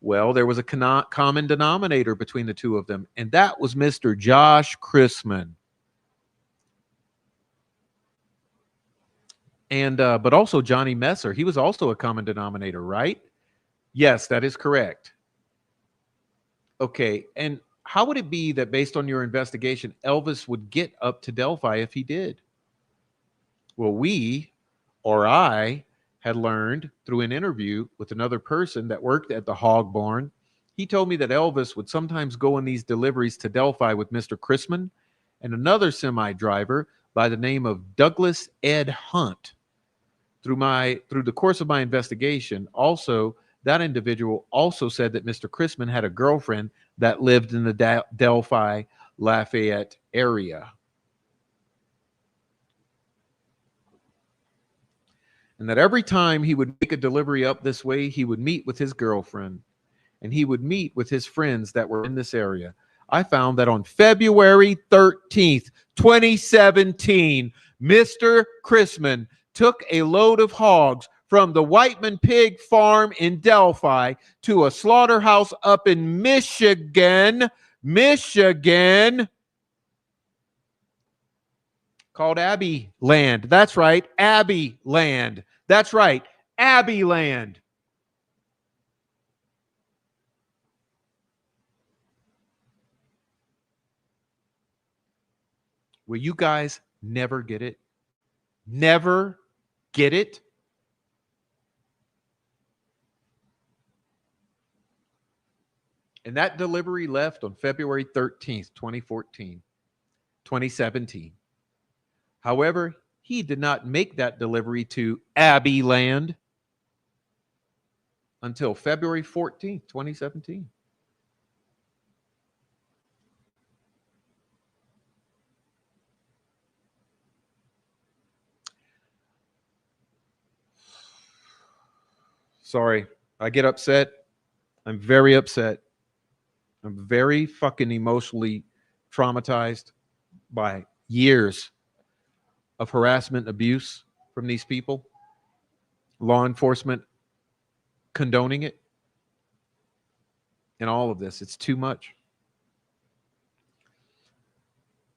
Well, there was a common denominator between the two of them, and that was Mr. Josh Chrisman. And but also Johnny Messer. He was also a common denominator, right? Yes, that is correct. Okay, and how would it be that based on your investigation, Elvis would get up to Delphi if he did? Well, I had learned through an interview with another person that worked at the hog barn. He told me that Elvis would sometimes go on these deliveries to Delphi with Mr. Chrisman and another semi-driver by the name of Douglas Ed Hunt. Through the course of my investigation, also, that individual also said that Mr. Chrisman had a girlfriend that lived in the Delphi, Lafayette area. And that every time he would make a delivery up this way, he would meet with his girlfriend and he would meet with his friends that were in this area. I found that on February 13th, 2017, Mr. Chrisman took a load of hogs from the Whiteman Pig Farm in Delphi to a slaughterhouse up in Michigan, called Abbey Land. That's right, Abbey Land. That's right, Abbey Land. Will you guys never get it? Never get it? And that delivery left on February 13th, 2017. However, he did not make that delivery to Abbey Land until February 14th, 2017. Sorry. I get upset. I'm very upset. I'm very fucking emotionally traumatized by years of harassment, abuse from these people. Law enforcement condoning it. And all of this. It's too much.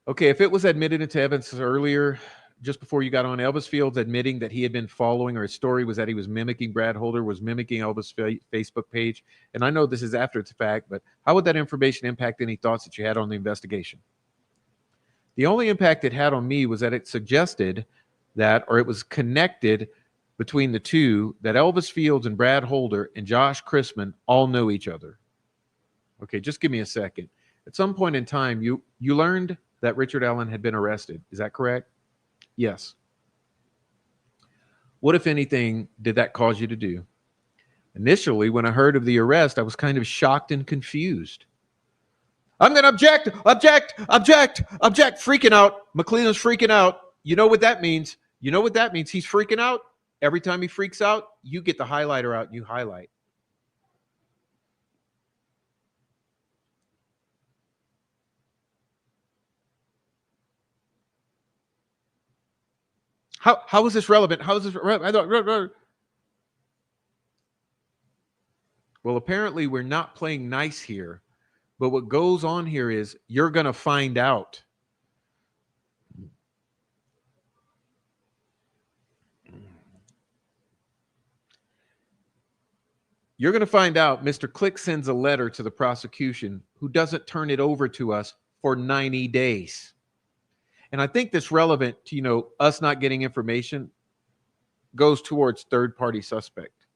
Okay, if it was admitted into evidence earlier, just before you got on, Elvis Fields admitting that he had been following, or his story was that he was mimicking Brad Holder, was mimicking Elvis' Facebook page. And I know this is after it's a fact, but how would that information impact any thoughts that you had on the investigation? The only impact it had on me was that it suggested that, or it was connected between the two, that Elvis Fields and Brad Holder and Josh Chrisman all know each other. Okay, just give me a second. At some point in time, you learned that Richard Allen had been arrested. Is that correct? Yes. What, if anything, did that cause you to do? Initially, when I heard of the arrest, I was kind of shocked and confused. I'm going to object, freaking out. McClellan's freaking out. You know what that means? You know what that means? He's freaking out. Every time he freaks out, you get the highlighter out and you highlight. How is this relevant? How is this relevant? Well, apparently we're not playing nice here. But what goes on here is you're going to find out. You're going to find out Mr. Click sends a letter to the prosecution who doesn't turn it over to us for 90 days. And I think this relevant to, us not getting information goes towards third-party suspect.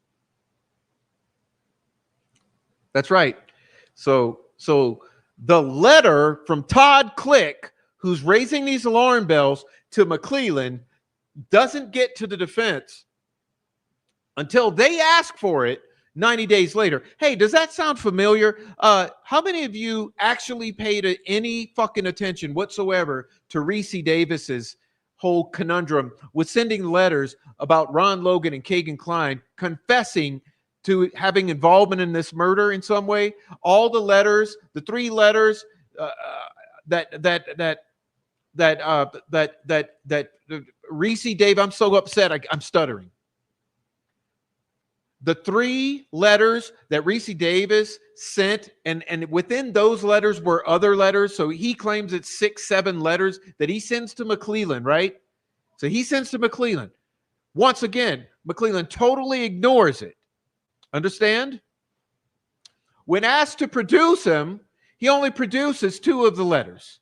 That's right. So the letter from Todd Click, who's raising these alarm bells to McClellan, doesn't get to the defense until they ask for it 90 days later. Hey, does that sound familiar? How many of you actually paid any fucking attention whatsoever to Reese Davis's whole conundrum with sending letters about Ron Logan and Kagan Klein confessing to having involvement in this murder in some way? All the letters, the 3 letters that Reese Dave, I'm so upset, I'm stuttering. The 3 letters that Reese Davis sent, and within those letters were other letters. So he claims it's 6, 7 letters that he sends to McClellan, right? So he sends to McClellan. Once again, McClellan totally ignores it. Understand? When asked to produce him, he only produces 2 of the letters.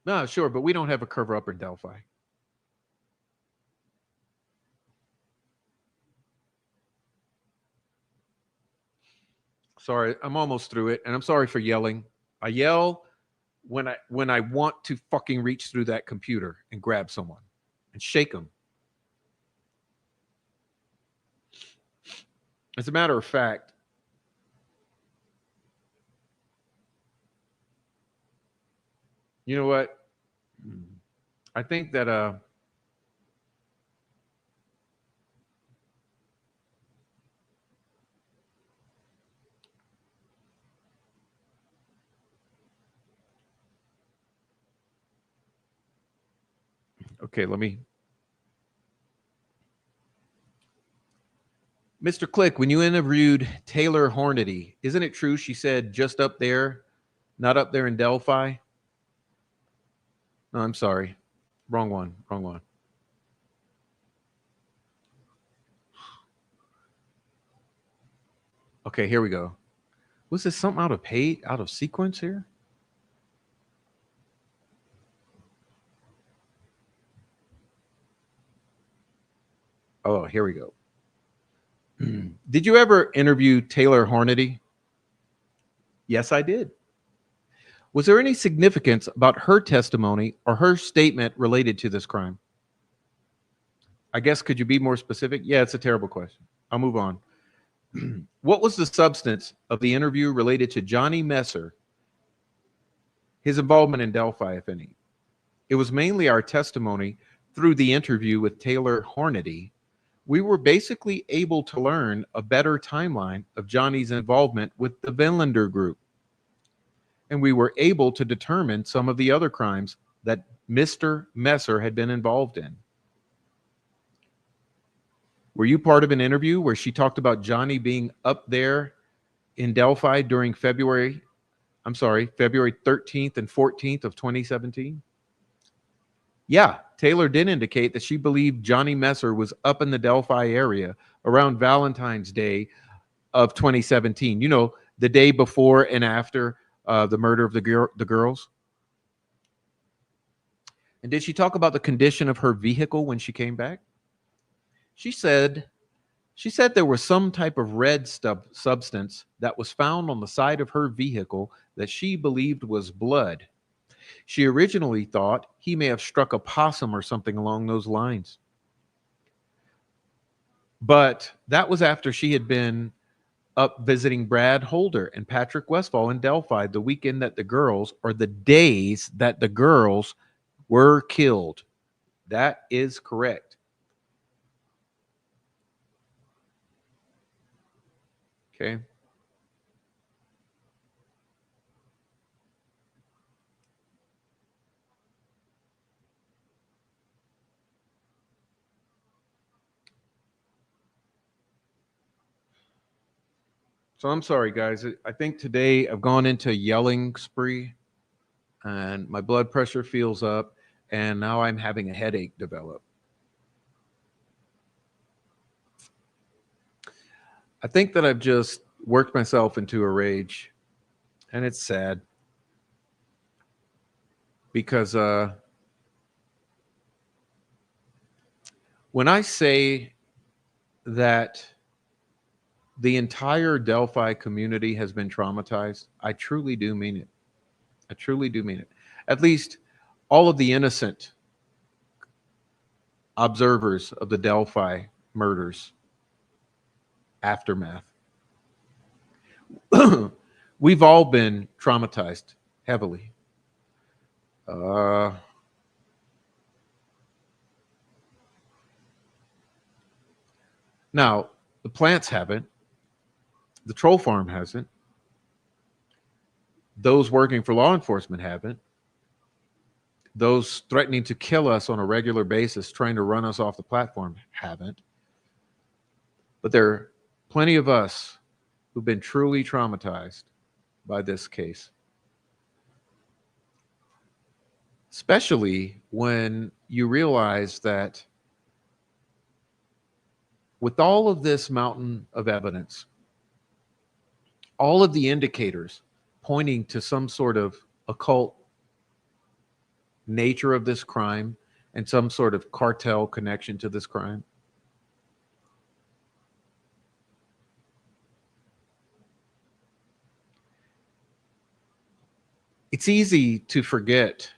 No, sure, but we don't have a cover-up in Delphi. Sorry, I'm almost through it, and I'm sorry for yelling. I yell when I want to fucking reach through that computer and grab someone and shake them. As a matter of fact, you know what? I think that okay, let me. Mr. Click, when you interviewed Taylor Hornady, isn't it true she said just up there, not up there in Delphi? No, I'm sorry. Wrong one. Okay, here we go. Was this something out of sequence here? Oh, here we go. Did you ever interview Taylor Hornady? Yes, I did. Was there any significance about her testimony or her statement related to this crime? I guess, could you be more specific? Yeah, it's a terrible question. I'll move on. What was the substance of the interview related to Johnny Messer, his involvement in Delphi, if any? It was mainly our testimony through the interview with Taylor Hornady, we were basically able to learn a better timeline of Johnny's involvement with the Vinlander group. And we were able to determine some of the other crimes that Mr. Messer had been involved in. Were you part of an interview where she talked about Johnny being up there in Delphi during February 13th and 14th of 2017? Yeah, Taylor did indicate that she believed Johnny Messer was up in the Delphi area around Valentine's Day of 2017. You know, the day before and after the murder of the girls. And did she talk about the condition of her vehicle when she came back? She said there was some type of red substance that was found on the side of her vehicle that she believed was blood. She originally thought he may have struck a possum or something along those lines. But that was after she had been up visiting Brad Holder and Patrick Westfall in Delphi the weekend that the girls, or the days that the girls were killed. That is correct. Okay. So I'm sorry, guys. I think today I've gone into a yelling spree and my blood pressure feels up, and now I'm having a headache develop. I think that I've just worked myself into a rage, and it's sad because when I say that the entire Delphi community has been traumatized, I truly do mean it. I truly do mean it. At least all of the innocent observers of the Delphi murders aftermath. We've all been traumatized heavily. Now, the plants haven't. The troll farm hasn't. Those working for law enforcement haven't. Those threatening to kill us on a regular basis, trying to run us off the platform, haven't. But there are plenty of us who've been truly traumatized by this case. Especially when you realize that with all of this mountain of evidence, all of the indicators pointing to some sort of occult nature of this crime and some sort of cartel connection to this crime, it's easy to forget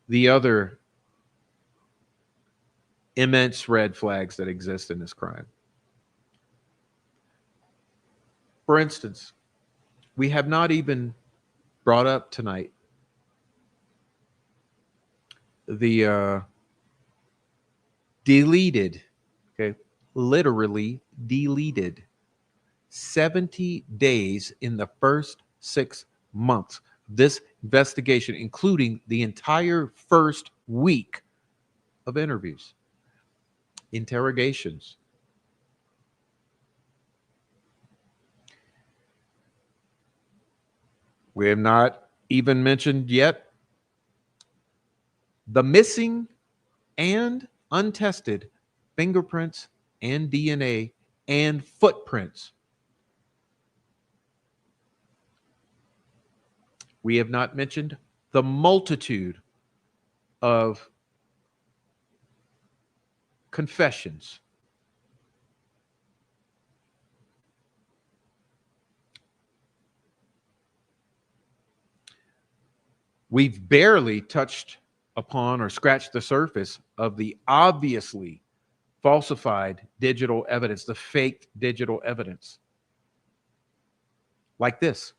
the other immense red flags that exist in this crime. For instance, we have not even brought up tonight the deleted, okay, literally deleted 70 days in the first 6 months of this investigation, including the entire first week of interviews, interrogations. We have not even mentioned yet the missing and untested fingerprints and DNA and footprints. We have not mentioned the multitude of confessions. We've barely touched upon or scratched the surface of the obviously falsified digital evidence, the faked digital evidence, like this.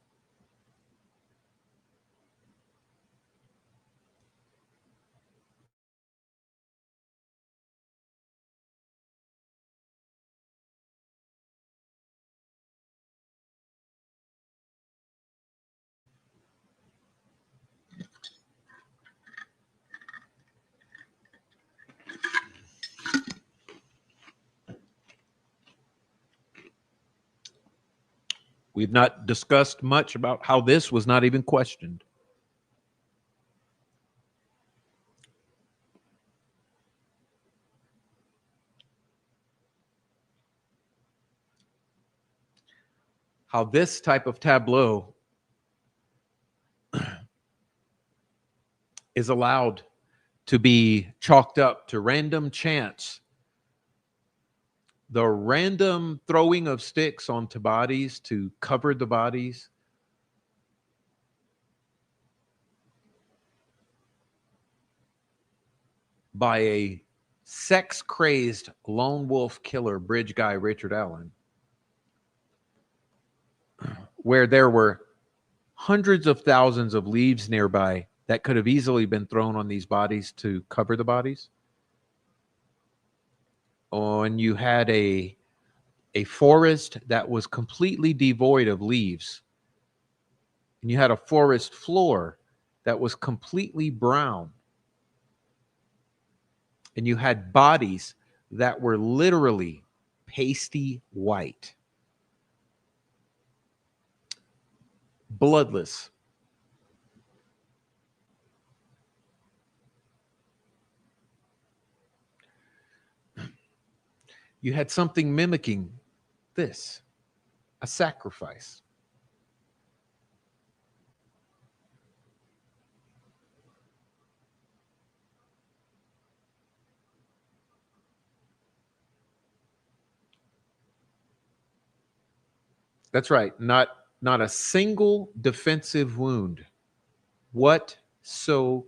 We've not discussed much about how this was not even questioned. How this type of tableau is allowed to be chalked up to random chance. The random throwing of sticks onto bodies to cover the bodies. By a sex-crazed lone wolf killer, bridge guy Richard Allen, where there were hundreds of thousands of leaves nearby that could have easily been thrown on these bodies to cover the bodies. Oh, and you had a forest that was completely devoid of leaves. And you had a forest floor that was completely brown. And you had bodies that were literally pasty white. Bloodless. You had something mimicking this, a sacrifice. That's right. Not a single defensive wound whatsoever.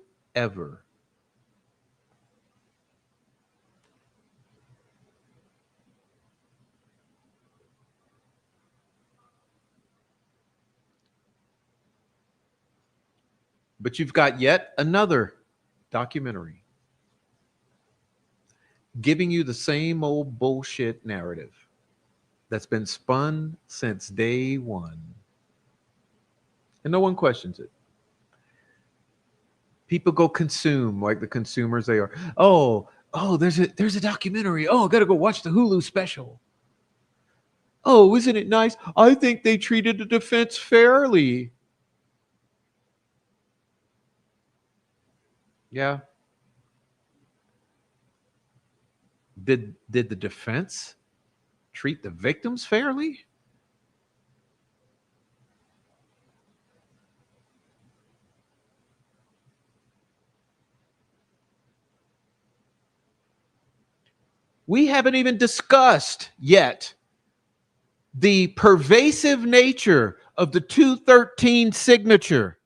But you've got yet another documentary giving you the same old bullshit narrative that's been spun since day one. And no one questions it. People go consume like the consumers they are. Oh, there's a documentary. Oh, I gotta go watch the Hulu special. Oh, isn't it nice? I think they treated the defense fairly. Yeah. Did the defense treat the victims fairly? We haven't even discussed yet the pervasive nature of the 213 signature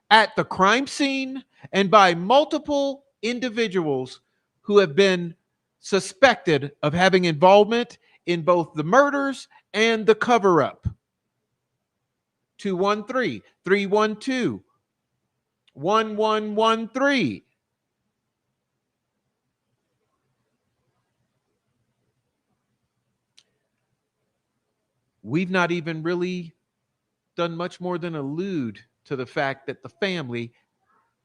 at the crime scene and by multiple individuals who have been suspected of having involvement in both the murders and the cover-up. 213, 312, 1113. We've not even really done much more than allude to the fact that the family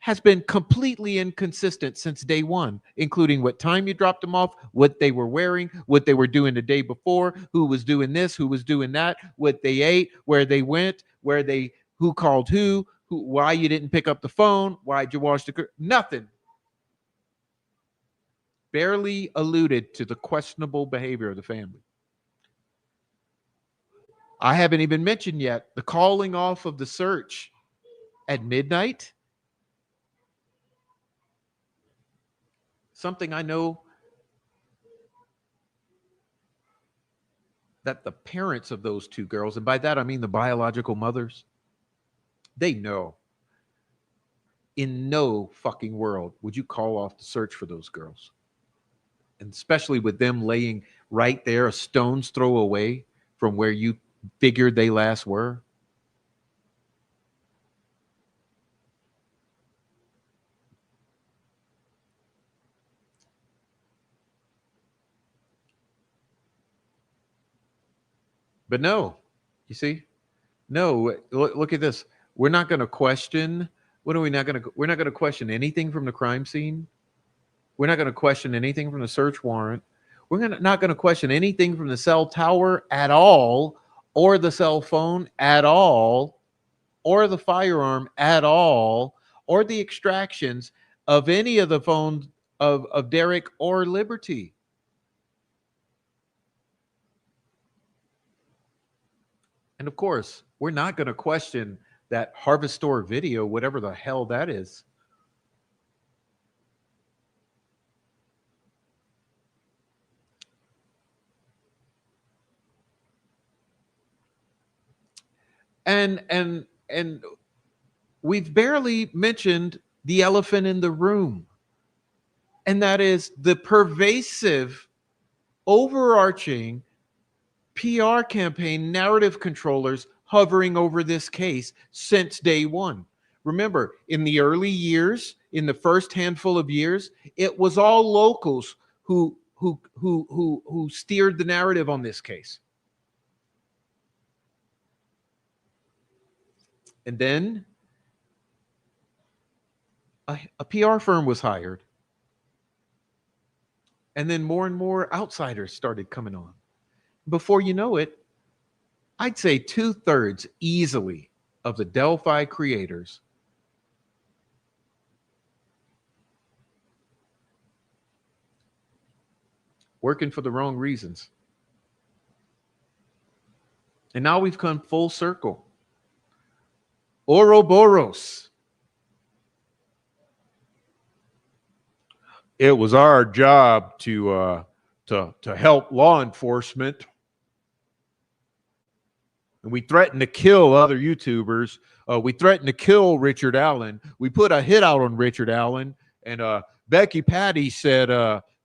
has been completely inconsistent since day one, including what time you dropped them off, what they were wearing, what they were doing the day before, who was doing this, who was doing that, what they ate, where they went, who called who, why you didn't pick up the phone, why'd you wash the nothing. Barely alluded to the questionable behavior of the family. I haven't even mentioned yet the calling off of the search at midnight. Something I know that the parents of those two girls, and by that I mean the biological mothers, they know in no fucking world would you call off the search for those girls. And especially with them laying right there a stone's throw away from where you figured they last were. But no, you see, no, look at this. We're not going to question. What are we not going to? We're not going to question anything from the crime scene. We're not going to question anything from the search warrant. Not going to question anything from the cell tower at all. or the cell phone at all, or the firearm at all, or the extractions of any of the phones of Derek or Liberty. And of course, we're not going to question that Harvest Store video, whatever the hell that is. And we've barely mentioned the elephant in the room, and that is the pervasive, overarching PR campaign narrative controllers hovering over this case since day one. Remember, in the early years, in the first handful of years, it was all locals who steered the narrative on this case. And then a PR firm was hired. And then more and more outsiders started coming on. Before you know it, I'd say 2/3 easily of the Delphi creators working for the wrong reasons. And now we've come full circle. Ouroboros. It was our job to help law enforcement, and we threatened to kill other YouTubers. We threatened to kill Richard Allen. We put a hit out on Richard Allen, and Becky Patty said,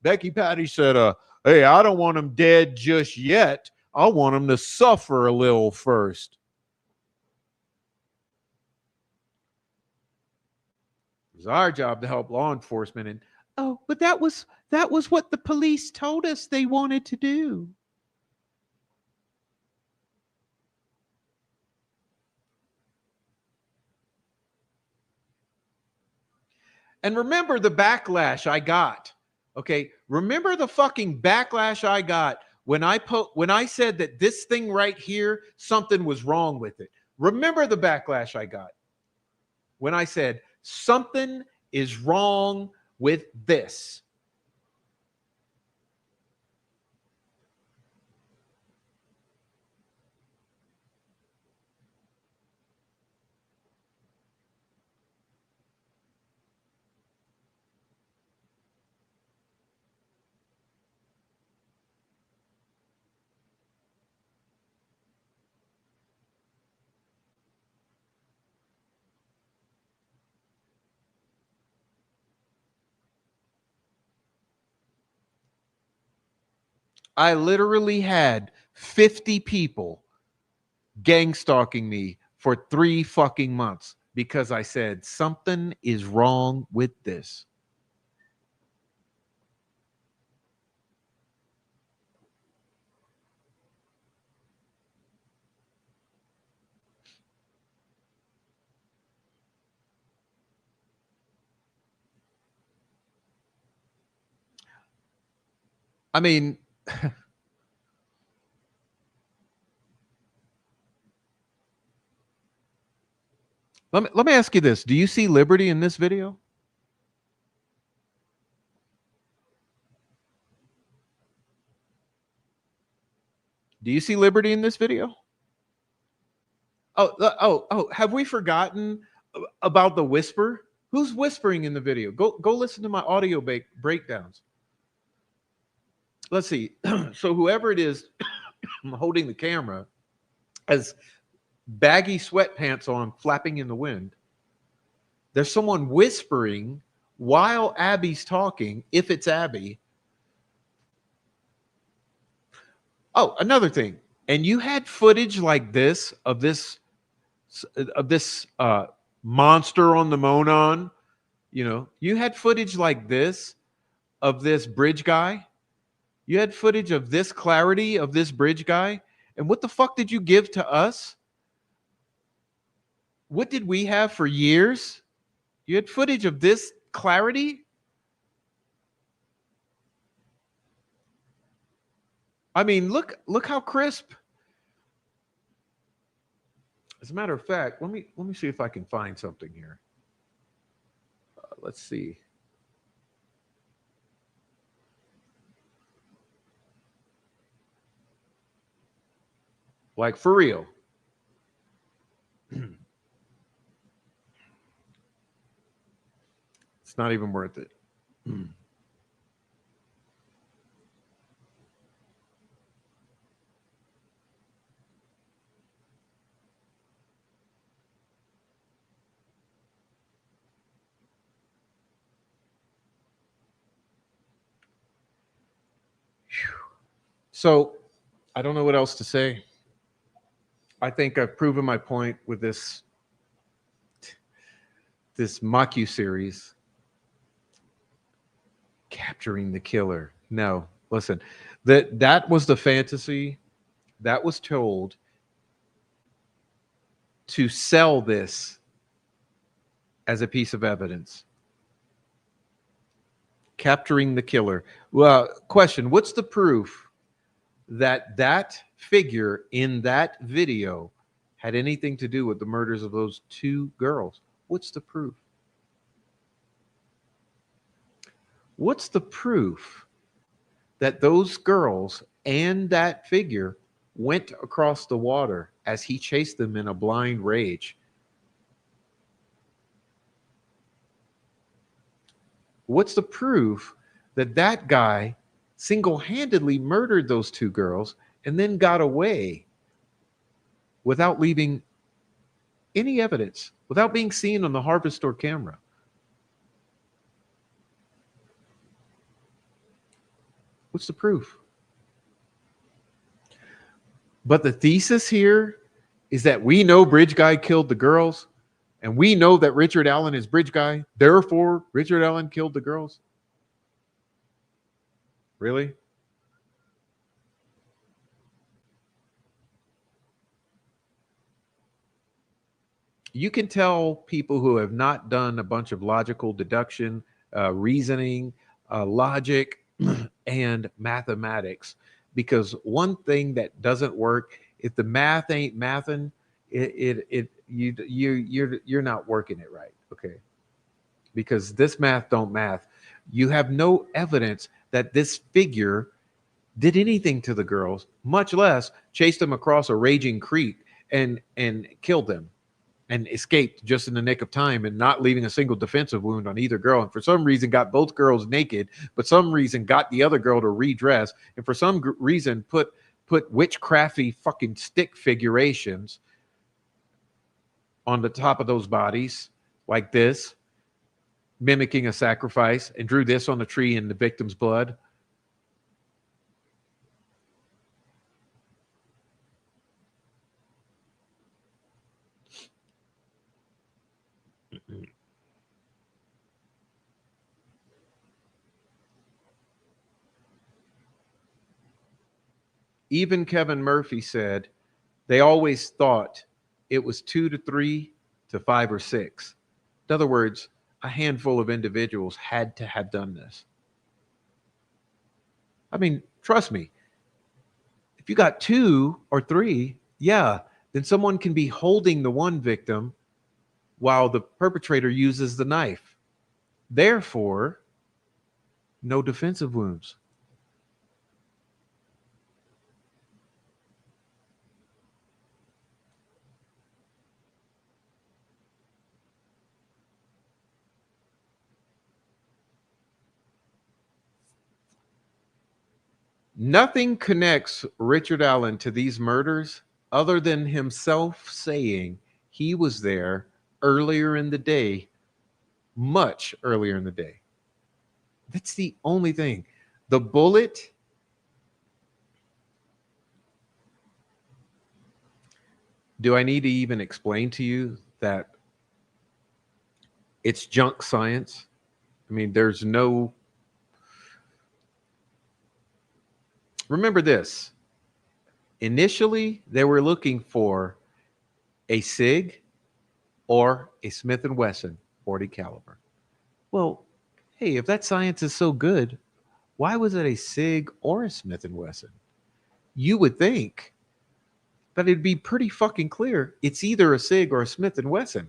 "Hey, I don't want him dead just yet. I want him to suffer a little first." It was our job to help law enforcement, and but that was what the police told us they wanted to do. And remember the backlash I got. Okay, remember the fucking backlash I got when I said that this thing right here, something was wrong with it. Remember the backlash I got when I said something is wrong with this. I literally had 50 people gang stalking me for 3 fucking months because I said something is wrong with this. I mean, let me ask you this. Do you see Liberty in this video? Do you see Liberty in this video? Oh, have we forgotten about the whisper? Who's whispering in the video? Go listen to my audio breakdowns. Let's see. So whoever it is holding the camera has baggy sweatpants on, flapping in the wind. There's someone whispering while Abby's talking, if it's Abby. Oh, another thing. And you had footage like this of this monster on the Monon. You know, you had footage like this of this bridge guy. You had footage of this clarity of this bridge guy. And what the fuck did you give to us? What did we have for years? You had footage of this clarity. I mean, look how crisp. As a matter of fact, let me see if I can find something here. Let's see. Like for real. It's not even worth it. So I don't know what else to say. I think I've proven my point with this Maku series, capturing the killer. No, listen, that was the fantasy that was told to sell this as a piece of evidence. Capturing the killer. Well, question: what's the proof that that figure in that video had anything to do with the murders of those two girls? What's the proof? What's the proof that those girls and that figure went across the water as he chased them in a blind rage? What's the proof that that guy single-handedly murdered those two girls and then got away without leaving any evidence, without being seen on the Harvest Store camera? What's the proof? But the thesis here is that we know Bridge Guy killed the girls, and we know that Richard Allen is Bridge Guy. Therefore, Richard Allen killed the girls. Really? You can tell people who have not done a bunch of logical deduction, reasoning, logic, and mathematics, because one thing that doesn't work, if the math ain't mathing, you're not working it right. Okay, because this math don't math. You have no evidence that this figure did anything to the girls, much less chased them across a raging creek and killed them and escaped just in the nick of time and not leaving a single defensive wound on either girl. And for some reason got both girls naked, but some reason got the other girl to redress, and for some reason put witchcrafty fucking stick figurations on the top of those bodies like this, mimicking a sacrifice, and drew this on the tree in the victim's blood. Even Kevin Murphy said they always thought it was 2 to 3 to 5 or 6. In other words, a handful of individuals had to have done this. I mean, trust me, if you got 2 or 3, yeah, then someone can be holding the one victim while the perpetrator uses the knife. Therefore, no defensive wounds. Nothing connects Richard Allen to these murders other than himself saying he was there earlier in the day, much earlier in the day. That's the only thing. The bullet, do I need to even explain to you that it's junk science? I mean, there's no. Remember this. Initially, they were looking for a SIG or a Smith & Wesson 40 caliber. Well, hey, if that science is so good, why was it a SIG or a Smith & Wesson? You would think that it'd be pretty fucking clear it's either a Sig or a Smith and Wesson.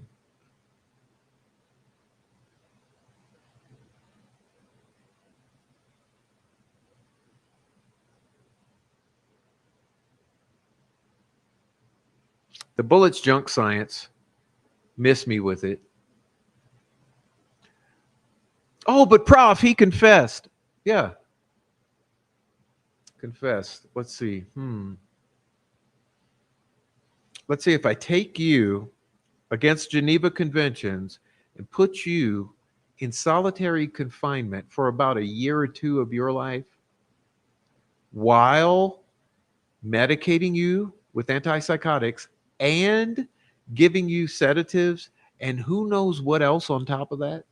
The bullet's junk science. Miss me with it. Oh, but Prof, he confessed. Yeah, confessed. Let's see. Let's see if I take you against Geneva Conventions and put you in solitary confinement for about a year or two of your life while medicating you with antipsychotics and giving you sedatives and who knows what else on top of that.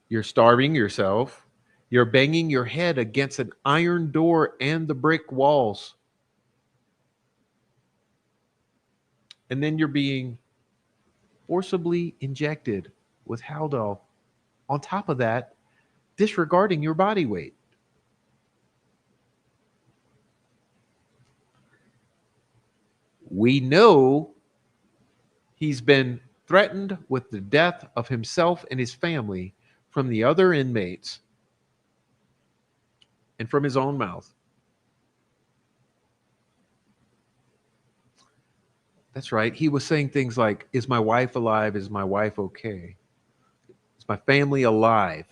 You're starving yourself. You're banging your head against an iron door and the brick walls. And then you're being forcibly injected with Haldol. On top of that, disregarding your body weight. We know he's been threatened with the death of himself and his family from the other inmates and from his own mouth. That's right. He was saying things like, is my wife alive? Is my wife okay? Is my family alive?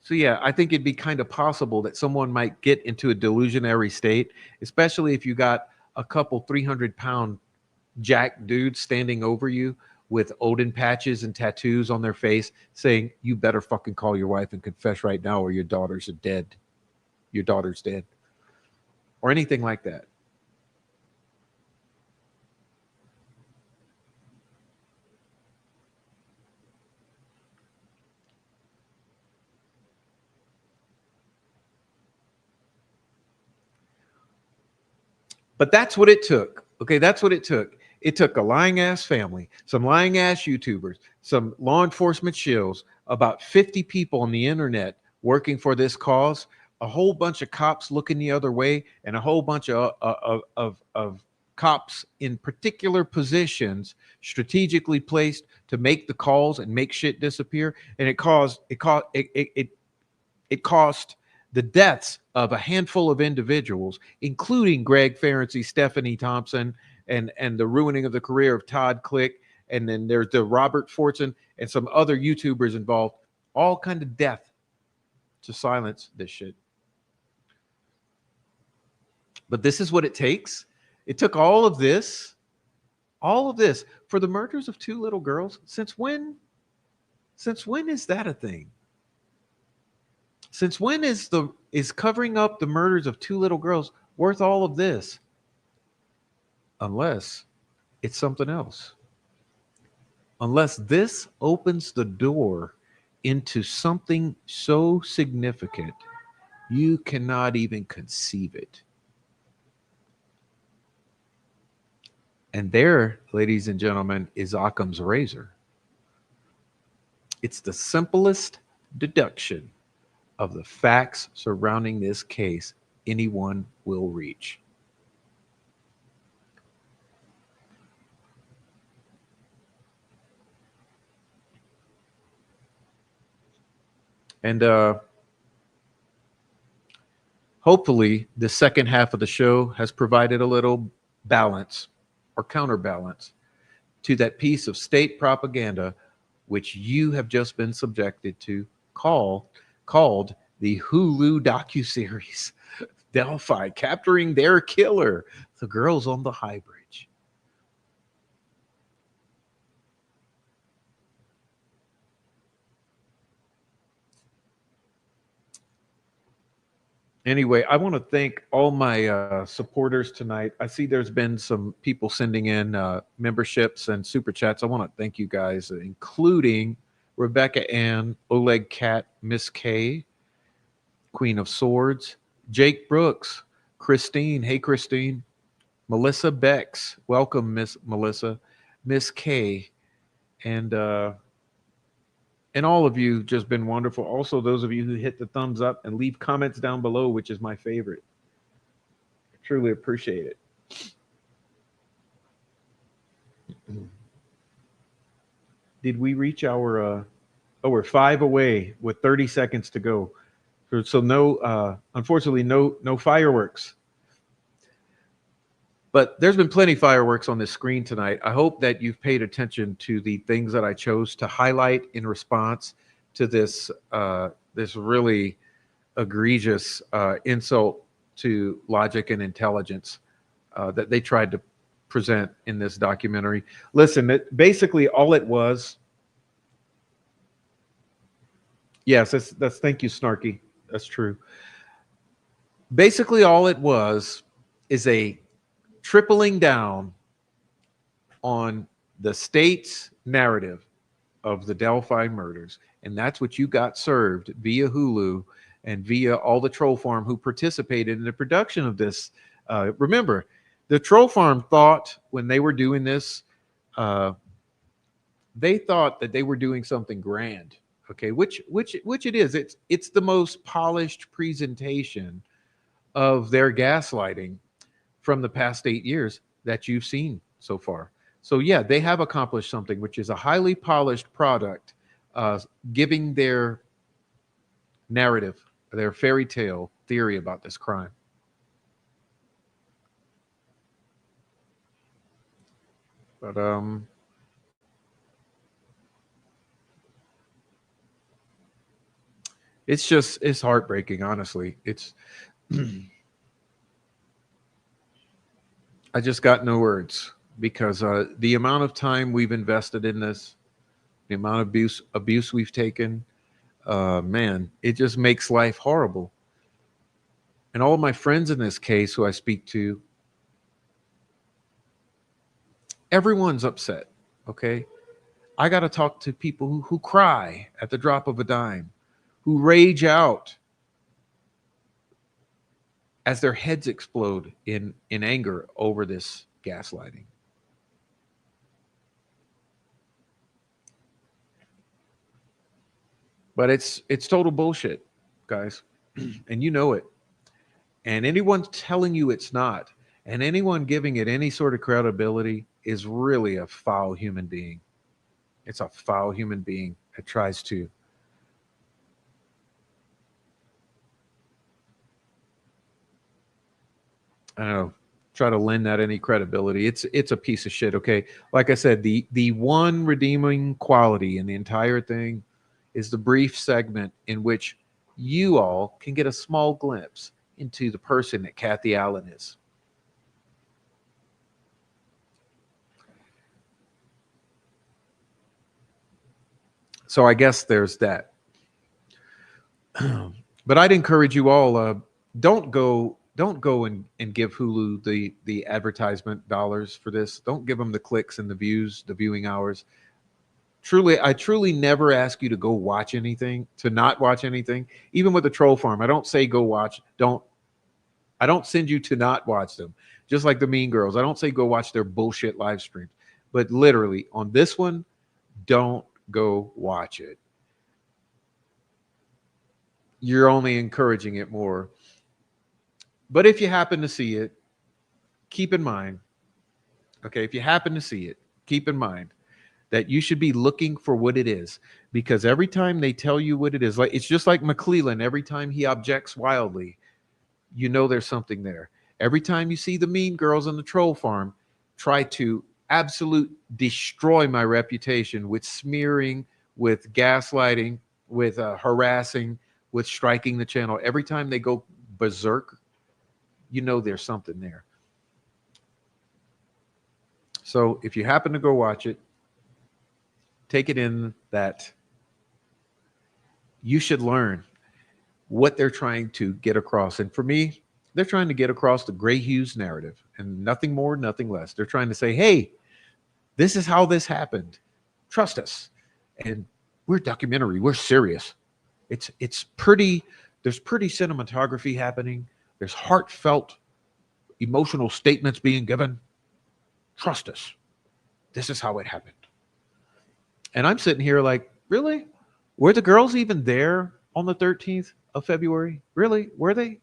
So yeah, I think it'd be kind of possible that someone might get into a delusionary state, especially if you got a couple 300-pound jack dudes standing over you with Odin patches and tattoos on their face saying, you better fucking call your wife and confess right now or your daughters are dead. Your daughter's dead. Or anything like that. But that's what it took. Okay, that's what it took. It took a lying ass family, some lying ass YouTubers, some law enforcement shills, about 50 people on the internet working for this cause, a whole bunch of cops looking the other way, and a whole bunch of cops in particular positions strategically placed to make the calls and make shit disappear. And it cost the deaths of a handful of individuals, including Greg Ferenczi, Stephanie Thompson, and the ruining of the career of Todd Click. And then there's the Robert Fortson and some other YouTubers involved, all kind of death to silence this shit. But this is what it takes. It took all of this for the murders of two little girls. Since when? Since when is that a thing? Since when is covering up the murders of two little girls worth all of this? Unless it's something else. Unless this opens the door into something so significant, you cannot even conceive it. And there, ladies and gentlemen, is Occam's razor. It's the simplest deduction of the facts surrounding this case anyone will reach. And hopefully, the second half of the show has provided a little balance or counterbalance to that piece of state propaganda which you have just been subjected to, called the Hulu docuseries Delphi, capturing their killer, the girls on the high bridge. Anyway, I want to thank all my supporters tonight. I see there's been some people sending in memberships and super chats. I want to thank you guys, including Rebecca Ann, Oleg Cat, Miss K, Queen of Swords, Jake Brooks, Christine. Hey, Christine. Melissa Bex. Welcome, Miss Melissa. Miss K. And all of you just been wonderful. Also, those of you who hit the thumbs up and leave comments down below, which is my favorite. I truly appreciate it. Did we reach our oh, we're 5 away with 30 seconds to go. So no, unfortunately, no fireworks. But there's been plenty of fireworks on this screen tonight. I hope that you've paid attention to the things that I chose to highlight in response to this this really egregious insult to logic and intelligence that they tried to present in this documentary. Listen, basically all it was. Yes, that's thank you, Snarky. That's true. Basically, all it was is a tripling down on the state's narrative of the Delphi murders. And that's what you got served via Hulu and via all the troll farm who participated in the production of this. Remember, the troll farm thought when they were doing this, they thought that they were doing something grand. Okay, which it is. It's the most polished presentation of their gaslighting from the past 8 years that you've seen so far. So yeah, they have accomplished something, which is a highly polished product, giving their narrative, their fairy tale theory about this crime. But it's heartbreaking, honestly. It's I just got no words because the amount of time we've invested in this, the amount of abuse we've taken, man, it just makes life horrible. And all of my friends in this case who I speak to, everyone's upset. Okay, I got to talk to people who cry at the drop of a dime, who rage out as their heads explode in anger over this gaslighting. But it's total bullshit, guys, and you know it. And anyone telling you it's not, and anyone giving it any sort of credibility is really a foul human being. It's a foul human being that tries to I don't know, try to lend that any credibility. It's a piece of shit. Okay, like I said, the one redeeming quality in the entire thing is the brief segment in which you all can get a small glimpse into the person that Kathy Allen is. So I guess there's that. But I'd encourage you all, don't go and give Hulu the advertisement dollars for this. Don't give them the clicks and the views, the viewing hours. I truly never ask you to go watch anything, to not watch anything. Even with the troll farm, I don't say go watch. I don't send you to not watch them. Just like the Mean Girls, I don't say go watch their bullshit live streams. But literally on this one, don't go watch it. You're only encouraging it more. But if you happen to see it, keep in mind, okay, if you happen to see it, keep in mind that you should be looking for what it is, because every time they tell you what it is, like it's just like McClellan, every time he objects wildly, you know there's something there. Every time you see the Mean Girls on the troll farm try to absolute destroy my reputation with smearing, with gaslighting, with harassing, with striking the channel, every time they go berserk, you know there's something there. So if you happen to go watch it, take it in that you should learn what they're trying to get across. And for me, they're trying to get across the Gray Hughes narrative and nothing more, nothing less. They're trying to say, hey, this is how this happened. Trust us. And we're documentary. We're serious. It's pretty, there's pretty cinematography happening. There's heartfelt, emotional statements being given. Trust us. This is how it happened. And I'm sitting here like, really? Were the girls even there on the 13th of February? Really? Were they?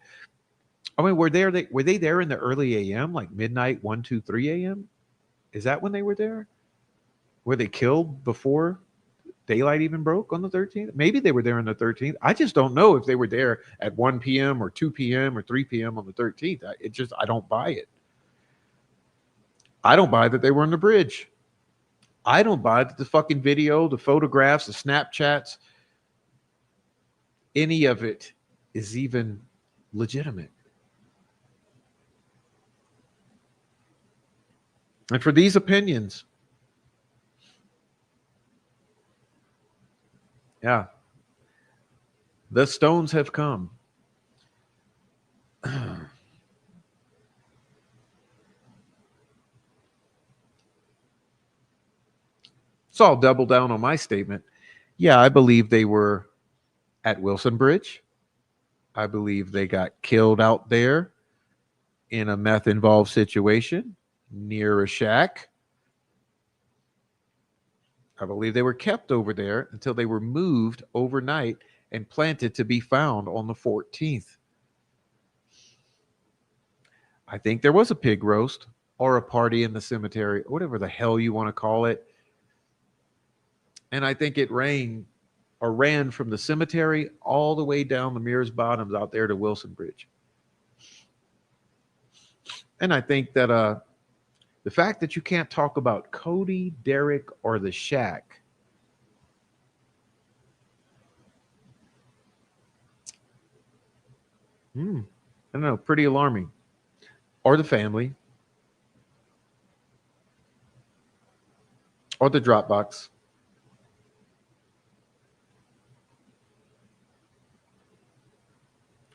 I mean, were they there in the early AM, like midnight, 1, 2, 3 a.m.? Is that when they were there? Were they killed before daylight even broke on the 13th? Maybe they were there on the 13th. I just don't know if they were there at 1 p.m. or 2 p.m. or 3 p.m. on the 13th. I don't buy it. I don't buy that they were on the bridge. I don't buy that the fucking video, the photographs, the Snapchats, any of it is even legitimate. And for these opinions, yeah, the stones have come. So I'll double down on my statement. Yeah, I believe they were at Wilson Bridge. I believe they got killed out there in a meth involved situation near a shack. I believe they were kept over there until they were moved overnight and planted to be found on the 14th. I think there was a pig roast or a party in the cemetery, whatever the hell you want to call it. And I think it ran from the cemetery all the way down the Mears Bottoms out there to Wilson Bridge. And I think that the fact that you can't talk about Cody, Derek, or the shack I don't know, pretty alarming. Or the family, or the Dropbox.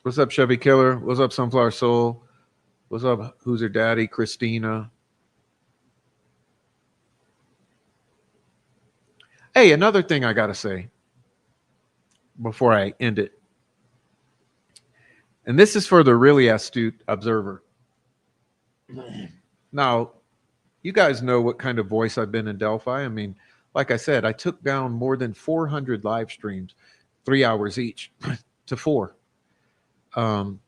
What's up, Chevy Killer? What's up, Sunflower Soul? What's up, Who's Her Daddy? Christina. Hey, another thing I got to say before I end it. And this is for the really astute observer. Now, you guys know what kind of voice I've been in Delphi. I mean, like I said, I took down more than 400 live streams, 3 hours each to 4. And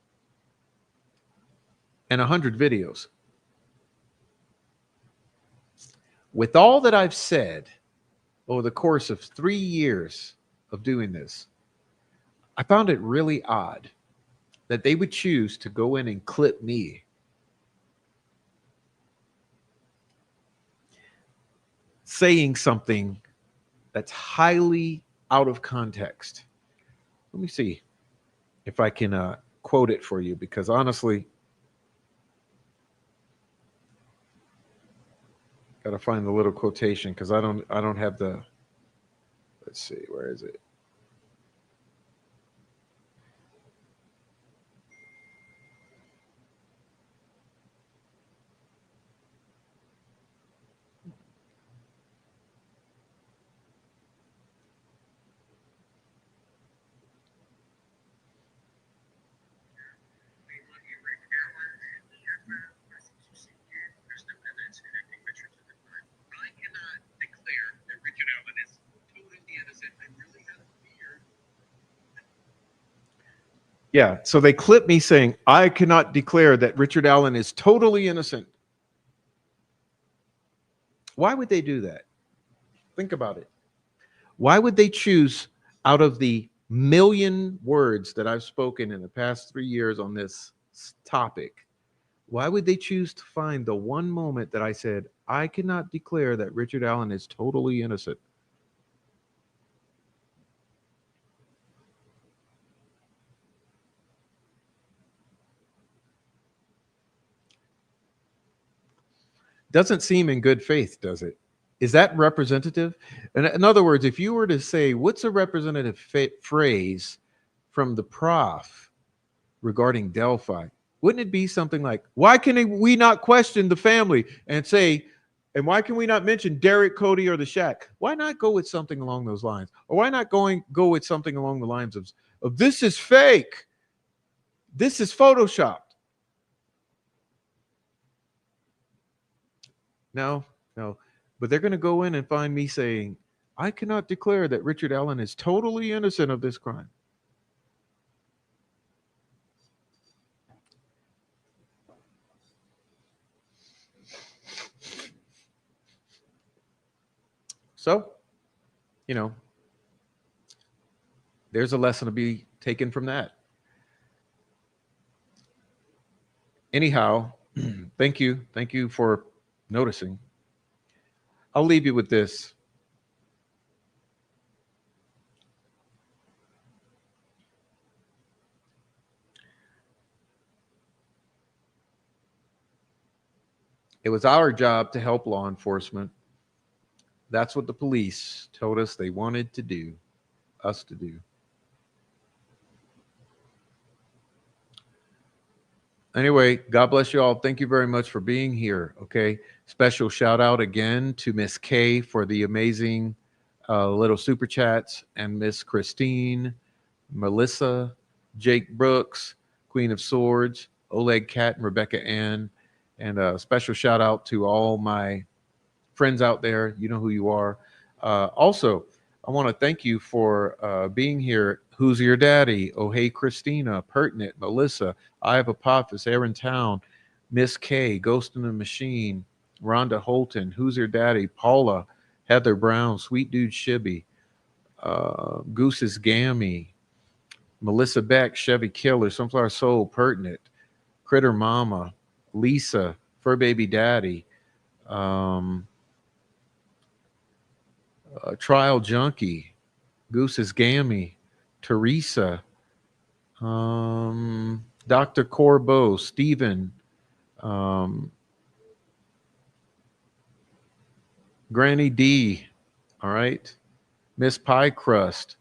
100 videos. With all that I've said over the course of 3 years of doing this, I found it really odd that they would choose to go in and clip me saying something that's highly out of context. Let me see if I can quote it for you, because honestly, got to find the little quotation because I don't have the. Let's see, where is it? Yeah, so they clip me saying, I cannot declare that Richard Allen is totally innocent. Why would they do that? Think about it. Why would they choose, out of the million words that I've spoken in the past 3 years on this topic, why would they choose to find the one moment that I said, I cannot declare that Richard Allen is totally innocent? Doesn't seem in good faith, does it? Is that representative? In other words, if you were to say, what's a representative phrase from the prof regarding Delphi, wouldn't it be something like, why can we not question the family and say, and why can we not mention Derek, Cody, or the Shack? Why not go with something along those lines? Or why not go with something along the lines of this is fake. This is photoshopped. No. But they're going to go in and find me saying, I cannot declare that Richard Allen is totally innocent of this crime. So, you know, there's a lesson to be taken from that. Anyhow, thank you. Thank you for noticing. I'll leave you with this. It was our job to help law enforcement. That's what the police told us they wanted to do, us to do. Anyway, God bless you all. Thank you very much for being here. Okay. Special shout out again to Miss Kay for the amazing little super chats, and Miss Christine, Melissa, Jake Brooks, Queen of Swords, Oleg Cat, and Rebecca Ann. And a special shout out to all my friends out there. You know who you are. Also, I want to thank you for being here. Who's your daddy? Oh, hey, Christina, Pertinent, Melissa, I have Apophis, Aaron Town, Miss K, Ghost in the Machine, Rhonda Holton, Who's Your Daddy? Paula, Heather Brown, Sweet Dude Shibby, Goose's Gammy, Melissa Beck, Chevy Killer, Sunflower Soul, Pertinent, Critter Mama, Lisa, Fur Baby Daddy, Trial Junkie, Goose's Gammy, Teresa, Dr. Corbeau, Stephen, Granny D, all right, Miss Pie Crust,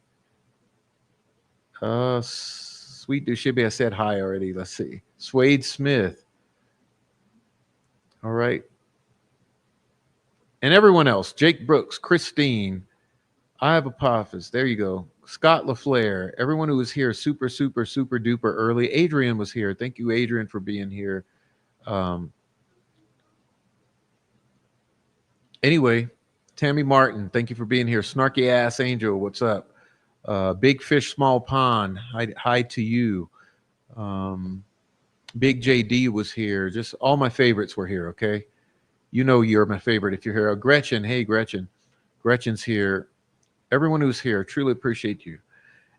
Sweet Dushibi, I said hi already. Let's see. Swade Smith, all right, and everyone else. Jake Brooks, Christine, I have Apophis. There you go. Scott LaFleur, everyone who was here super, super, super duper early. Adrian was here. Thank you, Adrian, for being here. Anyway, Tammy Martin, thank you for being here. Snarky Ass Angel, what's up? Big Fish, Small Pond, hi to you. Big JD was here. Just all my favorites were here, okay? You know you're my favorite if you're here. Gretchen, hey, Gretchen. Gretchen's here. Everyone who's here, truly appreciate you.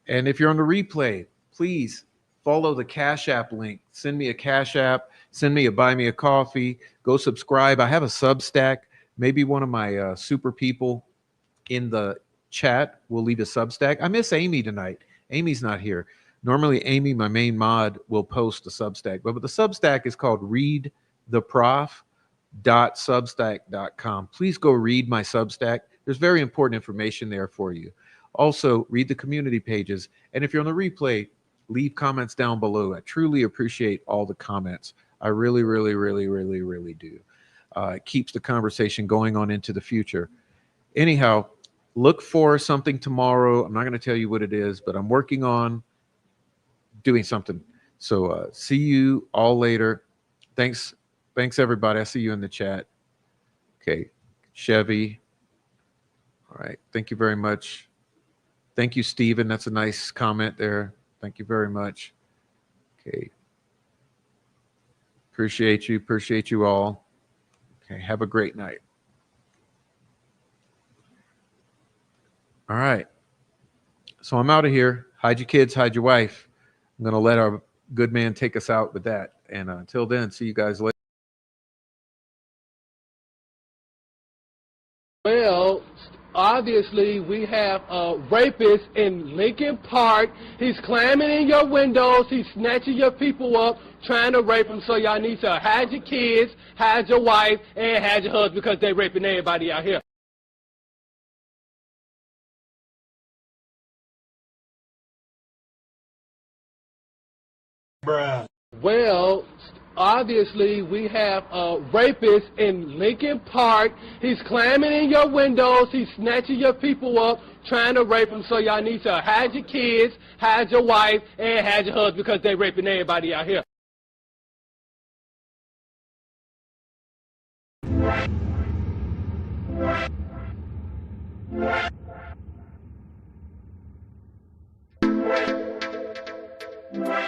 And if you're on the replay, please follow the Cash App link. Send me a Cash App. Send me a Buy Me a Coffee. Go subscribe. I have a Substack. Maybe one of my super people in the chat will leave a Substack. I miss Amy tonight. Amy's not here. Normally, Amy, my main mod, will post the Substack. But the Substack is called readtheprof.substack.com. Please go read my Substack. There's very important information there for you. Also, read the community pages. And if you're on the replay, leave comments down below. I truly appreciate all the comments. I really, really, really, really, really do. It keeps the conversation going on into the future. Anyhow, look for something tomorrow. I'm not going to tell you what it is, but I'm working on doing something. So see you all later. Thanks, everybody. I see you in the chat. Okay, Chevy. All right, thank you very much. Thank you, Stephen. That's a nice comment there. Thank you very much. Okay. Appreciate you all. Okay, have a great night. All right. So I'm out of here. Hide your kids, hide your wife. I'm going to let our good man take us out with that. And until then, see you guys later. Well, obviously, we have a rapist in Lincoln Park. He's climbing in your windows. He's snatching your people up, trying to rape them. So y'all need to hide your kids, hide your wife, and hide your husband because they're raping everybody out here. Bruh. Well, obviously, we have a rapist in Lincoln Park. He's climbing in your windows. He's snatching your people up, trying to rape them. So y'all need to hide your kids, hide your wife, and hide your husband because they're raping everybody out here. Thank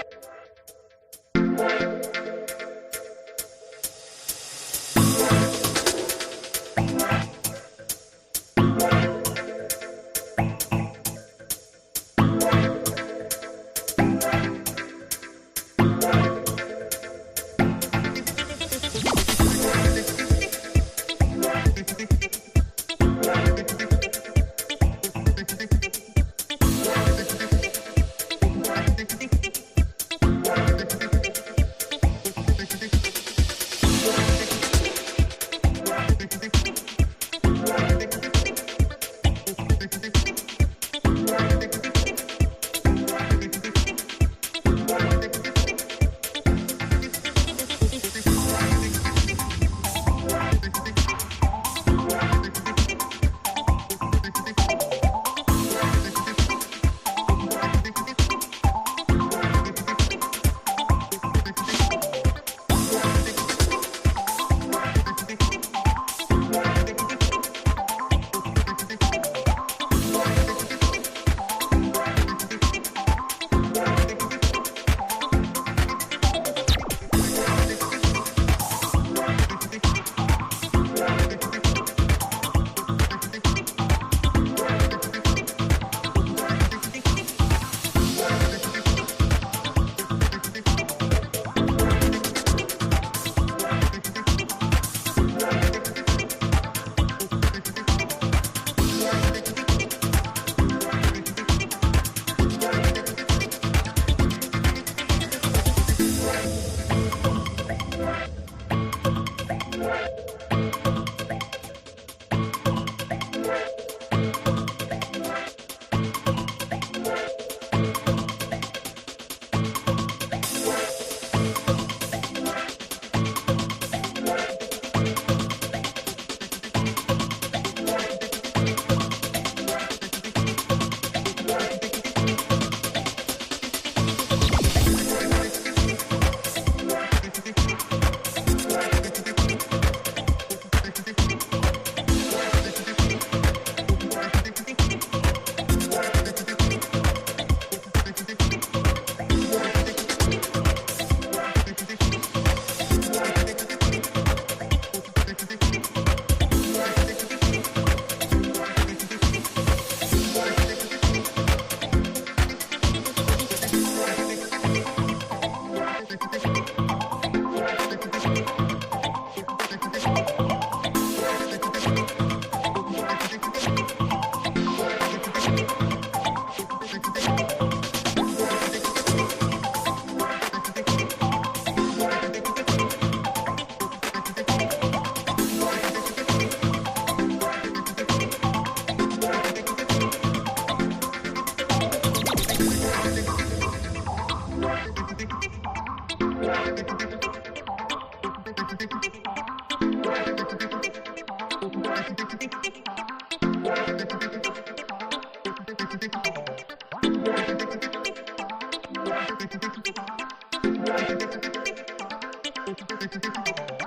you.